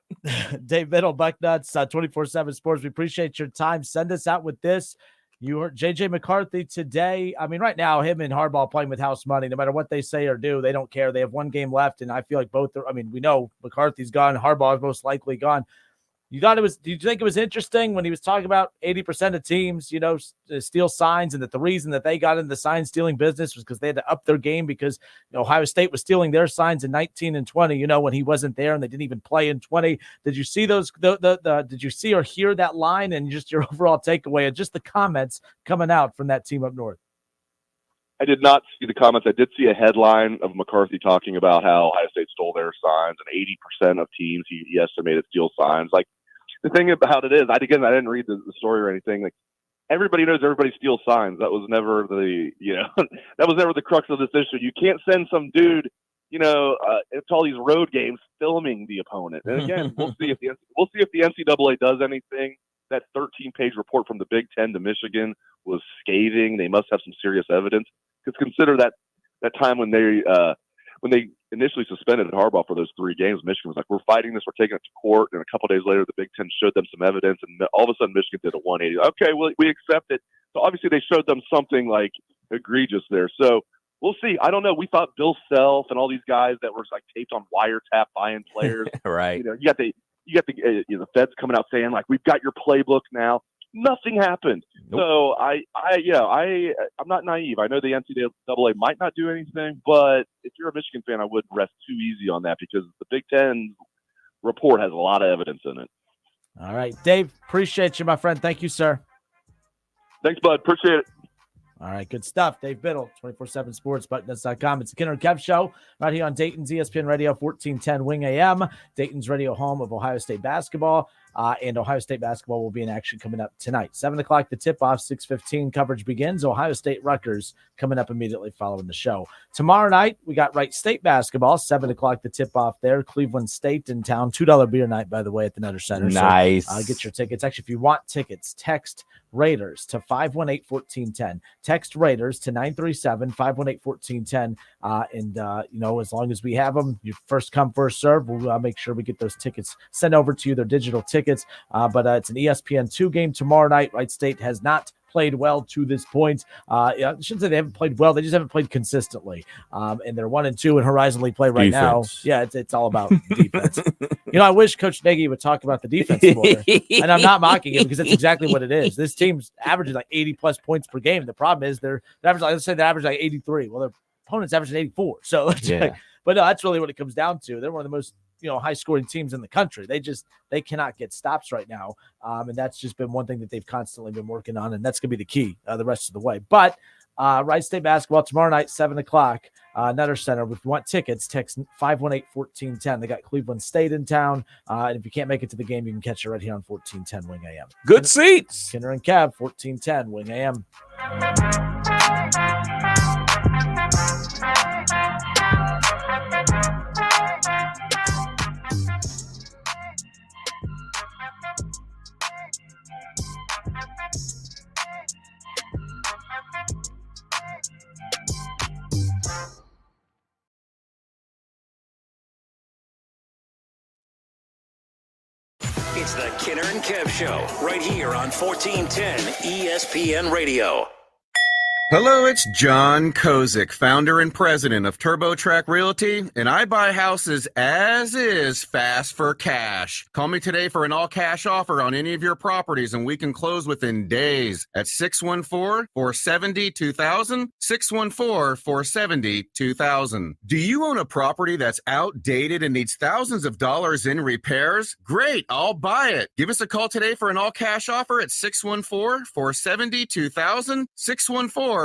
Dave Biddle, Bucknuts, 24/7 Sports. We appreciate your time. Send us out with this. You heard J.J. McCarthy today. I mean, right now, him and Harbaugh playing with house money. No matter what they say or do, they don't care. They have one game left, and I feel like we know McCarthy's gone. Harbaugh is most likely gone. Did you think it was interesting when he was talking about 80% of teams, steal signs, and that the reason that they got into the sign stealing business was because they had to up their game because Ohio State was stealing their signs in 19 and 20, when he wasn't there and they didn't even play in 20. Did you see those, did you see or hear that line, and just your overall takeaway and just the comments coming out from that team up north? I did not see the comments. I did see a headline of McCarthy talking about how Ohio State stole their signs, and 80% of teams he estimated steal signs. Like, the thing about it is, I didn't read the story or anything. Like, everybody knows everybody steals signs. That was never that was never the crux of this issue. You can't send some dude, to all these road games filming the opponent. And again, we'll see if the NCAA does anything. That 13-page report from the Big Ten to Michigan was scathing. They must have some serious evidence. Because consider that time when they initially suspended Harbaugh for those 3 games, Michigan was like, "We're fighting this. We're taking it to court." And a couple of days later, the Big Ten showed them some evidence, and all of a sudden, Michigan did a 180. Okay, well, we accept it. So obviously, they showed them something like egregious there. So we'll see. I don't know. We thought Bill Self and all these guys that were like taped on wiretap buying players. Right. You got the feds coming out saying like, "We've got your playbook now." Nothing happened. Nope. So I'm not naive. I know the NCAA might not do anything, but if you're a Michigan fan, I wouldn't rest too easy on that because the Big Ten report has a lot of evidence in it. All right, Dave, appreciate you, my friend. Thank you, sir. Thanks, bud. Appreciate it. All right, good stuff. Dave Biddle, 24/7 Sports, buttonnuts.com. It's the Kinner Kev Show right here on Dayton's ESPN Radio, 1410 Wing AM. Dayton's radio home of Ohio State basketball. And Ohio State basketball will be in action coming up tonight. 7 o'clock, the tip-off, 6:15 coverage begins. Ohio State Rutgers coming up immediately following the show. Tomorrow night, we got Wright State basketball, 7 o'clock, the tip-off there. Cleveland State in town. $2 beer night, by the way, at the Nutter Center. Nice. So, get your tickets. Actually, if you want tickets, text Raiders to 518-1410. Text Raiders to 937-518-1410. As long as we have them, you first come, first serve. We'll make sure we get those tickets sent over to you. They're digital tickets. But it's an ESPN2 game tomorrow night. Wright State has not played well to this point. I shouldn't say they haven't played well. They just haven't played consistently. And they're 1-2 in Horizon League play right defense. Now. Yeah, it's all about defense. I wish Coach Nagy would talk about the defense more. And I'm not mocking him because that's exactly what it is. This team's averaging like 80-plus points per game. The problem is they're averaging, let's say they average like 83. Well, their opponent's averaging 84. So, but no, that's really what it comes down to. They're one of the most high-scoring teams in the country. They cannot get stops right now, and that's just been one thing that they've constantly been working on, and that's going to be the key the rest of the way. But Wright State basketball tomorrow night, 7 o'clock, Nutter Center. If you want tickets, text 518-1410. They got Cleveland State in town, and if you can't make it to the game, you can catch it right here on 1410 Wing AM. Good seats. Kinner and Kev, 1410 Wing AM. It's the Kinner and Kev Show right here on 1410 ESPN Radio. Hello, it's John Kozik, founder and president of TurboTrack Realty, and I buy houses as is, fast for cash. Call me today for an all-cash offer on any of your properties, and we can close within days at 614-470-2000, 614-470-2000. Do you own a property that's outdated and needs thousands of dollars in repairs? Great, I'll buy it. Give us a call today for an all-cash offer at 614-470-2000, 614-470-2000.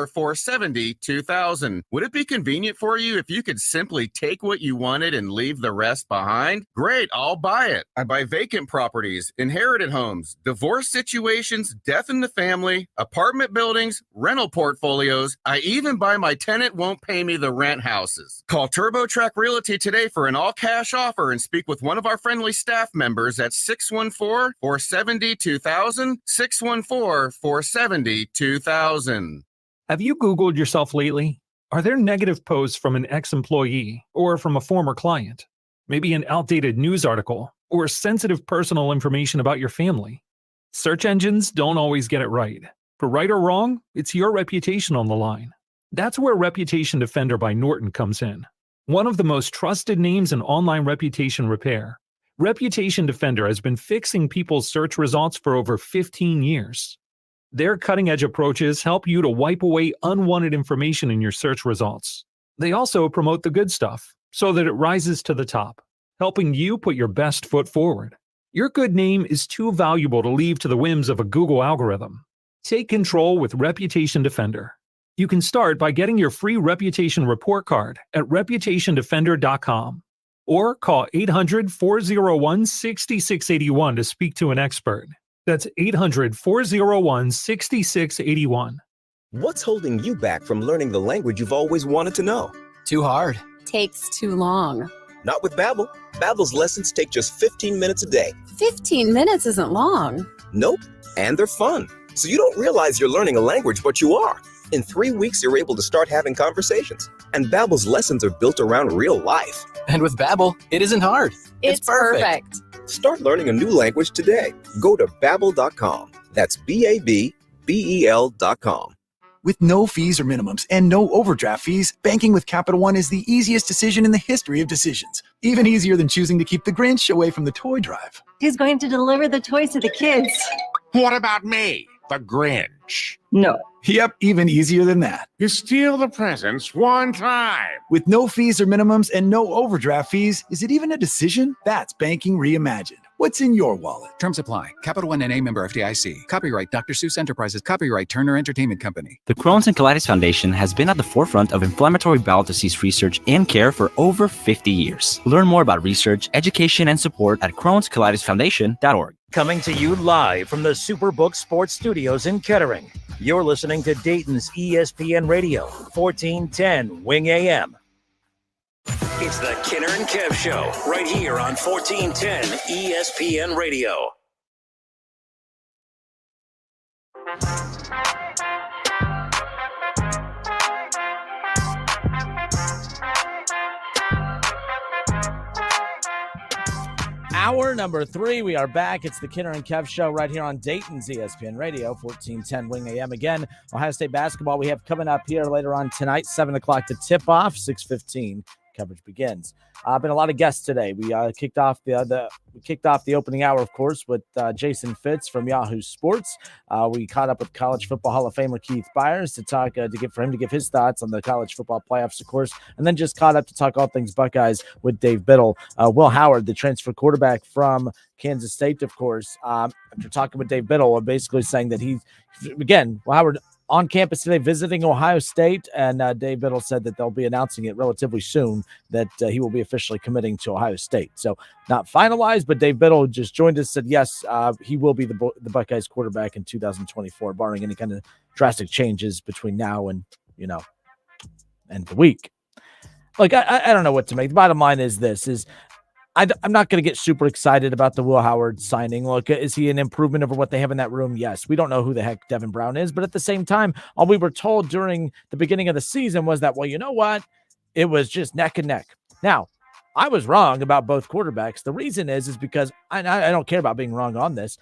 Would it be convenient for you if you could simply take what you wanted and leave the rest behind? Great, I'll buy it. I buy vacant properties, inherited homes, divorce situations, death in the family, apartment buildings, rental portfolios. I even buy my tenant won't pay me the rent houses. Call TurboTrack Realty today for an all-cash offer and speak with one of our friendly staff members at 614-470-2000, 614-470-2000. Have you Googled yourself lately? Are there negative posts from an ex-employee or from a former client? Maybe an outdated news article or sensitive personal information about your family? Search engines don't always get it right. For right or wrong, it's your reputation on the line. That's where Reputation Defender by Norton comes in. One of the most trusted names in online reputation repair. Reputation Defender has been fixing people's search results for over 15 years. Their cutting-edge approaches help you to wipe away unwanted information in your search results. They also promote the good stuff so that it rises to the top, helping you put your best foot forward. Your good name is too valuable to leave to the whims of a Google algorithm. Take control with Reputation Defender. You can start by getting your free reputation report card at reputationdefender.com or call 800-401-6681 to speak to an expert. That's 800-401-6681. What's holding you back from learning the language you've always wanted to know? Too hard. Takes too long. Not with Babbel. Babbel's lessons take just 15 minutes a day. 15 minutes isn't long. Nope. And they're fun. So you don't realize you're learning a language, but you are. In 3 weeks, you're able to start having conversations. And Babbel's lessons are built around real life. And with Babbel, it isn't hard. It's perfect. Start learning a new language today. Go to Babbel.com. That's Babbel.com. With no fees or minimums and no overdraft fees, banking with Capital One is the easiest decision in the history of decisions. Even easier than choosing to keep the Grinch away from the toy drive. Who's going to deliver the toys to the kids? What about me, the Grinch? No. Yep, even easier than that. You steal the presents one time. With no fees or minimums and no overdraft fees, is it even a decision? That's banking reimagined. What's in your wallet? Terms apply. Capital One NA member FDIC. Copyright Dr. Seuss Enterprises. Copyright Turner Entertainment Company. The Crohn's and Colitis Foundation has been at the forefront of inflammatory bowel disease research and care for over 50 years. Learn more about research, education, and support at Crohn'sColitisFoundation.org. Coming to you live from the Superbook Sports Studios in Kettering. You're listening to Dayton's ESPN Radio, 1410 Wing AM. It's the Kinner and Kev Show right here on 1410 ESPN Radio. Hour number 3, we are back. It's the Kinner and Kev Show right here on Dayton's ESPN Radio, 1410 Wing AM. Again, Ohio State basketball we have coming up here later on tonight, 7 o'clock to tip off, 6:15. Coverage begins. Been a lot of guests today. We kicked off the opening hour, of course, with Jason Fitz from Yahoo Sports. We caught up with College Football Hall of Famer Keith Byars to talk for him to give his thoughts on the college football playoffs, of course, and then just caught up to talk all things Buckeyes with Dave Biddle. Will Howard, the transfer quarterback from Kansas State, of course. After talking with Dave Biddle, basically saying that Will Howard on campus today visiting Ohio State, and Dave Biddle said that they'll be announcing it relatively soon that he will be officially committing to Ohio State. So not finalized, but Dave Biddle just joined us, said yes, he will be the Buckeyes quarterback in 2024, barring any kind of drastic changes between now and, end the week. Like, I don't know what to make. The bottom line is this, I'm not going to get super excited about the Will Howard signing. Look, is he an improvement over what they have in that room? Yes. We don't know who the heck Devin Brown is, but at the same time, all we were told during the beginning of the season was that, well, you know what? It was just neck and neck. Now, I was wrong about both quarterbacks. The reason is because I don't care about being wrong on this.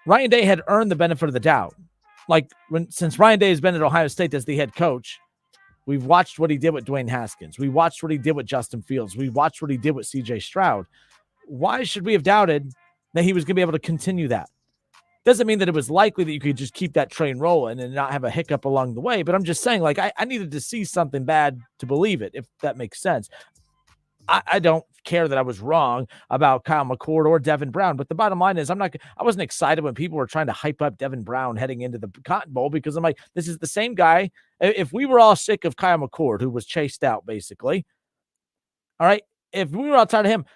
Ryan Day had earned the benefit of the doubt. Like, since Ryan Day has been at Ohio State as the head coach, we've watched what he did with Dwayne Haskins. We watched what he did with Justin Fields. We watched what he did with CJ Stroud. Why should we have doubted that he was going to be able to continue that? Doesn't mean that it was likely that you could just keep that train rolling and not have a hiccup along the way. But I'm just saying, like, I needed to see something bad to believe it, if that makes sense. I don't care that I was wrong about Kyle McCord or Devin Brown, but the bottom line is I wasn't excited when people were trying to hype up Devin Brown heading into the Cotton Bowl, because I'm like, this is the same guy. If we were all sick of Kyle McCord, who was chased out, basically, all right, if we were all tired of him,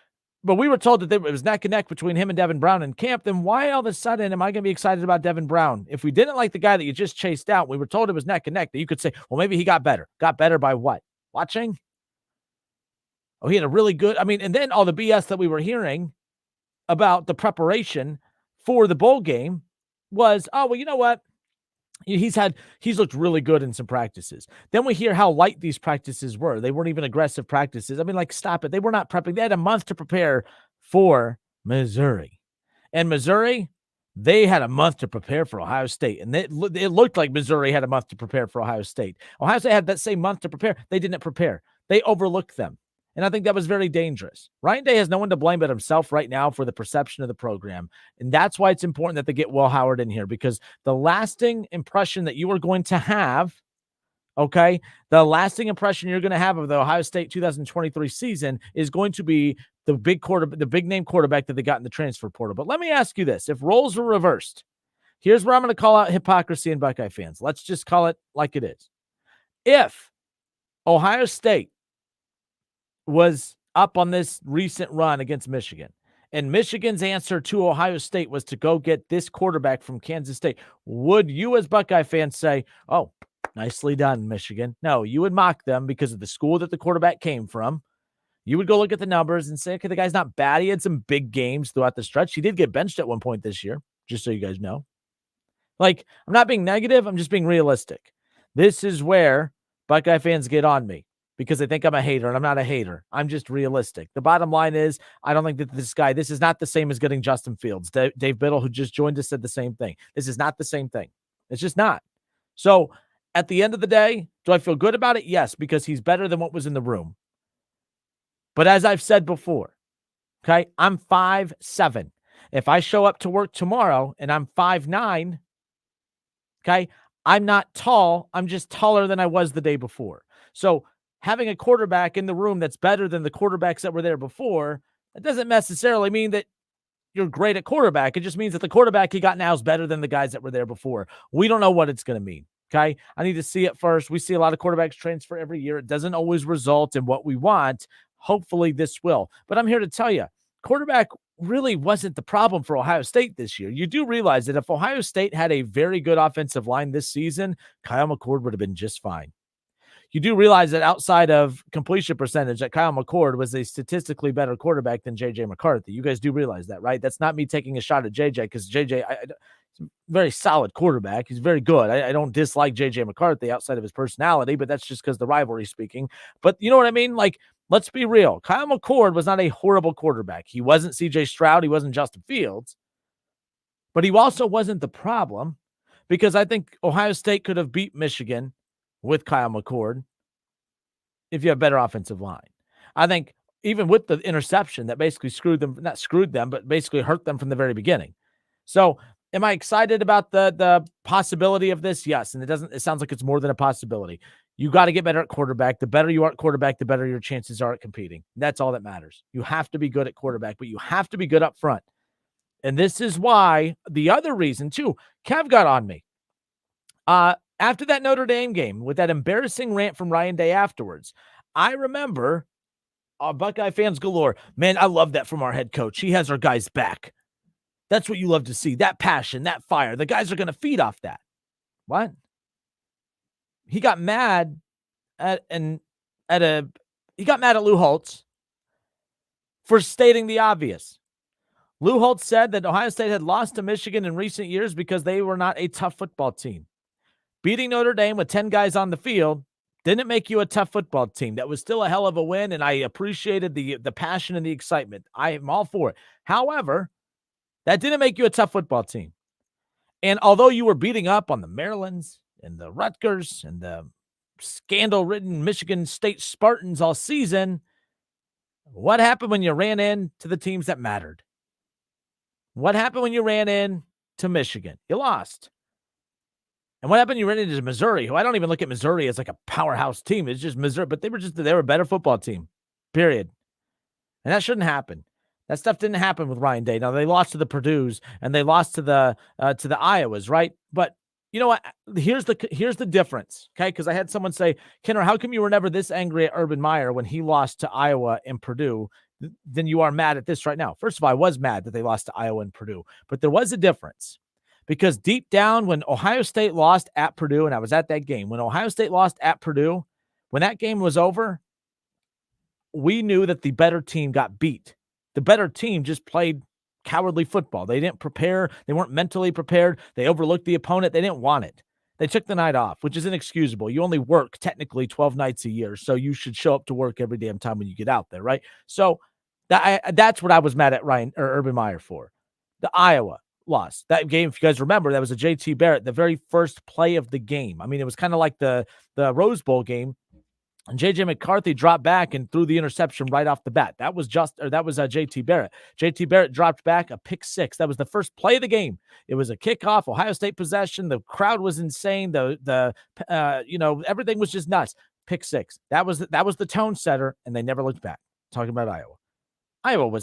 but we were told that it was neck and neck between him and Devin Brown in camp, then why all of a sudden am I going to be excited about Devin Brown? If we didn't like the guy that you just chased out, we were told it was neck and neck, that you could say, well, maybe he got better. Got better by what? Watching? Oh, he had a really good, and then all the BS that we were hearing about the preparation for the bowl game was, oh, well, you know what? He's looked really good in some practices. Then we hear how light these practices were. They weren't even aggressive practices. Stop it. They were not prepping. They had a month to prepare for Missouri. And Missouri, they had a month to prepare for Ohio State. And it looked like Missouri had a month to prepare for Ohio State. Ohio State had that same month to prepare. They didn't prepare. They overlooked them. And I think that was very dangerous. Ryan Day has no one to blame but himself right now for the perception of the program. And that's why it's important that they get Will Howard in here, because the lasting impression that you are going to have, okay, the lasting impression you're going to have of the Ohio State 2023 season is going to be the big name quarterback that they got in the transfer portal. But let me ask you this. If roles were reversed, here's where I'm going to call out hypocrisy in Buckeye fans. Let's just call it like it is. If Ohio State was up on this recent run against Michigan, and Michigan's answer to Ohio State was to go get this quarterback from Kansas State, would you as Buckeye fans say, oh, nicely done, Michigan? No, you would mock them because of the school that the quarterback came from. You would go look at the numbers and say, okay, the guy's not bad. He had some big games throughout the stretch. He did get benched at one point this year, just so you guys know. Like, I'm not being negative. I'm just being realistic. This is where Buckeye fans get on me, because they think I'm a hater, and I'm not a hater. I'm just realistic. The bottom line is, I don't think that this is not the same as getting Justin Fields. Dave Biddle, who just joined us, said the same thing. This is not the same thing. It's just not. So at the end of the day, do I feel good about it? Yes, because he's better than what was in the room. But as I've said before, okay, I'm 5'7". If I show up to work tomorrow and I'm 5'9", okay, I'm not tall. I'm just taller than I was the day before. So having a quarterback in the room that's better than the quarterbacks that were there before, that doesn't necessarily mean that you're great at quarterback. It just means that the quarterback you got now is better than the guys that were there before. We don't know what it's going to mean. Okay. I need to see it first. We see a lot of quarterbacks transfer every year. It doesn't always result in what we want. Hopefully this will. But I'm here to tell you, quarterback really wasn't the problem for Ohio State this year. You do realize that if Ohio State had a very good offensive line this season, Kyle McCord would have been just fine. You do realize that outside of completion percentage, that Kyle McCord was a statistically better quarterback than J.J. McCarthy. You guys do realize that, right? That's not me taking a shot at J.J. because J.J. He's a very solid quarterback. He's very good. I don't dislike J.J. McCarthy outside of his personality, but that's just because the rivalry speaking. But you know what I mean? Like, let's be real. Kyle McCord was not a horrible quarterback. He wasn't C.J. Stroud. He wasn't Justin Fields. But he also wasn't the problem, because I think Ohio State could have beat Michigan with Kyle McCord if you have better offensive line. I think even with the interception that basically not screwed them, but basically hurt them from the very beginning. So am I excited about the possibility of this? Yes. And it sounds like it's more than a possibility. You got to get better at quarterback. The better you are at quarterback, the better your chances are at competing. That's all that matters. You have to be good at quarterback, but you have to be good up front. And this is why the other reason too, Kev got on me. After that Notre Dame game, with that embarrassing rant from Ryan Day afterwards, I remember Buckeye fans galore. Man, I love that from our head coach. He has our guys back. That's what you love to see. That passion, that fire. The guys are going to feed off that. What? He got mad at Lou Holtz for stating the obvious. Lou Holtz said that Ohio State had lost to Michigan in recent years because they were not a tough football team. Beating Notre Dame with 10 guys on the field didn't make you a tough football team. That was still a hell of a win, and I appreciated the passion and the excitement. I am all for it. However, that didn't make you a tough football team. And although you were beating up on the Marylands and the Rutgers and the scandal-ridden Michigan State Spartans all season, what happened when you ran into the teams that mattered? What happened when you ran in to Michigan? You lost. And what happened when you ran into Missouri, who I don't even look at Missouri as like a powerhouse team. It's just Missouri, but they were a better football team, period. And that shouldn't happen. That stuff didn't happen with Ryan Day. Now, they lost to the Purdues and they lost to the Iowas, right? But you know what? Here's the difference, okay? Because I had someone say, Kinner, how come you were never this angry at Urban Meyer when he lost to Iowa and Purdue than you are mad at this right now? First of all, I was mad that they lost to Iowa and Purdue, but there was a difference. Because deep down, when Ohio State lost at Purdue, and I was at that game, when Ohio State lost at Purdue, when that game was over, we knew that the better team got beat. The better team just played cowardly football. They didn't prepare. They weren't mentally prepared. They overlooked the opponent. They didn't want it. They took the night off, which is inexcusable. You only work technically 12 nights a year, so you should show up to work every damn time when you get out there, right? So that's what I was mad at Urban Meyer for. The Iowa loss. That game, if you guys remember, that was a JT Barrett, the very first play of the game. I mean, it was kind of like the Rose Bowl game And J.J. McCarthy dropped back and threw the interception right off the bat. That was J.T. Barrett. J.T. Barrett dropped back a pick six. That was the first play of the game. It was a kickoff, Ohio State possession. The crowd was insane. Everything was just nuts. Pick six. That was the tone setter, and they never looked back. Talking about Iowa. Iowa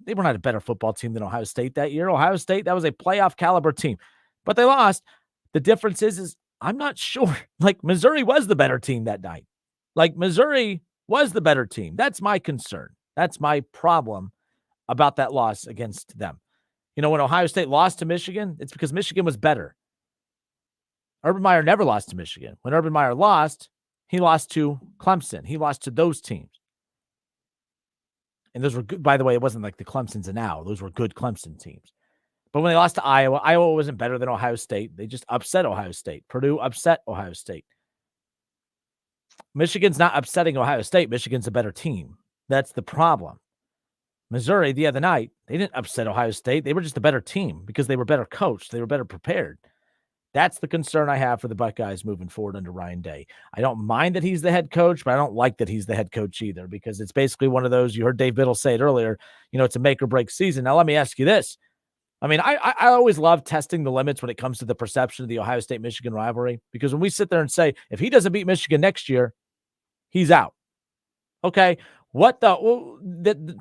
they were not a better football team than Ohio State that year. Ohio State, that was a playoff caliber team, but they lost. The difference is I'm not sure. Like, Missouri was the better team that night. Like, Missouri was the better team. That's my concern. That's my problem about that loss against them. When Ohio State lost to Michigan, it's because Michigan was better. Urban Meyer never lost to Michigan. When Urban Meyer lost, he lost to Clemson. He lost to those teams. And those were good. By the way, it wasn't like the Clemsons of now. Those were good Clemson teams. But when they lost to Iowa wasn't better than Ohio State. They just upset Ohio State. Purdue upset Ohio State. Michigan's not upsetting Ohio State. Michigan's a better team. That's the problem. Missouri, the other night, they didn't upset Ohio State. They were just a better team because they were better coached. They were better prepared. That's the concern I have for the Buckeyes moving forward under Ryan Day. I don't mind that he's the head coach, but I don't like that he's the head coach either, because it's basically one of those, you heard Dave Biddle say it earlier, it's a make or break season. Now, let me ask you this. I mean, I always love testing the limits when it comes to the perception of the Ohio State-Michigan rivalry, because when we sit there and say, if he doesn't beat Michigan next year, he's out. Okay, that's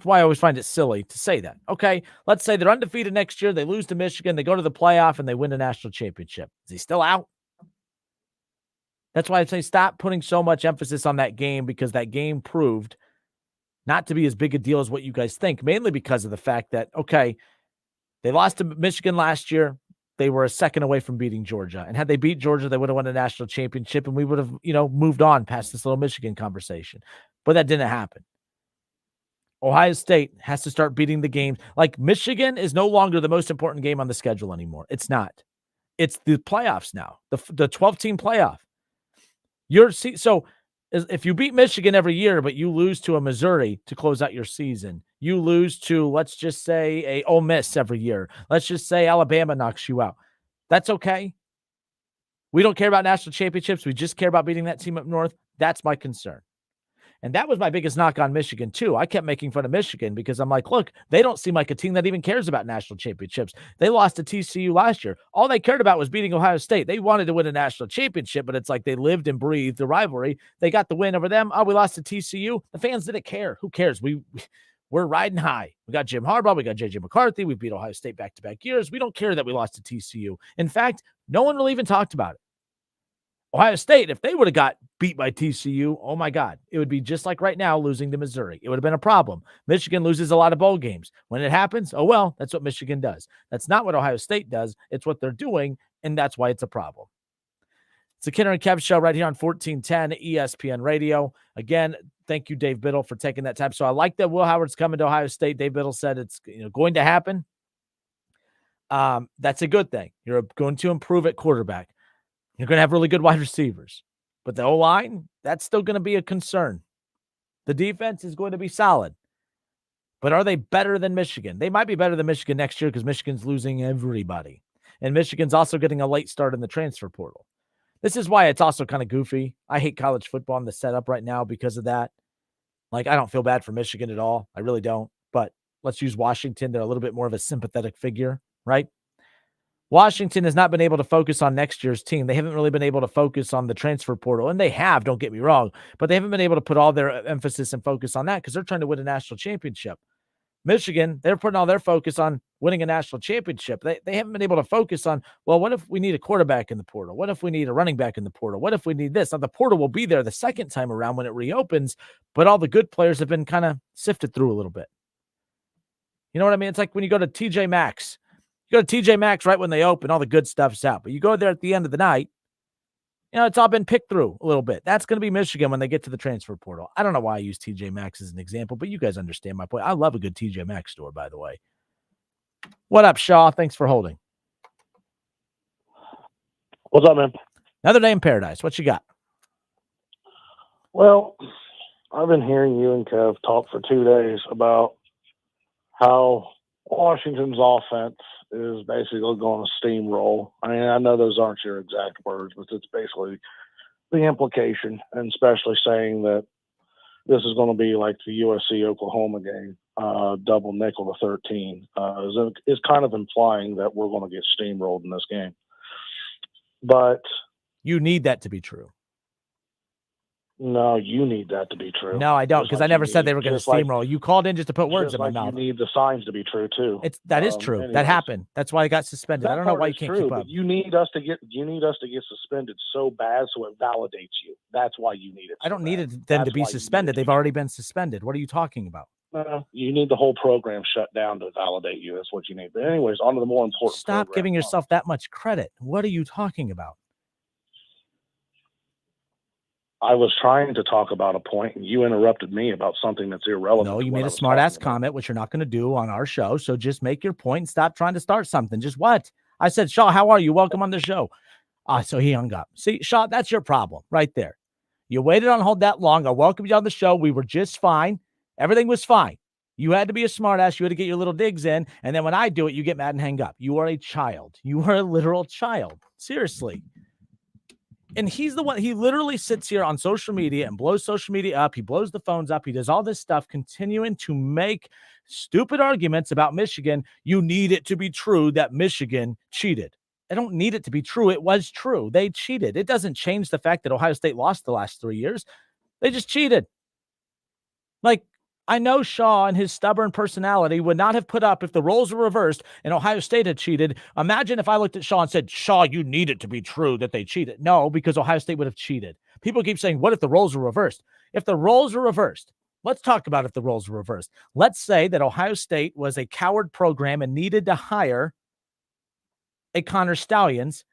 why I always find it silly to say that. Okay, let's say they're undefeated next year, they lose to Michigan, they go to the playoff, and they win a national championship. Is he still out? That's why I say stop putting so much emphasis on that game, because that game proved not to be as big a deal as what you guys think, mainly because of the fact that, okay, they lost to Michigan last year. They were a second away from beating Georgia. And had they beat Georgia, they would have won a national championship, and we would have, moved on past this little Michigan conversation. But that didn't happen. Ohio State has to start beating the games. Like, Michigan is no longer the most important game on the schedule anymore. It's not. It's the playoffs now, the 12-team playoff. So if you beat Michigan every year, but you lose to a Missouri to close out your season, you lose to, let's just say, a Ole Miss every year. Let's just say Alabama knocks you out. That's okay. We don't care about national championships. We just care about beating that team up north. That's my concern. And that was my biggest knock on Michigan, too. I kept making fun of Michigan because I'm like, look, they don't seem like a team that even cares about national championships. They lost to TCU last year. All they cared about was beating Ohio State. They wanted to win a national championship, but it's like they lived and breathed the rivalry. They got the win over them. Oh, we lost to TCU. The fans didn't care. Who cares? We're riding high. We got Jim Harbaugh. We got J.J. McCarthy. We beat Ohio State back-to-back years. We don't care that we lost to TCU. In fact, no one really even talked about it. Ohio State, if they would have got beat by TCU, oh my God, it would be just like right now losing to Missouri. It would have been a problem. Michigan loses a lot of bowl games. When it happens, oh well, that's what Michigan does. That's not what Ohio State does. It's what they're doing, and that's why it's a problem. It's the Kinner and Kev Show right here on 1410 ESPN Radio. Again, thank you, Dave Biddle, for taking that time. So I like that Will Howard's coming to Ohio State. Dave Biddle said it's going to happen. That's a good thing. You're going to improve at quarterback. You're going to have really good wide receivers. But the O-line, that's still going to be a concern. The defense is going to be solid. But are they better than Michigan? They might be better than Michigan next year because Michigan's losing everybody. And Michigan's also getting a late start in the transfer portal. This is why it's also kind of goofy. I hate college football in the setup right now because of that. Like, I don't feel bad for Michigan at all. I really don't. But let's use Washington. They're a little bit more of a sympathetic figure, right? Washington has not been able to focus on next year's team. They haven't really been able to focus on the transfer portal, and they have, don't get me wrong, but they haven't been able to put all their emphasis and focus on that because they're trying to win a national championship. Michigan, they're putting all their focus on winning a national championship. They haven't been able to focus on, well, what if we need a quarterback in the portal? What if we need a running back in the portal? What if we need this? Now, the portal will be there the second time around when it reopens, but all the good players have been kind of sifted through a little bit. You know what I mean? It's like when you go to TJ Maxx. You go to TJ Maxx right when they open, all the good stuff's out. But you go there at the end of the night, it's all been picked through a little bit. That's going to be Michigan when they get to the transfer portal. I don't know why I use TJ Maxx as an example, but you guys understand my point. I love a good TJ Maxx store, by the way. What up, Shaw? Thanks for holding. What's up, man? Another day in paradise. What you got? Well, I've been hearing you and Kev talk for 2 days about how Washington's offense is basically going to steamroll. I mean, I know those aren't your exact words, but it's basically the implication, and especially saying that this is going to be like the USC Oklahoma game, double nickel to 13, is kind of implying that we're going to get steamrolled in this game. But you need that to be true. No, you need that to be true. No, I don't, because I never said they were going to steamroll. You called in just to put words in my mouth. You need the signs to be true too. That is true. Anyways. That happened. That's why I got suspended. I don't know why you can't keep up. You need us to get suspended so bad so it validates you. That's why you need it. I don't need them to be suspended. They've already been suspended. What are you talking about? You need the whole program shut down to validate you. That's what you need. But anyways, on to the more important. Stop giving yourself that much credit. What are you talking about? I was trying to talk about a point, and you interrupted me about something that's irrelevant. No, you made a smart-ass comment, which you're not going to do on our show. So just make your point and stop trying to start something. Just what? I said, Shaw, how are you? Welcome on the show. So he hung up. See, Shaw, that's your problem right there. You waited on hold that long. I welcomed you on the show. We were just fine. Everything was fine. You had to be a smart-ass. You had to get your little digs in. And then when I do it, you get mad and hang up. You are a child. You are a literal child. Seriously. And he's the one, he literally sits here on social media and blows social media up. He blows the phones up. He does all this stuff, continuing to make stupid arguments about Michigan. You need it to be true that Michigan cheated. I don't need it to be true. It was true. They cheated. It doesn't change the fact that Ohio State lost the last 3 years. They just cheated. Like, I know Shaw and his stubborn personality would not have put up if the roles were reversed and Ohio State had cheated. Imagine if I looked at Shaw and said, Shaw, you need it to be true that they cheated. No, because Ohio State would have cheated. People keep saying, what if the roles were reversed? If the roles were reversed, let's talk about if the roles were reversed. Let's say that Ohio State was a coward program and needed to hire a Connor Stallions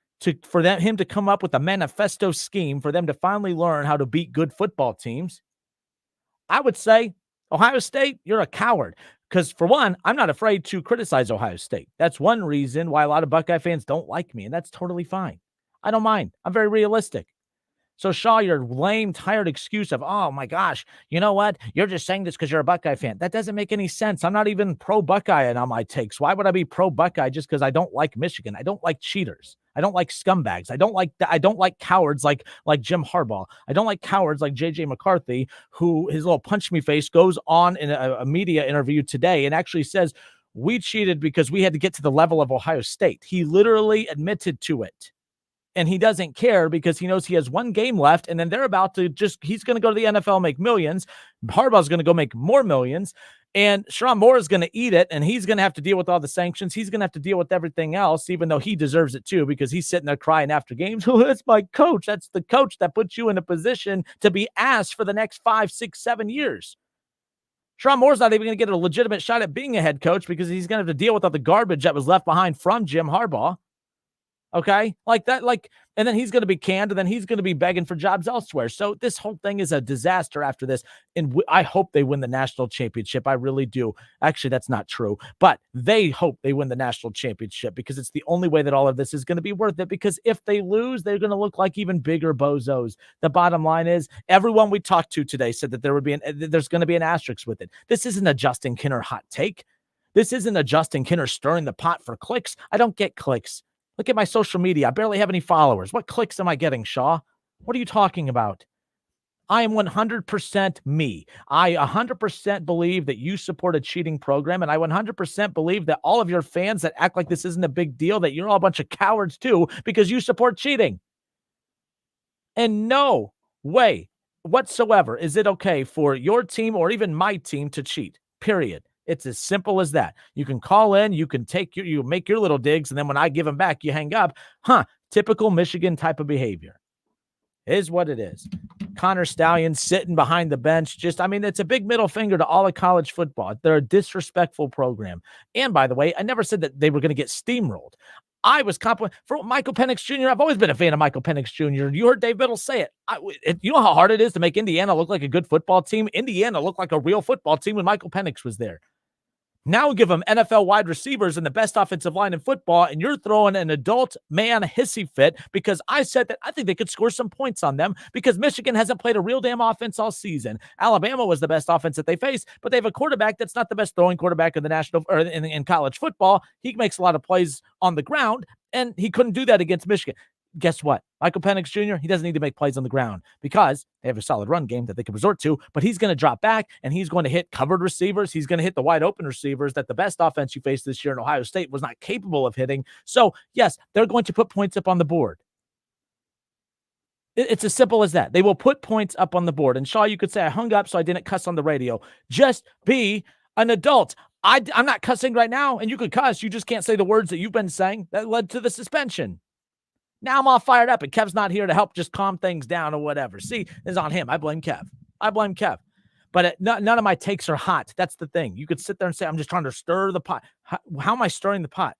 for him to come up with a manifesto scheme for them to finally learn how to beat good football teams. I would say, Ohio State, you're a coward. Because for one, I'm not afraid to criticize Ohio State. That's one reason why a lot of Buckeye fans don't like me, and that's totally fine. I don't mind. I'm very realistic. So Shaw, your lame, tired excuse of, oh my gosh, you know what? You're just saying this because you're a Buckeye fan. That doesn't make any sense. I'm not even pro-Buckeye on my takes. Why would I be pro-Buckeye just because I don't like Michigan? I don't like cheaters. I don't like scumbags. I don't like cowards like Jim Harbaugh. I don't like cowards like JJ McCarthy, who his little punch me face goes on in a media interview today and actually says, we cheated because we had to get to the level of Ohio State. He literally admitted to it. And he doesn't care because he knows he has one game left, and then they're about to he's going to go to the NFL, make millions. Harbaugh's going to go make more millions, and Sherrone Moore is going to eat it, and he's going to have to deal with all the sanctions. He's going to have to deal with everything else, even though he deserves it too, because he's sitting there crying after games. Oh, that's my coach. That's the coach that puts you in a position to be asked for the next 5, 6, 7 years. Sherrone Moore's not even going to get a legitimate shot at being a head coach because he's going to have to deal with all the garbage that was left behind from Jim Harbaugh. Okay, like that, and then he's going to be canned, and then he's going to be begging for jobs elsewhere. So this whole thing is a disaster after this, and I hope they win the national championship. I really do. Actually, that's not true, but they hope they win the national championship because it's the only way that all of this is going to be worth it. Because if they lose, they're going to look like even bigger bozos. The bottom line is, everyone we talked to today said that there's going to be an asterisk with it. This isn't a Justin Kinner hot take. This isn't a Justin Kinner stirring the pot for clicks. I don't get clicks. Look at my social media. I barely have any followers. What clicks am I getting, Shaw? What are you talking about? I am 100% me. I 100% believe that you support a cheating program, and I 100% believe that all of your fans that act like this isn't a big deal, that you're all a bunch of cowards too because you support cheating. And no way whatsoever is it okay for your team or even my team to cheat, period. It's as simple as that. You can call in, you can you make your little digs, and then when I give them back, you hang up. Typical Michigan type of behavior. Is what it is. Connor Stallions sitting behind the bench. It's a big middle finger to all of college football. They're a disrespectful program. And by the way, I never said that they were going to get steamrolled. I was complimenting for Michael Penix Jr. I've always been a fan of Michael Penix Jr. You heard Dave Biddle say it. You know how hard it is to make Indiana look like a good football team? Indiana looked like a real football team when Michael Penix was there. Now give them NFL wide receivers and the best offensive line in football, and you're throwing an adult man hissy fit because I said that I think they could score some points on them because Michigan hasn't played a real damn offense all season. Alabama was the best offense that they faced, but they have a quarterback that's not the best throwing quarterback in the national or in college football. He makes a lot of plays on the ground, and he couldn't do that against Michigan. guess what? Michael Penix Jr., he doesn't need to make plays on the ground because they have a solid run game that they can resort to, but he's going to drop back and he's going to hit covered receivers. He's going to hit the wide open receivers that the best offense you faced this year in Ohio State was not capable of hitting. So, yes, they're going to put points up on the board. It's as simple as that. They will put points up on the board. And Shaw, you could say I hung up so I didn't cuss on the radio. Just be an adult. I'm not cussing right now, and you could cuss. You just can't say the words that you've been saying that led to the suspension. Now I'm all fired up, and Kev's not here to help just calm things down or whatever. See, it's on him. I blame Kev. But none of my takes are hot. That's the thing. You could sit there and say, I'm just trying to stir the pot. How am I stirring the pot?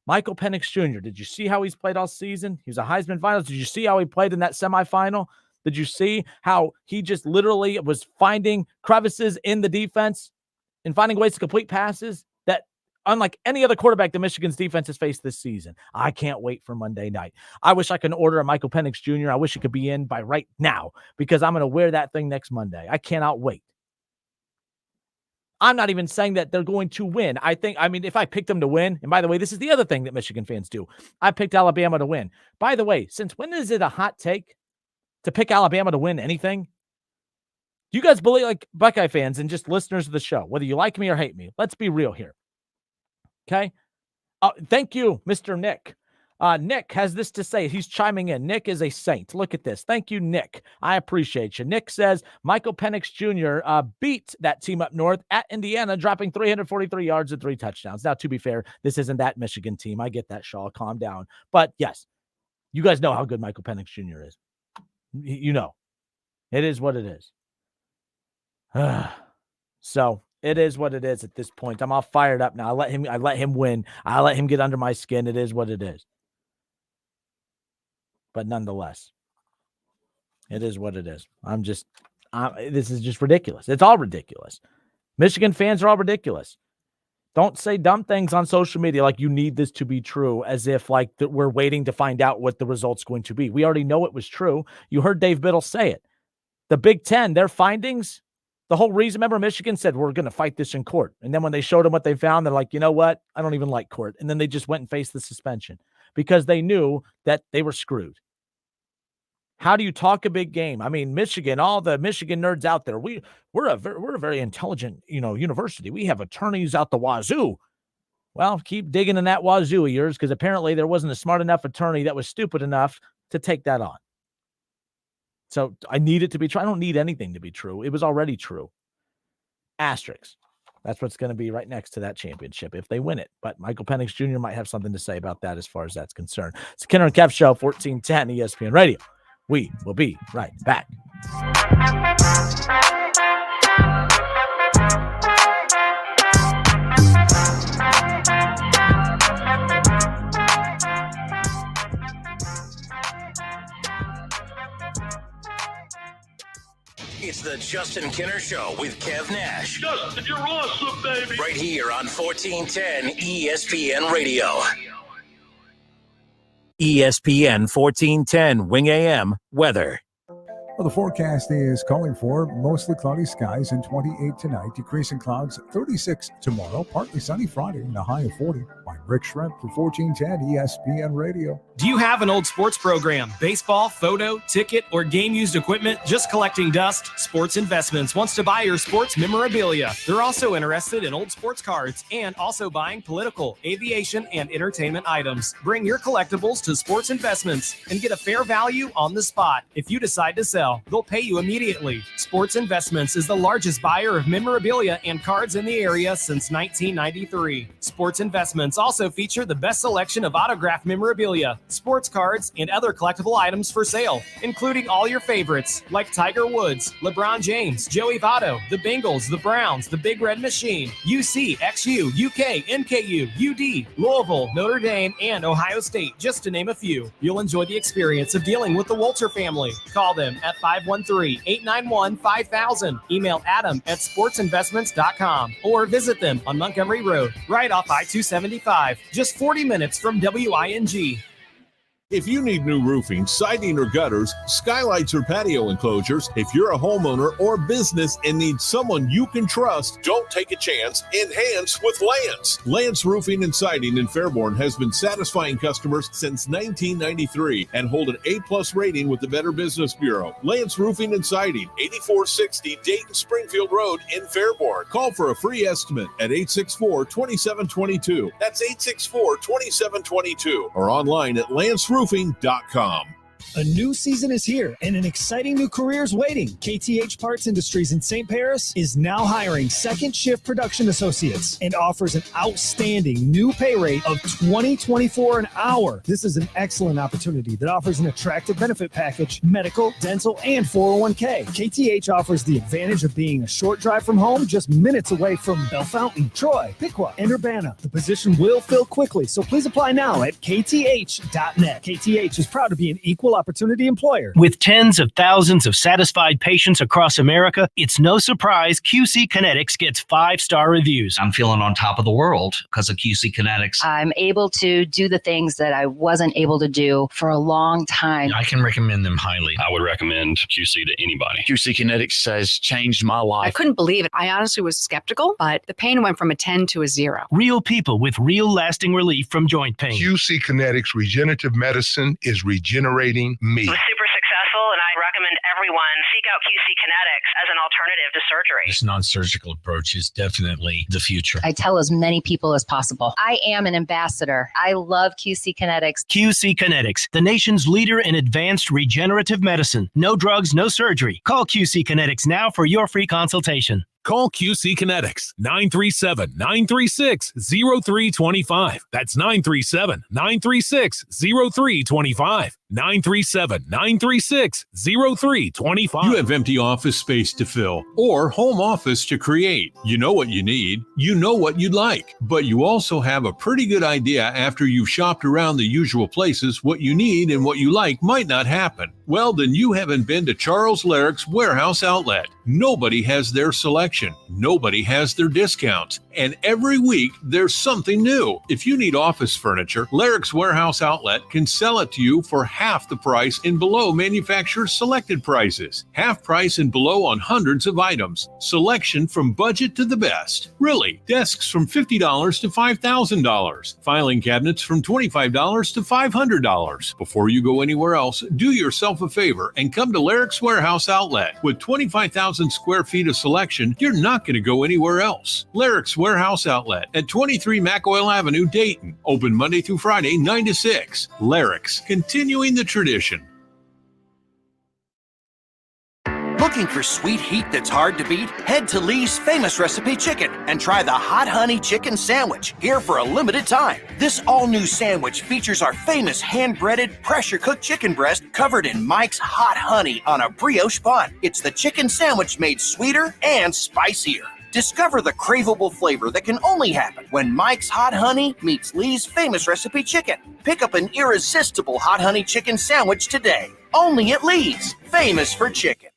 Michael Penix Jr., did you see how he's played all season? He was a Heisman finalist. Did you see how he played in that semifinal? Did you see how he just literally was finding crevices in the defense and finding ways to complete passes that, unlike any other quarterback that Michigan's defense has faced this season? I can't wait for Monday night. I wish I could order a Michael Penix Jr. I wish it could be in by right now because I'm going to wear that thing next Monday. I cannot wait. I'm not even saying that they're going to win. If I picked them to win, and by the way, this is the other thing that Michigan fans do. I picked Alabama to win. By the way, since when is it a hot take to pick Alabama to win anything? Do you guys believe, like Buckeye fans and just listeners of the show, whether you like me or hate me, let's be real here. Okay? Thank you, Mr. Nick. Nick has this to say. He's chiming in. Nick is a saint. Look at this. Thank you, Nick. I appreciate you. Nick says Michael Penix Jr. Beat that team up north at Indiana, dropping 343 yards and 3 touchdowns. Now, to be fair, this isn't that Michigan team. I get that, Shaw. Calm down. But, yes, you guys know how good Michael Penix Jr. is. You know. It is what it is. So, it is what it is at this point. I'm all fired up now. I let him win. I let him get under my skin. It is what it is. But nonetheless, it is what it is. This is just ridiculous. It's all ridiculous. Michigan fans are all ridiculous. Don't say dumb things on social media like you need this to be true, as if like we're waiting to find out what the result's going to be. We already know it was true. You heard Dave Biddle say it. The Big Ten, their findings, the whole reason, remember Michigan said, we're going to fight this in court. And then when they showed them what they found, they're like, you know what? I don't even like court. And then they just went and faced the suspension because they knew that they were screwed. How do you talk a big game? I mean, Michigan, all the Michigan nerds out there, we're a very intelligent, university. We have attorneys out the wazoo. Well, keep digging in that wazoo of yours, because apparently there wasn't a smart enough attorney that was stupid enough to take that on. So I need it to be true. I don't need anything to be true. It was already true. Asterisks. That's what's going to be right next to that championship if they win it. But Michael Penix Jr. might have something to say about that as far as that's concerned. It's the Kinner Kev Show, 1410 ESPN Radio. We will be right back. It's the Justin Kinner Show with Kev Nash. Justin, you're awesome, baby. Right here on 1410 ESPN Radio. ESPN 1410 Wing AM weather. Well, the forecast is calling for mostly cloudy skies and 28 tonight, decreasing clouds 36 tomorrow, partly sunny Friday, and a high of 40. I'm Rick Shrimp for 1410 ESPN Radio. Do you have an old sports program, baseball, photo, ticket, or game-used equipment just collecting dust? Sports Investments wants to buy your sports memorabilia. They're also interested in old sports cards and also buying political, aviation, and entertainment items. Bring your collectibles to Sports Investments and get a fair value on the spot. If you decide to sell, they'll pay you immediately. Sports Investments is the largest buyer of memorabilia and cards in the area since 1993. Sports Investments also feature the best selection of autographed memorabilia, sports cards, and other collectible items for sale, including all your favorites like Tiger Woods, LeBron James, Joey Votto, the Bengals, the Browns, the Big Red Machine, UC, XU, UK, NKU, UD, Louisville, Notre Dame, and Ohio State, just to name a few. You'll enjoy the experience of dealing with the Walter family. Call them at 513-891-5000. Email adam@sportsinvestments.com or visit them on Montgomery Road, right off I-275, just 40 minutes from WING. If you need new roofing, siding, or gutters, skylights, or patio enclosures, if you're a homeowner or business and need someone you can trust, don't take a chance. Enhance with Lance. Lance Roofing and Siding in Fairborn has been satisfying customers since 1993 and hold an A+ rating with the Better Business Bureau. Lance Roofing and Siding, 8460 Dayton Springfield Road in Fairborn. Call for a free estimate at 864-2722. That's 864-2722 or online at lanceroofing.com. A new season is here and an exciting new career is waiting. KTH Parts Industries in St. Paris is now hiring second shift production associates and offers an outstanding new pay rate of $20.24 an hour. This is an excellent opportunity that offers an attractive benefit package, medical, dental, and 401k. KTH offers the advantage of being a short drive from home, just minutes away from Bellefontaine, Troy, Piqua, and Urbana. The position will fill quickly, so please apply now at kth.net. KTH is proud to be an equal opportunity employer. With tens of thousands of satisfied patients across America, it's no surprise QC Kinetics gets 5-star reviews. I'm feeling on top of the world because of QC Kinetics. I'm able to do the things that I wasn't able to do for a long time. I can recommend them highly. I would recommend QC to anybody. QC Kinetics has changed my life. I couldn't believe it. I honestly was skeptical, but the pain went from a 10 to a 0. Real people with real lasting relief from joint pain. QC Kinetics Regenerative Medicine is regenerating me. It was super successful, and I recommend everyone seek out QC Kinetics as an alternative to surgery. This non-surgical approach is definitely the future. I tell as many people as possible. I am an ambassador. I love QC Kinetics. QC Kinetics, the nation's leader in advanced regenerative medicine. No drugs, no surgery. Call QC Kinetics now for your free consultation. Call QC Kinetics, 937-936-0325. That's 937-936-0325. 937-936-0325. You have empty office space to fill or home office to create. You know what you need. You know what you'd like. But you also have a pretty good idea after you've shopped around the usual places what you need and what you like might not happen. Well, then you haven't been to Charles Larrick's Warehouse Outlet. Nobody has their selection. Nobody has their discounts. And every week, there's something new. If you need office furniture, Larrick's Warehouse Outlet can sell it to you for half the price and below manufacturer's selected prices. Half price and below on hundreds of items. Selection from budget to the best. Really, desks from $50 to $5,000. Filing cabinets from $25 to $500. Before you go anywhere else, do yourself a favor and come to Larrick's Warehouse Outlet. With 25,000 square feet of selection, you're not going to go anywhere else. Larrick's Warehouse Outlet at 23 McOil Avenue, Dayton. Open Monday through Friday, 9 to 6. Larrick's, continuing the tradition. Looking for sweet heat that's hard to beat? Head to Lee's Famous Recipe Chicken and try the Hot Honey Chicken Sandwich, here for a limited time. This all-new sandwich features our famous hand-breaded, pressure-cooked chicken breast covered in Mike's Hot Honey on a brioche bun. It's the chicken sandwich made sweeter and spicier. Discover the craveable flavor that can only happen when Mike's Hot Honey meets Lee's Famous Recipe Chicken. Pick up an irresistible Hot Honey Chicken Sandwich today. Only at Lee's, famous for chicken.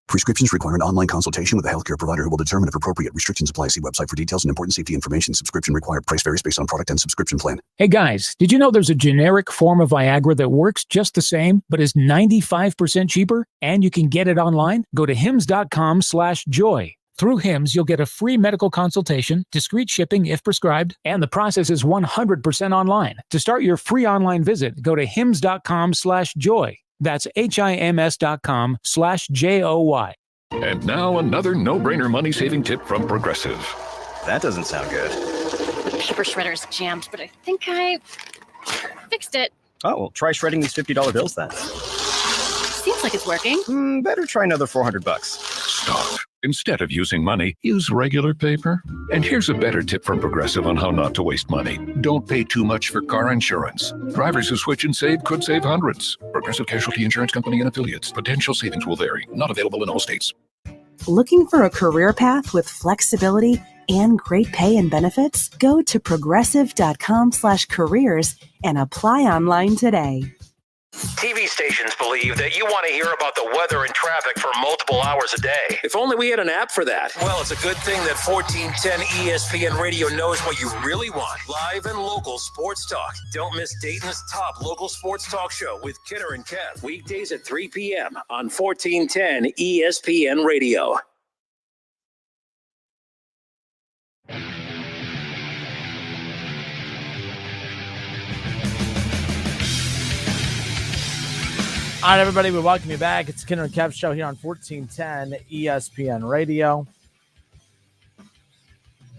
Prescriptions require an online consultation with a healthcare provider who will determine if appropriate. Restrictions apply. See website for details and important safety information. Subscription required. Price varies based on product and subscription plan. Hey guys, did you know there's a generic form of Viagra that works just the same, but is 95% cheaper? And you can get it online? Go to hims.com/joy. Through Hims, you'll get a free medical consultation, discreet shipping if prescribed, and the process is 100% online. To start your free online visit, go to hims.com/joy. That's HIMS.com/JOY. And now another no-brainer money-saving tip from Progressive. That doesn't sound good. The paper shredder is jammed, but I think I fixed it. Oh, well, try shredding these $50 bills then. Seems like it's working. Better try another $400. Stop. Instead of using money, use regular paper. And here's a better tip from Progressive on how not to waste money. Don't pay too much for car insurance. Drivers who switch and save could save hundreds. Progressive Casualty Insurance Company and Affiliates. Potential savings will vary. Not available in all states. Looking for a career path with flexibility and great pay and benefits? Go to progressive.com/careers and apply online today. TV stations believe that you want to hear about the weather and traffic for multiple hours a day. If only we had an app for that. Well, it's a good thing that 1410 ESPN Radio knows what you really want. Live and local sports talk. Don't miss Dayton's top local sports talk show with Kinner and Kev. Weekdays at 3 p.m. on 1410 ESPN Radio. All right, everybody, we welcome you back. It's Kinner Kev Show here on 1410 ESPN Radio.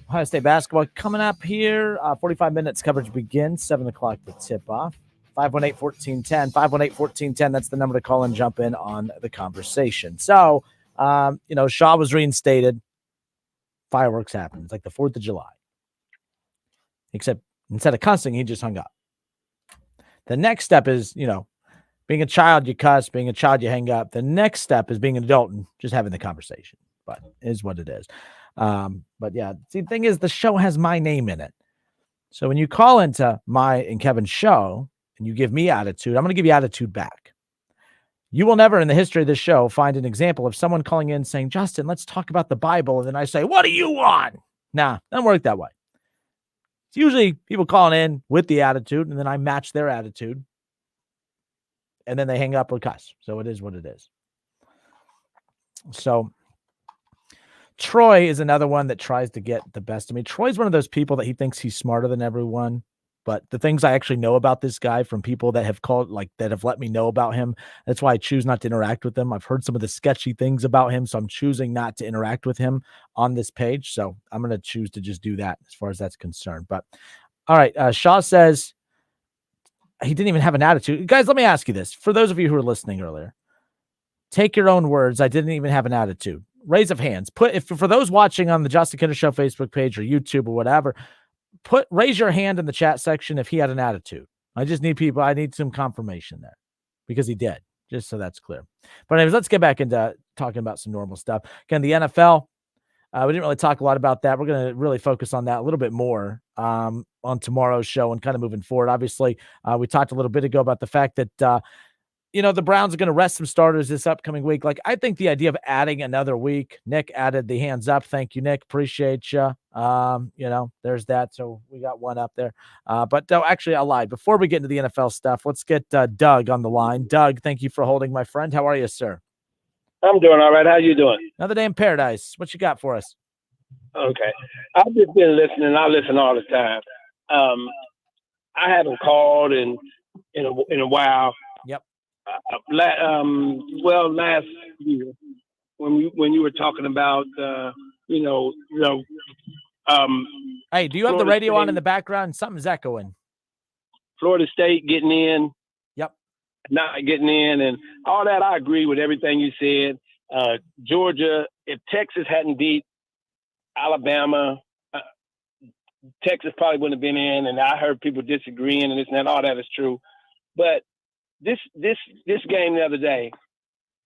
Ohio State basketball coming up here. 45 minutes coverage begins, 7 o'clock to tip off. 518-1410, 518-1410. That's the number to call and jump in on the conversation. So, Shaw was reinstated. Fireworks happened. It's like the 4th of July. Except instead of cussing, he just hung up. The next step is, being a child, you cuss. Being a child, you hang up. The next step is being an adult and just having the conversation. But it is what it is. But yeah, see, the thing is, the show has my name in it. So when you call into my and Kevin's show and you give me attitude, I'm going to give you attitude back. You will never in the history of this show find an example of someone calling in saying, Justin, let's talk about the Bible. And then I say, what do you want? Nah, doesn't work that way. It's usually people calling in with the attitude and then I match their attitude. And then they hang up or cuss. So it is what it is. So Troy is another one that tries to get the best of me. Troy's one of those people that he thinks he's smarter than everyone. But the things I actually know about this guy from people that have called, that have let me know about him, that's why I choose not to interact with him. I've heard some of the sketchy things about him, so I'm choosing not to interact with him on this page. So I'm going to choose to just do that as far as that's concerned. But all right, Shaw says he didn't even have an attitude. Guys, let me ask you this. For those of you who were listening earlier, take your own words. I didn't even have an attitude. Raise of hands. For those watching on the Justin Kinner Show Facebook page or YouTube or whatever, raise your hand in the chat section if he had an attitude. I just need people. I need some confirmation there because he did, just so that's clear. But anyways, let's get back into talking about some normal stuff. Again, the NFL, we didn't really talk a lot about that. We're going to really focus on that a little bit more on tomorrow's show and kind of moving forward. Obviously, we talked a little bit ago about the fact that, the Browns are going to rest some starters this upcoming week. I think the idea of adding another week, Nick added the hands up. Thank you, Nick. Appreciate you. There's that. So we got one up there. But actually, I lied. Before we get into the NFL stuff, let's get Doug on the line. Doug, thank you for holding, my friend. How are you, sir? I'm doing all right. How you doing? Another day in paradise. What you got for us? Okay. I've just been listening. I listen all the time. I haven't called in a while. Yep. Last year when you were talking about hey, do you have the radio on in the background? Something's echoing. Florida State getting in. Yep. Not getting in and all that. I agree with everything you said. Georgia, if Texas hadn't beat Alabama, Texas probably wouldn't have been in. And I heard people disagreeing and this and that. All that is true. But this game the other day,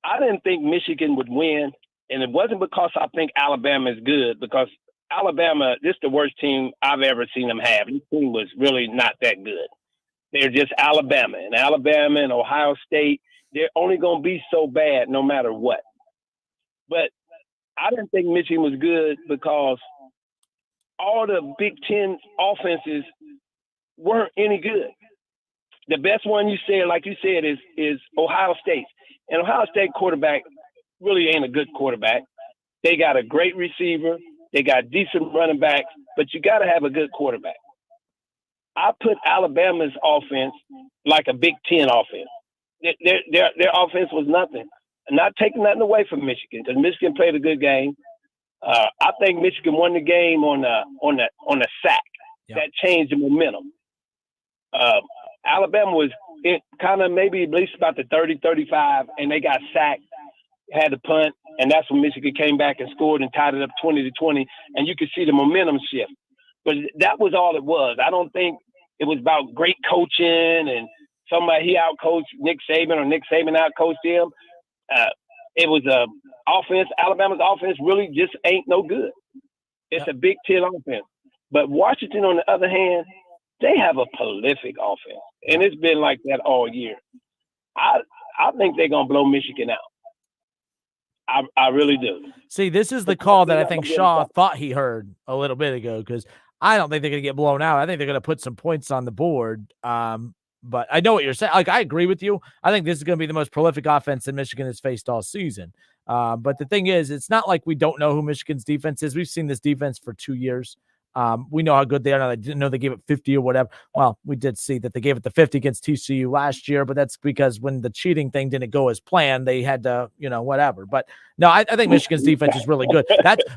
I didn't think Michigan would win. And it wasn't because I think Alabama is good, because Alabama, this is the worst team I've ever seen them have. This team was really not that good. They're just Alabama. And Alabama and Ohio State, they're only going to be so bad no matter what. But I didn't think Michigan was good because all the Big Ten offenses weren't any good. The best one you said, like you said, is Ohio State. And Ohio State quarterback really ain't a good quarterback. They got a great receiver. They got decent running backs, but you got to have a good quarterback. I put Alabama's offense like a Big Ten offense. Their offense was nothing. I'm not taking nothing away from Michigan because Michigan played a good game. I think Michigan won the game on a sack. Yep. That changed the momentum. Alabama was kind of maybe at least about the 30-35, and they got sacked, had to punt, and that's when Michigan came back and scored and tied it up 20-20, and you could see the momentum shift. But that was all it was. I don't think it was about great coaching and somebody he outcoached Nick Saban or Nick Saban outcoached him. It was offense. Alabama's offense really just ain't no good. It's a Big Ten offense. But Washington, on the other hand, they have a prolific offense, and it's been like that all year. I think they're gonna blow Michigan out. I really do. See, this is the call that I think Shaw thought he heard a little bit ago, because I don't think they're going to get blown out. I think they're going to put some points on the board. But I know what you're saying. Like, I agree with you. I think this is going to be the most prolific offense that Michigan has faced all season. But the thing is, it's not like we don't know who Michigan's defense is. We've seen this defense for 2 years. We know how good they are. Now, I didn't know they gave it 50 or whatever. Well, we did see that they gave it the 50 against TCU last year, but that's because when the cheating thing didn't go as planned, they had to, whatever. But no, I think Michigan's defense is really good.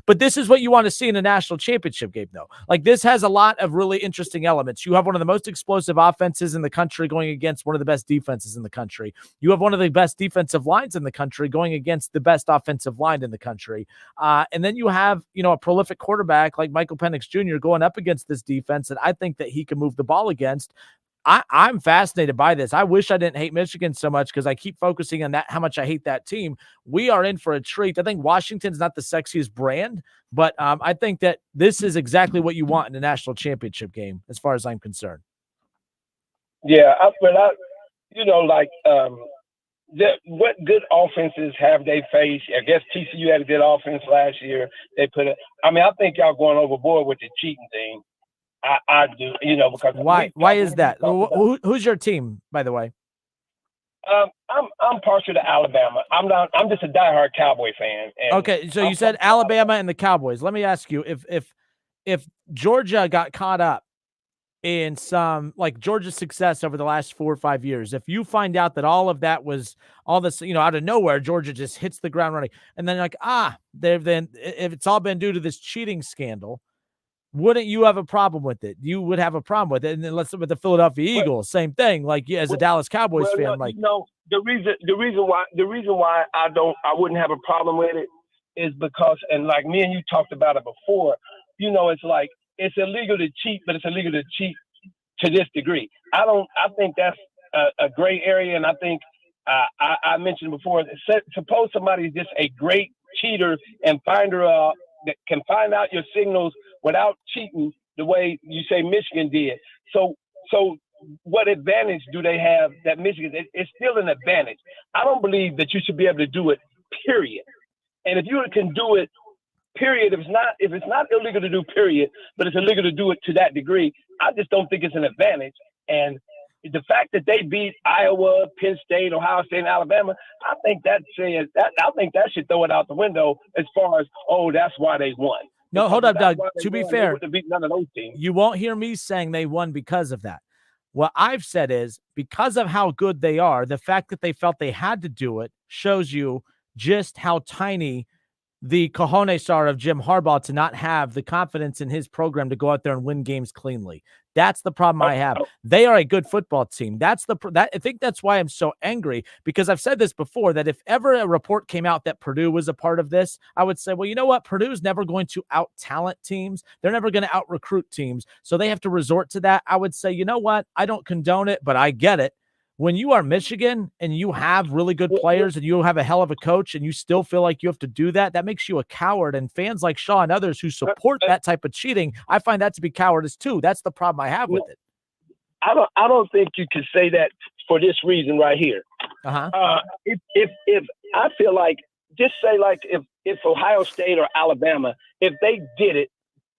But this is what you want to see in a national championship game, though. Like, this has a lot of really interesting elements. You have one of the most explosive offenses in the country going against one of the best defenses in the country. You have one of the best defensive lines in the country going against the best offensive line in the country. And then you have, a prolific quarterback like Michael Penix Jr. going up against this defense that I think that he can move the ball against. I'm fascinated by this. I wish I didn't hate Michigan so much, because I keep focusing on that, how much I hate that team. We are in for a treat. I think Washington's not the sexiest brand, but I think that this is exactly what you want in a national championship game, as far as I'm concerned. Yeah, what good offenses have they faced? I guess TCU had a good offense last year. I think y'all going overboard with the cheating thing. I do, because why is that? Who's your team, by the way? I'm partial to Alabama. I'm just a diehard Cowboy fan. Okay, so you said Alabama and the Cowboys. Let me ask you, if Georgia got caught up in some, like, Georgia's success over the last 4 or 5 years, if you find out that all of that was all this, out of nowhere, Georgia just hits the ground running, and then if it's all been due to this cheating scandal, wouldn't you have a problem with it? You would have a problem with it. And then let's with the Philadelphia Eagles, same thing. Like, as a Dallas Cowboys fan, the reason why I wouldn't have a problem with it is because, and like me and you talked about it before, it's like, it's illegal to cheat, but it's illegal to cheat to this degree. I think that's a gray area. And I think I mentioned before, suppose somebody's just a great cheater and that can find out your signals without cheating the way you say Michigan did. So what advantage do they have that Michigan? It's still an advantage. I don't believe that you should be able to do it, period. And if you can do it, period, if it's not illegal to do, period, but it's illegal to do it to that degree, I just don't think it's an advantage. And the fact that they beat Iowa, Penn State, Ohio State, and Alabama, I think that should throw it out the window as far as, that's why they won. No, hold up, Doug. To be fair, none of those teams. You won't hear me saying they won because of that. What I've said is, because of how good they are, the fact that they felt they had to do it shows you just how tiny the cojones are of Jim Harbaugh to not have the confidence in his program to go out there and win games cleanly. That's the problem I have. They are a good football team. I think that's why I'm so angry, because I've said this before, that if ever a report came out that Purdue was a part of this, I would say, well, you know what? Purdue's never going to out-talent teams. They're never going to out-recruit teams. So they have to resort to that. I would say, you know what? I don't condone it, but I get it. When you are Michigan and you have really good players and you have a hell of a coach and you still feel like you have to do that, that makes you a coward. And fans like Shaw and others who support that type of cheating, I find that to be cowardice too. That's the problem I have with it. I don't think you can say that for this reason right here. If I feel like, just say like if Ohio State or Alabama, if they did it,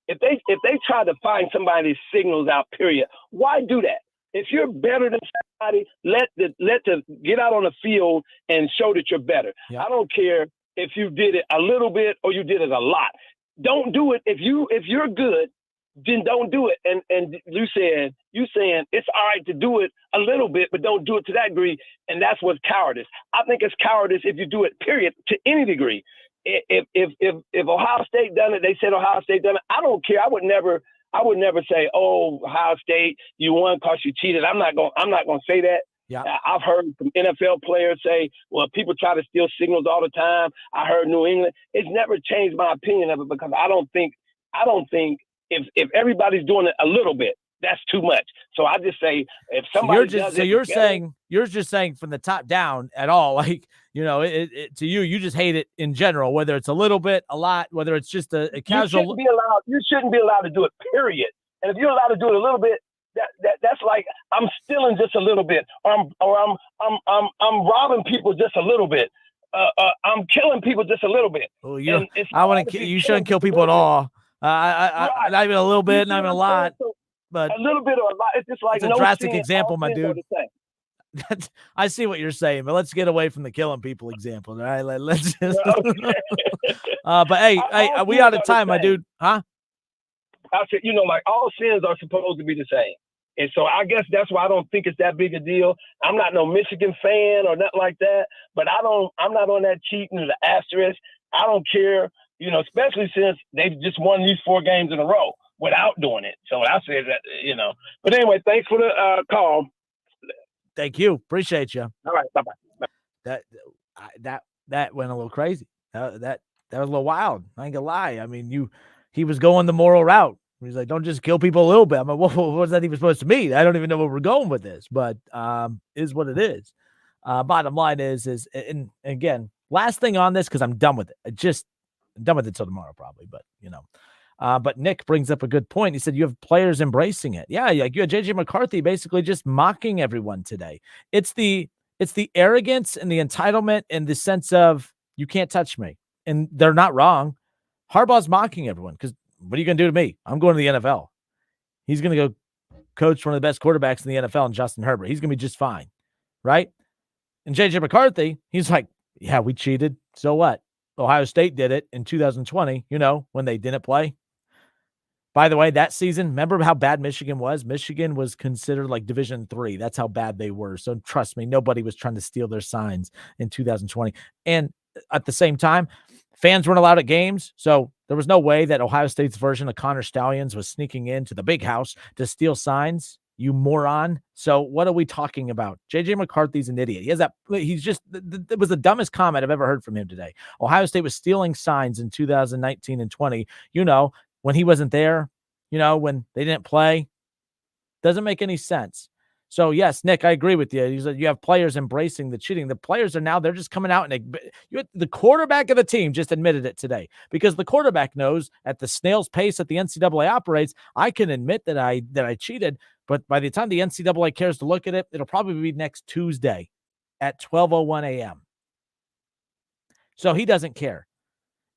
if they try to find somebody's signals out, period, why do that? If you're better than somebody, let the get out on the field and show that you're better. Yeah. I don't care if you did it a little bit or you did it a lot. Don't do it. If you're good, then don't do it. And you saying it's all right to do it a little bit, but don't do it to that degree. And that's what's cowardice. I think it's cowardice if you do it, period, to any degree. If Ohio State done it, they said Ohio State done it. I don't care. I would never say, "Oh, Ohio State, you won because you cheated." I'm not going to say that. Yeah. I've heard some NFL players say, "Well, people try to steal signals all the time." I heard New England. It's never changed my opinion of it, because I don't think if everybody's doing it a little bit, that's too much. So I just say, if somebody you're just saying from the top down at all, like, to you just hate it in general, whether it's a little bit, a lot, whether it's just a casual. You shouldn't be allowed to do it, period. And if you're allowed to do it a little bit, that's like, I'm stealing just a little bit, or I'm robbing people just a little bit. I'm killing people just a little bit. Oh, you shouldn't kill people at all. Not even a little bit, not even a lot. But a little bit or a lot. It's just like it's a drastic example, my dude. I see what you're saying, but let's get away from the killing people example. All right, let's just. But hey, we out of time, my dude. Huh? I said, like all sins are supposed to be the same. And so I guess that's why I don't think it's that big a deal. I'm not no Michigan fan or nothing like that, but I'm not on that cheating or the asterisk. I don't care, especially since they've just won these 4 games in a row without doing it. So I said that, but anyway, thanks for the call. Thank you. Appreciate you. All right. Bye-bye. That went a little crazy. That was a little wild. I ain't gonna lie. I mean, he was going the moral route. He's like, don't just kill people a little bit. I'm like, what's that even supposed to mean? I don't even know where we're going with this, but is what it is. Bottom line is, and again, last thing on this, because I'm done with it. I'm done with it till tomorrow probably, but but Nick brings up a good point. He said, you have players embracing it. Yeah. Like you had JJ McCarthy basically just mocking everyone today. It's the arrogance and the entitlement and the sense of you can't touch me. And they're not wrong. Harbaugh's mocking everyone because what are you going to do to me? I'm going to the NFL. He's going to go coach one of the best quarterbacks in the NFL in Justin Herbert. He's going to be just fine. Right. And JJ McCarthy, he's like, yeah, we cheated. So what? Ohio State did it in 2020, when they didn't play. By the way, that season, remember how bad Michigan was? Michigan was considered like Division III. That's how bad they were. So trust me, nobody was trying to steal their signs in 2020. And at the same time, fans weren't allowed at games. So there was no way that Ohio State's version of Connor Stallions was sneaking into the big house to steal signs. You moron. So what are we talking about? JJ McCarthy's an idiot. It was the dumbest comment I've ever heard from him today. Ohio State was stealing signs in 2019 and 20, when he wasn't there, when they didn't play. Doesn't make any sense. So yes, Nick, I agree with you. You have players embracing the cheating. The players they're just coming out and the quarterback of the team just admitted it today because the quarterback knows at the snail's pace that the NCAA operates, I can admit that I cheated, but by the time the NCAA cares to look at it, it'll probably be next Tuesday at 12:01 a.m. So he doesn't care.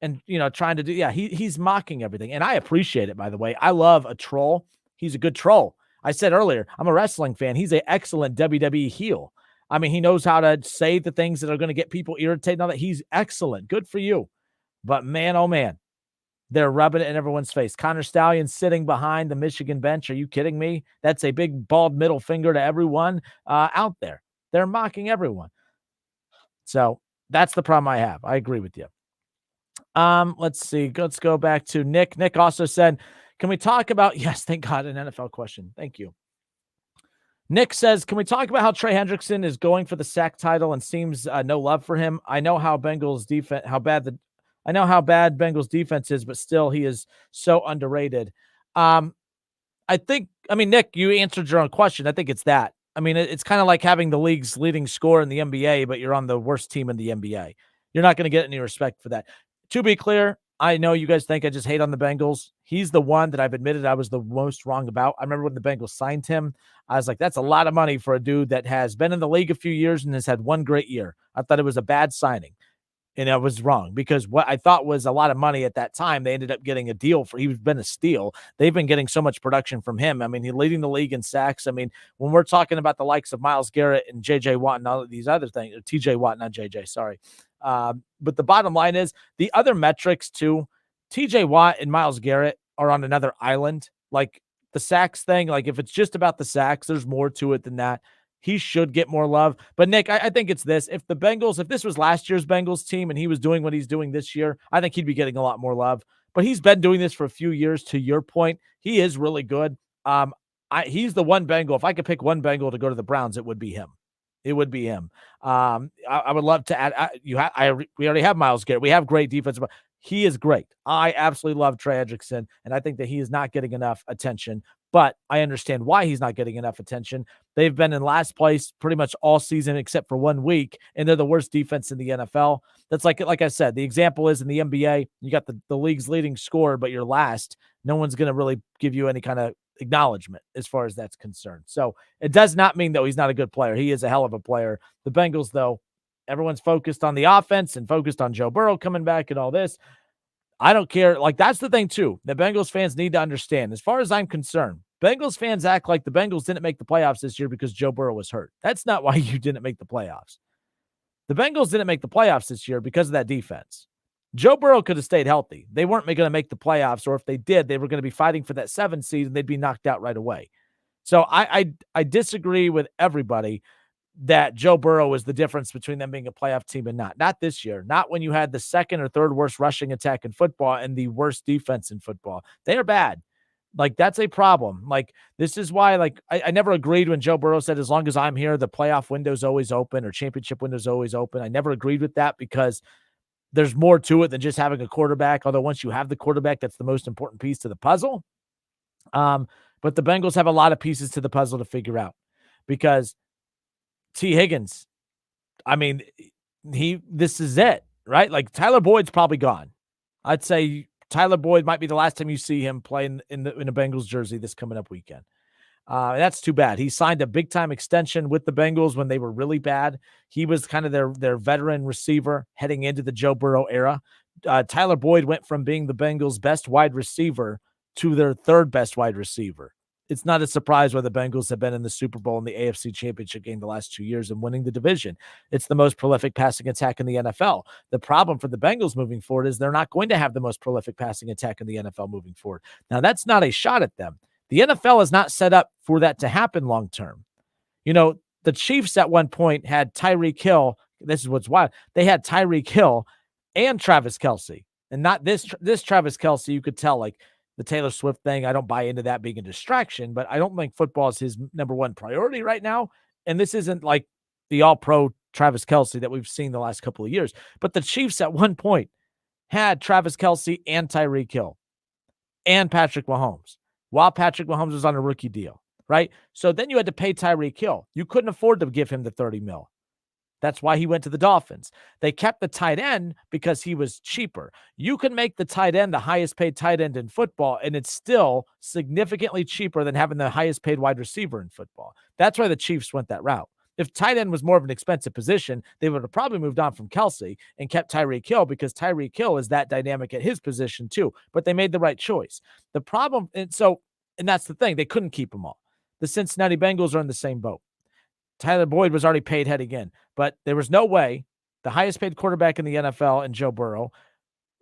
And, trying to do, he's mocking everything. And I appreciate it, by the way. I love a troll. He's a good troll. I said earlier, I'm a wrestling fan. He's an excellent WWE heel. I mean, he knows how to say the things that are going to get people irritated. Now that he's excellent. Good for you. But man, oh man, they're rubbing it in everyone's face. Connor Stallion sitting behind the Michigan bench. Are you kidding me? That's a big bald middle finger to everyone out there. They're mocking everyone. So that's the problem I have. I agree with you. Let's see. Let's go back to Nick. Nick also said, can we talk about, yes, thank God, an NFL question. Thank you. Nick says, can we talk about how Trey Hendrickson is going for the sack title and seems no love for him? I know how Bengals defense, how bad Bengals defense is, but still he is so underrated. Nick, you answered your own question. I think it's that. I mean, it's kind of like having the league's leading scorer in the NBA, but you're on the worst team in the NBA. You're not going to get any respect for that. To be clear, I know you guys think I just hate on the Bengals. He's the one that I've admitted I was the most wrong about. I remember when the Bengals signed him, I was like, that's a lot of money for a dude that has been in the league a few years and has had one great year. I thought it was a bad signing. And I was wrong because what I thought was a lot of money at that time, they ended up getting a deal for. He's been a steal. They've been getting so much production from him. I mean, he's leading the league in sacks. I mean, when we're talking about the likes of Myles Garrett and J.J. Watt and all of these other things, or T.J. Watt, not J.J., sorry. But the bottom line is the other metrics too, T.J. Watt and Myles Garrett are on another island. Like the sacks thing, like if it's just about the sacks, there's more to it than that. He should get more love. But Nick, I think it's this. If this was last year's Bengals team and he was doing what he's doing this year, I think he'd be getting a lot more love. But he's been doing this for a few years. To your point, he is really good. He's the one Bengal. If I could pick one Bengal to go to the Browns, it would be him. It would be him. I would love to add. We already have Myles Garrett. We have great defense, but he is great. I absolutely love Trey Hendrickson, and I think that he is not getting enough attention. But I understand why he's not getting enough attention. They've been in last place pretty much all season except for 1 week, and they're the worst defense in the NFL. That's like I said, the example is in the NBA, you got the league's leading scorer, but you're last. No one's going to really give you any kind of acknowledgement as far as that's concerned. So it does not mean, though, he's not a good player. He is a hell of a player. The Bengals, though, everyone's focused on the offense and focused on Joe Burrow coming back and all this. I don't care. Like, that's the thing, too. The Bengals fans need to understand. As far as I'm concerned, Bengals fans act like the Bengals didn't make the playoffs this year because Joe Burrow was hurt. That's not why you didn't make the playoffs. The Bengals didn't make the playoffs this year because of that defense. Joe Burrow could have stayed healthy. They weren't going to make the playoffs, or if they did, they were going to be fighting for that 7th seed, and they'd be knocked out right away. So I disagree with everybody that Joe Burrow is the difference between them being a playoff team and not. Not this year. Not when you had the 2nd or 3rd worst rushing attack in football and the worst defense in football. They are bad. Like, that's a problem. Like, this is why, like, I never agreed when Joe Burrow said, as long as I'm here, the playoff window's always open or championship window's always open. I never agreed with that because there's more to it than just having a quarterback. Although once you have the quarterback, that's the most important piece to the puzzle. But the Bengals have a lot of pieces to the puzzle to figure out because T. Higgins, I mean, this is it, right? Like, Tyler Boyd's probably gone. I'd say Tyler Boyd might be the last time you see him play in a Bengals jersey this coming up weekend. That's too bad. He signed a big-time extension with the Bengals when they were really bad. He was kind of their veteran receiver heading into the Joe Burrow era. Tyler Boyd went from being the Bengals' best wide receiver to their 3rd best wide receiver. It's not a surprise why the Bengals have been in the Super Bowl and the AFC Championship game the last 2 years and winning the division. It's the most prolific passing attack in the NFL. The problem for the Bengals moving forward is they're not going to have the most prolific passing attack in the NFL moving forward. Now, that's not a shot at them. The NFL is not set up for that to happen long term. You know, the Chiefs at one point had Tyreek Hill. This is what's wild. They had Tyreek Hill and Travis Kelce. And not this Travis Kelce, you could tell, like, the Taylor Swift thing, I don't buy into that being a distraction, but I don't think football is his number one priority right now. And this isn't like the all-pro Travis Kelce that we've seen the last couple of years. But the Chiefs at one point had Travis Kelce and Tyreek Hill and Patrick Mahomes while Patrick Mahomes was on a rookie deal, right? So then you had to pay Tyreek Hill. You couldn't afford to give him the $30 million. That's why he went to the Dolphins. They kept the tight end because he was cheaper. You can make the tight end the highest paid tight end in football, and it's still significantly cheaper than having the highest paid wide receiver in football. That's why the Chiefs went that route. If tight end was more of an expensive position, they would have probably moved on from Kelce and kept Tyreek Hill because Tyreek Hill is that dynamic at his position too. But they made the right choice. The problem, and that's the thing, they couldn't keep them all. The Cincinnati Bengals are in the same boat. Tyler Boyd was already paid head again, but there was no way the highest paid quarterback in the NFL and Joe Burrow,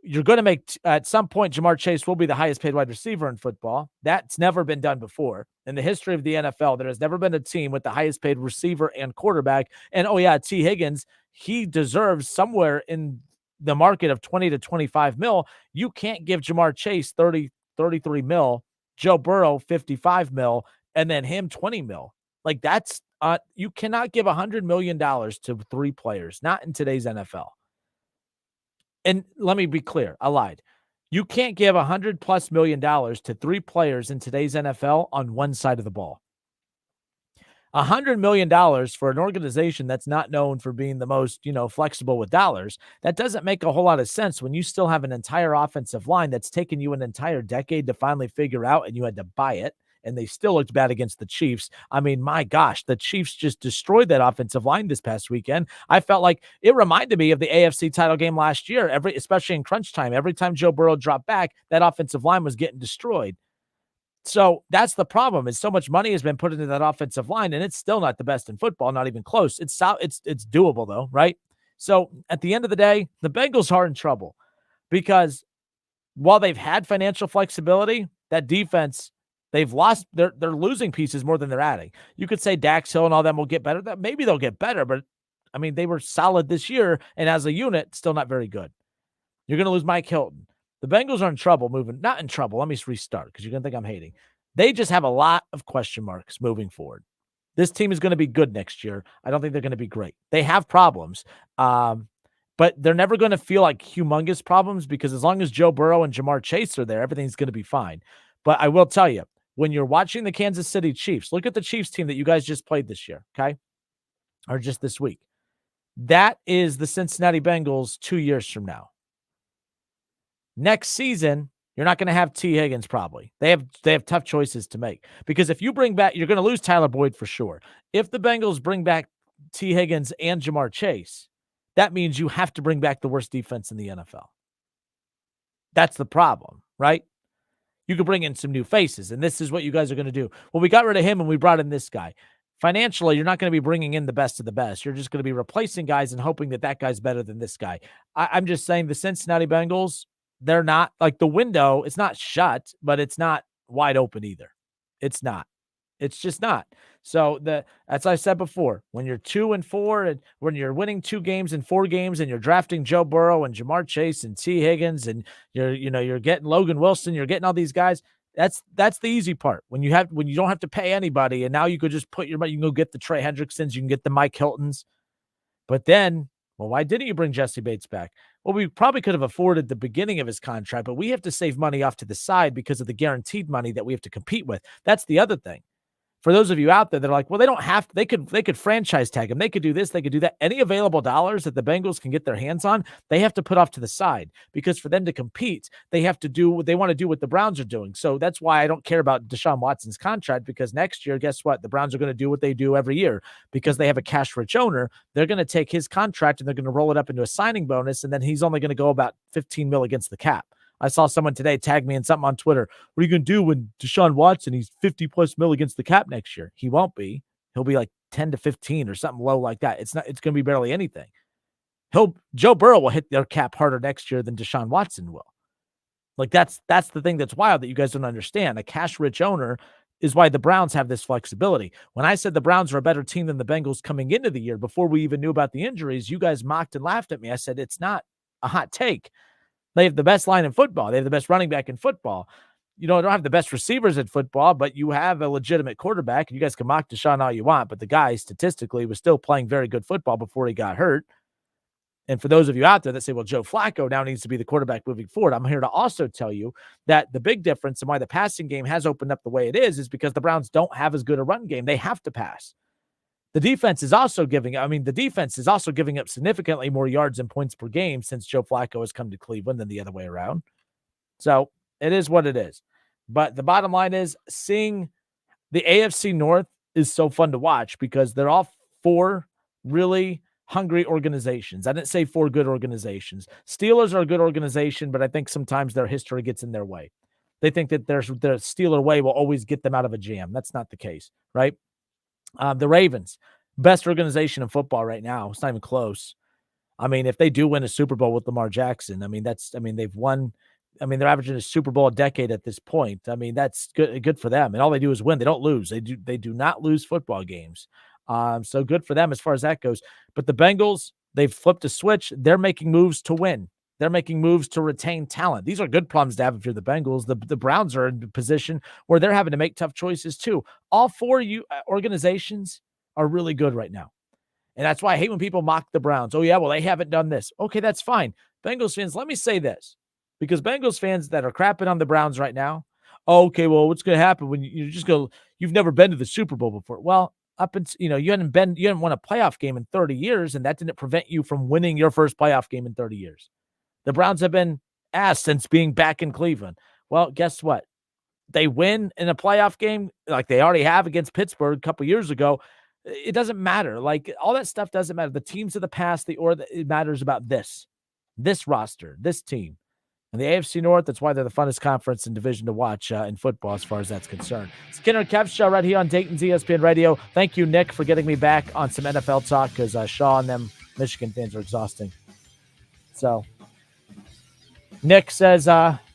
you're going to make at some point, Jamar Chase will be the highest paid wide receiver in football. That's never been done before in the history of the NFL. There has never been a team with the highest paid receiver and quarterback. And T. Higgins, he deserves somewhere in the market of 20 to 25 mil. You can't give Jamar Chase 30, 33 mil, Joe Burrow 55 mil, and then him 20 mil. Like, that's you cannot give $100 million to 3 players, not in today's NFL. And let me be clear, I lied. You can't give $100+ million to 3 players in today's NFL on one side of the ball. $100 million for an organization that's not known for being the most, flexible with dollars, that doesn't make a whole lot of sense when you still have an entire offensive line that's taken you an entire decade to finally figure out, and you had to buy it. And they still looked bad against the Chiefs. I mean, my gosh, the Chiefs just destroyed that offensive line this past weekend. I felt like it reminded me of the AFC title game last year, especially in crunch time. Every time Joe Burrow dropped back, that offensive line was getting destroyed. So that's the problem, is so much money has been put into that offensive line, and it's still not the best in football, not even close. It's doable, though, right? So at the end of the day, the Bengals are in trouble because while they've had financial flexibility, that defense, they've lost, they're losing pieces more than they're adding. You could say Dax Hill and all them will get better. Maybe they'll get better, but I mean, they were solid this year, and as a unit, still not very good. You're going to lose Mike Hilton. The Bengals are in trouble not in trouble. Let me restart because you're going to think I'm hating. They just have a lot of question marks moving forward. This team is going to be good next year. I don't think they're going to be great. They have problems, but they're never going to feel like humongous problems because as long as Joe Burrow and Jamar Chase are there, everything's going to be fine. But I will tell you, when you're watching the Kansas City Chiefs, look at the Chiefs team that you guys just played this year, okay? Or just this week. That is the Cincinnati Bengals 2 years from now. Next season, You're not going to have T. Higgins probably. They have tough choices to make because if you bring back, you're going to lose Tyler Boyd for sure. If the Bengals bring back T. Higgins and Jamar Chase, that means you have to bring back the worst defense in the NFL. That's the problem, right? You could bring in some new faces, and this is what you guys are going to do. Well, we got rid of him and we brought in this guy. Financially, you're not going to be bringing in the best of the best. You're just going to be replacing guys and hoping that that guy's better than this guy. I'm just saying the Cincinnati Bengals, they're not like the window. It's not shut, but it's not wide open either. It's not. It's just not. So as I said before, when you're 2-4 and when you're winning 2 games in 4 games and you're drafting Joe Burrow and Jamar Chase and T. Higgins and you're getting Logan Wilson, you're getting all these guys. That's the easy part. When you don't have to pay anybody, and now you could just put your money. You can go get the Trey Hendricksons, you can get the Mike Hiltons. But then, well, why didn't you bring Jesse Bates back? Well, we probably could have afforded the beginning of his contract, but we have to save money off to the side because of the guaranteed money that we have to compete with. That's the other thing. For those of you out there that are like, well, they don't have to, they could franchise tag him. They could do this, they could do that. Any available dollars that the Bengals can get their hands on, they have to put off to the side because for them to compete, they have to do what they want to do what the Browns are doing. So that's why I don't care about Deshaun Watson's contract because next year, guess what? The Browns are going to do what they do every year because they have a cash-rich owner. They're going to take his contract and they're going to roll it up into a signing bonus, and then he's only going to go about $15 million against the cap. I saw someone today tag me in something on Twitter. What are you going to do when Deshaun Watson, he's $50+ million against the cap next year? He won't be. He'll be like 10 to 15 or something low like that. It's going to be barely anything. Joe Burrow will hit their cap harder next year than Deshaun Watson will. Like that's the thing that's wild that you guys don't understand. A cash-rich owner is why the Browns have this flexibility. When I said the Browns are a better team than the Bengals coming into the year before we even knew about the injuries, you guys mocked and laughed at me. I said, it's not a hot take. They have the best line in football. They have the best running back in football. You don't have the best receivers in football, but you have a legitimate quarterback. You guys can mock Deshaun all you want, but the guy statistically was still playing very good football before he got hurt. And for those of you out there that say, well, Joe Flacco now needs to be the quarterback moving forward, I'm here to also tell you that the big difference and why the passing game has opened up the way it is because the Browns don't have as good a run game. They have to pass. The defense is also giving up significantly more yards and points per game since Joe Flacco has come to Cleveland than the other way around. So it is what it is. But the bottom line is seeing the AFC North is so fun to watch because they're all 4 really hungry organizations. I didn't say 4 good organizations. Steelers are a good organization, but I think sometimes their history gets in their way. They think that their Steeler way will always get them out of a jam. That's not the case, right? The Ravens, best organization in football right now. It's not even close. I mean, if they do win a Super Bowl with Lamar Jackson, they've won. They're averaging a Super Bowl a decade at this point. That's good for them. And all they do is win. They don't lose. They do not lose football games. So good for them as far as that goes. But the Bengals, they've flipped a switch. They're making moves to win. They're making moves to retain talent. These are good problems to have if you're the Bengals. The Browns are in a position where they're having to make tough choices too. All 4 organizations are really good right now. And that's why I hate when people mock the Browns. Oh, yeah, well, they haven't done this. Okay, that's fine. Bengals fans, let me say this. Because Bengals fans that are crapping on the Browns right now, okay, well, what's going to happen when you just go, you've never been to the Super Bowl before. Well, you hadn't won a playoff game in 30 years, and that didn't prevent you from winning your first playoff game in 30 years. The Browns have been ass since being back in Cleveland. Well, guess what? They win in a playoff game like they already have against Pittsburgh a couple years ago. It doesn't matter. Like all that stuff doesn't matter. The teams of the past, it matters about this roster, this team. And the AFC North, that's why they're the funnest conference and division to watch in football as far as that's concerned. It's Kinner Kev Show right here on Dayton's ESPN Radio. Thank you, Nick, for getting me back on some NFL talk because Shaw and them Michigan fans are exhausting. So Nick says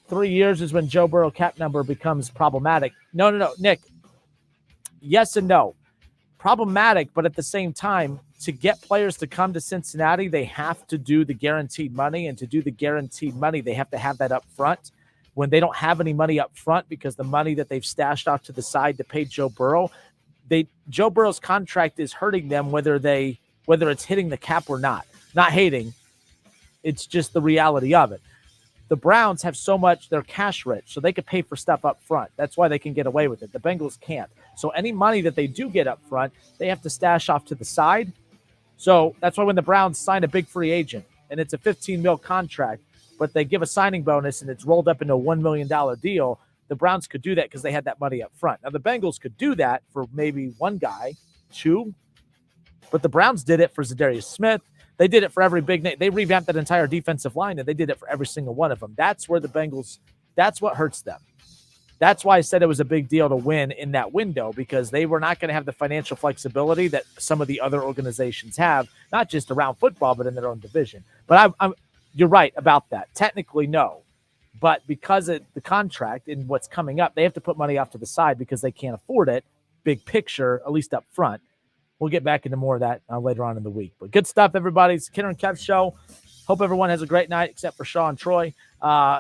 3 years is when Joe Burrow cap number becomes problematic. No, Nick. Yes and no. Problematic, but at the same time, to get players to come to Cincinnati, they have to do the guaranteed money. And to do the guaranteed money, they have to have that up front. When they don't have any money up front because the money that they've stashed off to the side to pay Joe Burrow, Joe Burrow's contract is hurting them whether it's hitting the cap or not. Not hating. It's just the reality of it. The Browns have so much, they're cash rich, so they could pay for stuff up front. That's why they can get away with it. The Bengals can't. So any money that they do get up front, they have to stash off to the side. So that's why when the Browns sign a big free agent and it's a $15 million contract, but they give a signing bonus and it's rolled up into a $1 million deal, the Browns could do that because they had that money up front. Now, the Bengals could do that for maybe one guy, two, but the Browns did it for Zadarius Smith. They did it for every big name. They revamped that entire defensive line, and they did it for every single one of them. That's where the Bengals, that's what hurts them. That's why I said it was a big deal to win in that window, because they were not going to have the financial flexibility that some of the other organizations have, not just around football, but in their own division. But you're right about that. Technically, no. But because of the contract and what's coming up, they have to put money off to the side because they can't afford it, big picture, at least up front. We'll get back into more of that later on in the week. But good stuff, everybody. It's Kinner and Kev Show. Hope everyone has a great night, except for Shaw and Troy.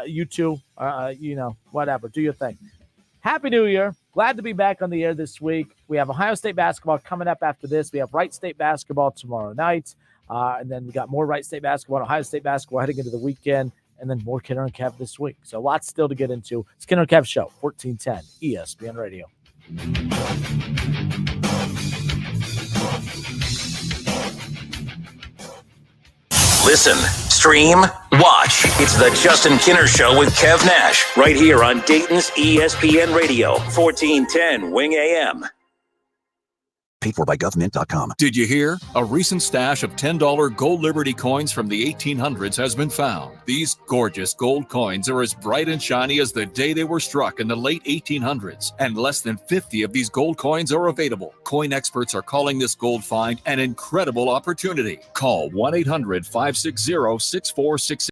You two, whatever. Do your thing. Happy New Year. Glad to be back on the air this week. We have Ohio State basketball coming up after this. We have Wright State basketball tomorrow night. And then we got more Wright State basketball and Ohio State basketball heading into the weekend. And then more Kinner and Kev this week. So lots still to get into. It's Kinner and Kev Show, 1410 ESPN Radio. Listen, stream, watch. It's the Justin Kinner Show with Kev Nash, right here on Dayton's ESPN Radio, 1410 Wing AM. Paid for by government.com. Did you hear? A recent stash of $10 gold Liberty coins from the 1800s has been found. These gorgeous gold coins are as bright and shiny as the day they were struck in the late 1800s, and less than 50 of these gold coins are available. Coin experts are calling this gold find an incredible opportunity. Call 1-800-560-6466.